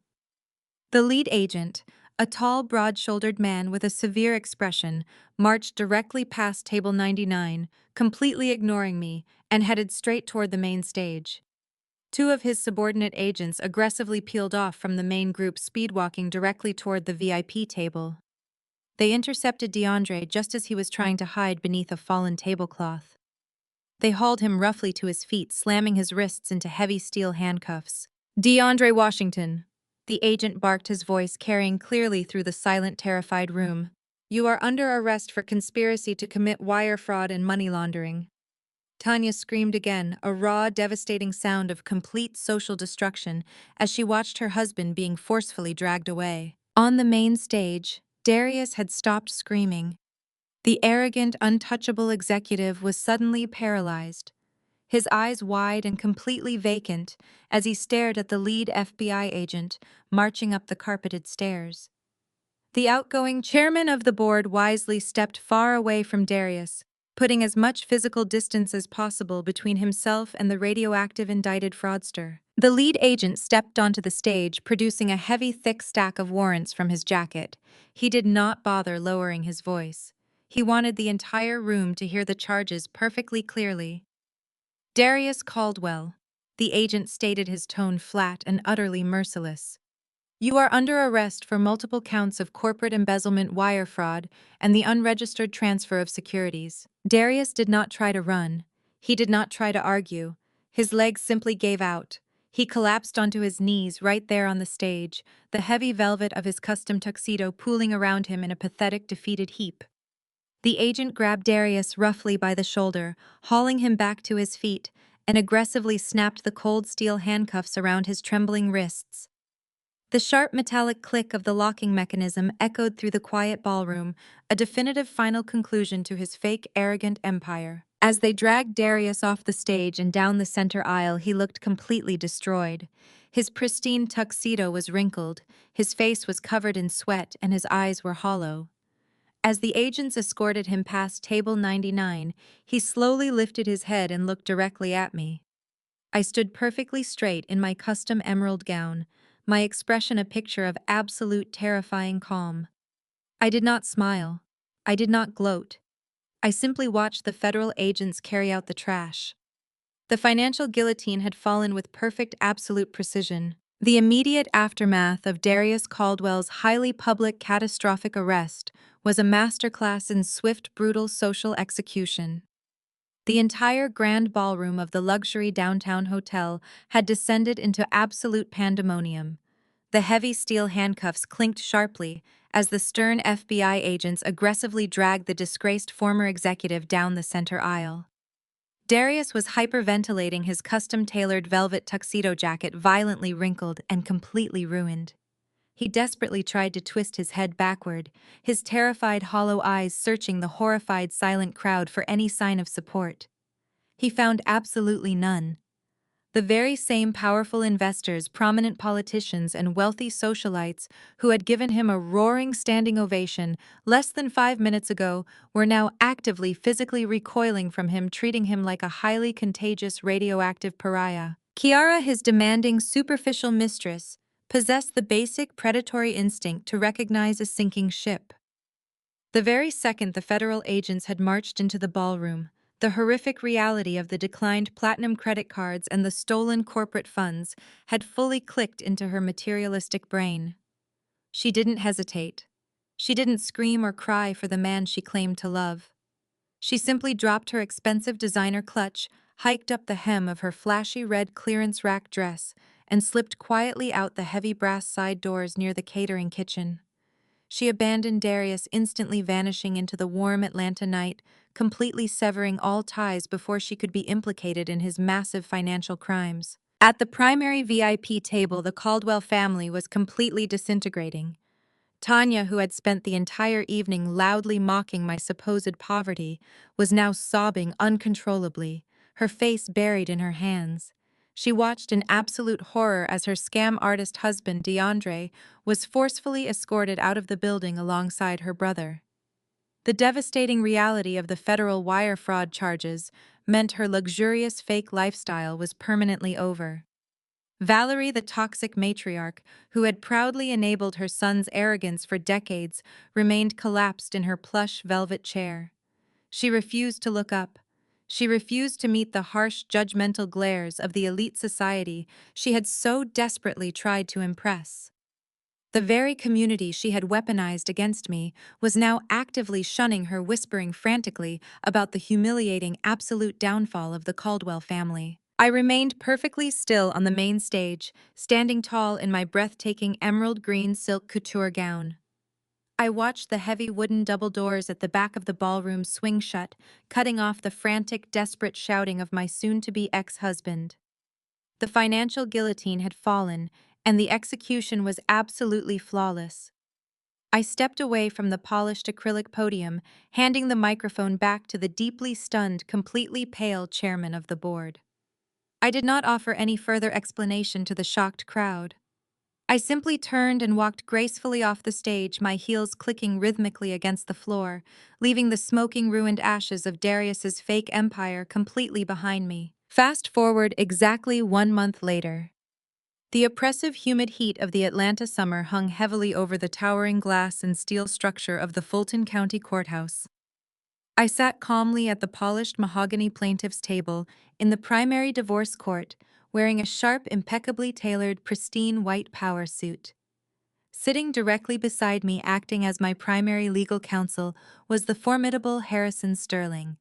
Speaker 1: The lead agent, a tall, broad-shouldered man with a severe expression, marched directly past table 99, completely ignoring me, and headed straight toward the main stage. 2 of his subordinate agents aggressively peeled off from the main group, speedwalking directly toward the VIP table. They intercepted DeAndre just as he was trying to hide beneath a fallen tablecloth. They hauled him roughly to his feet, slamming his wrists into heavy steel handcuffs. "DeAndre Washington," the agent barked, his voice carrying clearly through the silent, terrified room. "You are under arrest for conspiracy to commit wire fraud and money laundering." Tanya screamed again, a raw, devastating sound of complete social destruction as she watched her husband being forcefully dragged away. On the main stage, Darius had stopped screaming. The arrogant, untouchable executive was suddenly paralyzed, his eyes wide and completely vacant as he stared at the lead FBI agent marching up the carpeted stairs. The outgoing chairman of the board wisely stepped far away from Darius, putting as much physical distance as possible between himself and the radioactive indicted fraudster. The lead agent stepped onto the stage, producing a heavy, thick stack of warrants from his jacket. He did not bother lowering his voice. He wanted the entire room to hear the charges perfectly clearly. "Darius Caldwell," the agent stated, his tone flat and utterly merciless. "You are under arrest for multiple counts of corporate embezzlement, wire fraud, and the unregistered transfer of securities." Darius did not try to run. He did not try to argue. His legs simply gave out. He collapsed onto his knees right there on the stage, the heavy velvet of his custom tuxedo pooling around him in a pathetic, defeated heap. The agent grabbed Darius roughly by the shoulder, hauling him back to his feet, and aggressively snapped the cold steel handcuffs around his trembling wrists. The sharp metallic click of the locking mechanism echoed through the quiet ballroom, a definitive final conclusion to his fake, arrogant empire. As they dragged Darius off the stage and down the center aisle, he looked completely destroyed. His pristine tuxedo was wrinkled, his face was covered in sweat, and his eyes were hollow. As the agents escorted him past table 99, he slowly lifted his head and looked directly at me. I stood perfectly straight in my custom emerald gown, my expression a picture of absolute terrifying calm. I did not smile. I did not gloat. I simply watched the federal agents carry out the trash. The financial guillotine had fallen with perfect absolute precision. The immediate aftermath of Darius Caldwell's highly public catastrophic arrest was a masterclass in swift, brutal social execution. The entire grand ballroom of the luxury downtown hotel had descended into absolute pandemonium. The heavy steel handcuffs clinked sharply as the stern FBI agents aggressively dragged the disgraced former executive down the center aisle. Darius was hyperventilating, his custom-tailored velvet tuxedo jacket violently wrinkled and completely ruined. He desperately tried to twist his head backward, his terrified hollow eyes searching the horrified silent crowd for any sign of support. He found absolutely none. The very same powerful investors, prominent politicians, and wealthy socialites who had given him a roaring standing ovation less than 5 minutes ago were now actively physically recoiling from him, treating him like a highly contagious radioactive pariah. Kiara, his demanding, superficial mistress, possessed the basic predatory instinct to recognize a sinking ship. The very second the federal agents had marched into the ballroom, the horrific reality of the declined platinum credit cards and the stolen corporate funds had fully clicked into her materialistic brain. She didn't hesitate. She didn't scream or cry for the man she claimed to love. She simply dropped her expensive designer clutch, hiked up the hem of her flashy red clearance rack dress, and slipped quietly out the heavy brass side doors near the catering kitchen. She abandoned Darius, instantly vanishing into the warm Atlanta night, completely severing all ties before she could be implicated in his massive financial crimes. At the primary VIP table, the Caldwell family was completely disintegrating. Tanya, who had spent the entire evening loudly mocking my supposed poverty, was now sobbing uncontrollably, her face buried in her hands. She watched in absolute horror as her scam artist husband, DeAndre, was forcefully escorted out of the building alongside her brother. The devastating reality of the federal wire fraud charges meant her luxurious fake lifestyle was permanently over. Valerie, the toxic matriarch, who had proudly enabled her son's arrogance for decades, remained collapsed in her plush velvet chair. She refused to look up. She refused to meet the harsh, judgmental glares of the elite society she had so desperately tried to impress. The very community she had weaponized against me was now actively shunning her, whispering frantically about the humiliating absolute downfall of the Caldwell family. I remained perfectly still on the main stage, standing tall in my breathtaking emerald green silk couture gown. I watched the heavy wooden double doors at the back of the ballroom swing shut, cutting off the frantic, desperate shouting of my soon-to-be ex-husband. The financial guillotine had fallen, and the execution was absolutely flawless. I stepped away from the polished acrylic podium, handing the microphone back to the deeply stunned, completely pale chairman of the board. I did not offer any further explanation to the shocked crowd. I simply turned and walked gracefully off the stage, my heels clicking rhythmically against the floor, leaving the smoking, ruined ashes of Darius's fake empire completely behind me. Fast forward exactly 1 month later. The oppressive, humid heat of the Atlanta summer hung heavily over the towering glass and steel structure of the Fulton County Courthouse. I sat calmly at the polished mahogany plaintiff's table in the primary divorce court, wearing a sharp, impeccably tailored, pristine white power suit. Sitting directly beside me, acting as my primary legal counsel, was the formidable Harrison Sterling.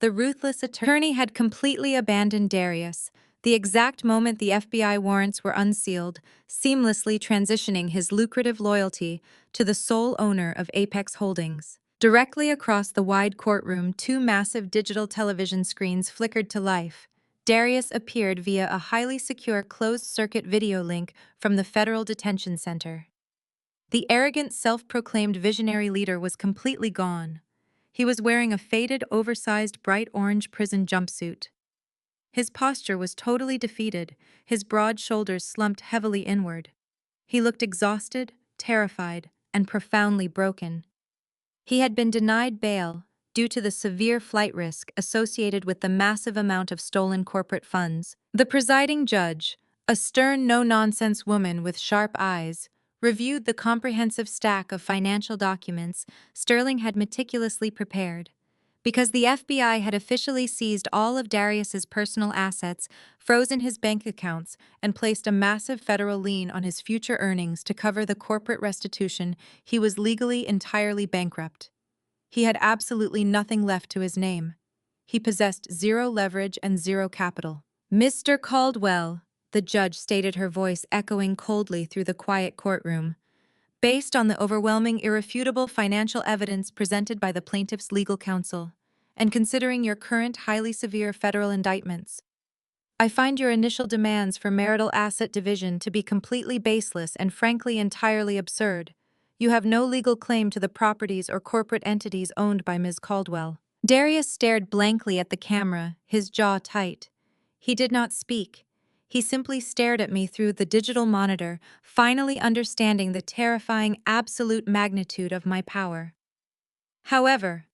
Speaker 1: The ruthless attorney had completely abandoned Darius, the exact moment the FBI warrants were unsealed, seamlessly transitioning his lucrative loyalty to the sole owner of Apex Holdings. Directly across the wide courtroom, two massive digital television screens flickered to life. Darius appeared via a highly secure closed-circuit video link from the Federal Detention Center. The arrogant, self-proclaimed visionary leader was completely gone. He was wearing a faded, oversized, bright orange prison jumpsuit. His posture was totally defeated, his broad shoulders slumped heavily inward. He looked exhausted, terrified, and profoundly broken. He had been denied bail due to the severe flight risk associated with the massive amount of stolen corporate funds. The presiding judge, a stern, no-nonsense woman with sharp eyes, reviewed the comprehensive stack of financial documents Sterling had meticulously prepared. Because the FBI had officially seized all of Darius's personal assets, frozen his bank accounts, and placed a massive federal lien on his future earnings to cover the corporate restitution, he was legally entirely bankrupt. He had absolutely nothing left to his name. He possessed zero leverage and zero capital. "Mr. Caldwell," the judge stated, her voice echoing coldly through the quiet courtroom. "Based on the overwhelming, irrefutable financial evidence presented by the plaintiff's legal counsel, and considering your current highly severe federal indictments, I find your initial demands for marital asset division to be completely baseless and frankly entirely absurd. You have no legal claim to the properties or corporate entities owned by Ms. Caldwell." Darius stared blankly at the camera, his jaw tight. He did not speak. He simply stared at me through the digital monitor, finally understanding the terrifying absolute magnitude of my power. However,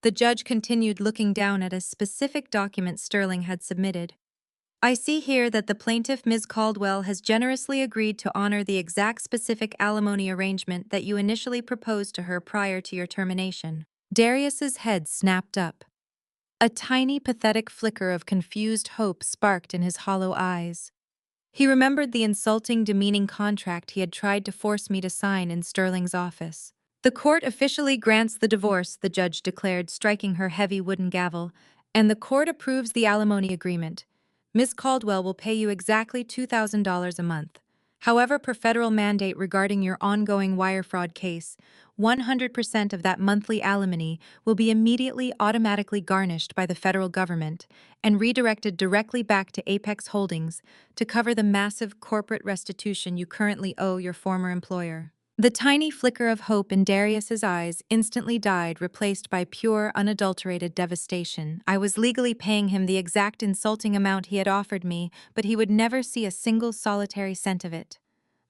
Speaker 1: the judge continued, looking down at a specific document Sterling had submitted. "I see here that the plaintiff, Ms. Caldwell, has generously agreed to honor the exact specific alimony arrangement that you initially proposed to her prior to your termination." Darius's head snapped up. A tiny, pathetic flicker of confused hope sparked in his hollow eyes. He remembered the insulting, demeaning contract he had tried to force me to sign in Sterling's office. "The court officially grants the divorce," the judge declared, striking her heavy wooden gavel, "and the court approves the alimony agreement. Ms. Caldwell will pay you exactly $2,000 a month. However, per federal mandate regarding your ongoing wire fraud case, 100% of that monthly alimony will be immediately automatically garnished by the federal government and redirected directly back to Apex Holdings to cover the massive corporate restitution you currently owe your former employer." The tiny flicker of hope in Darius's eyes instantly died, replaced by pure, unadulterated devastation. I was legally paying him the exact insulting amount he had offered me, but he would never see a single solitary cent of it.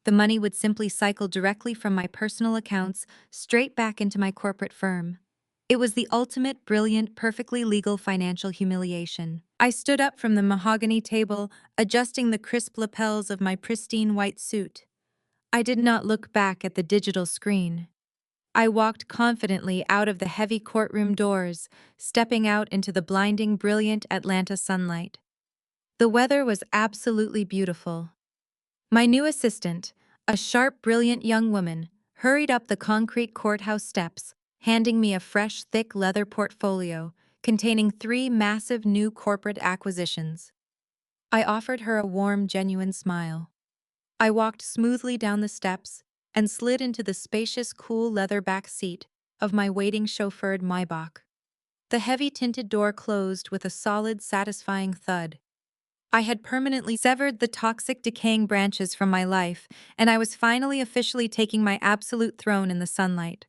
Speaker 1: The money would simply cycle directly from my personal accounts straight back into my corporate firm. It was the ultimate, brilliant, perfectly legal financial humiliation. I stood up from the mahogany table, adjusting the crisp lapels of my pristine white suit. I did not look back at the digital screen. I walked confidently out of the heavy courtroom doors, stepping out into the blinding, brilliant Atlanta sunlight. The weather was absolutely beautiful. My new assistant, a sharp, brilliant young woman, hurried up the concrete courthouse steps, handing me a fresh, thick leather portfolio containing 3 massive new corporate acquisitions. I offered her a warm, genuine smile. I walked smoothly down the steps and slid into the spacious, cool leather back seat of my waiting chauffeured Maybach. The heavy tinted door closed with a solid, satisfying thud. I had permanently severed the toxic, decaying branches from my life, and I was finally officially taking my absolute throne in the sunlight.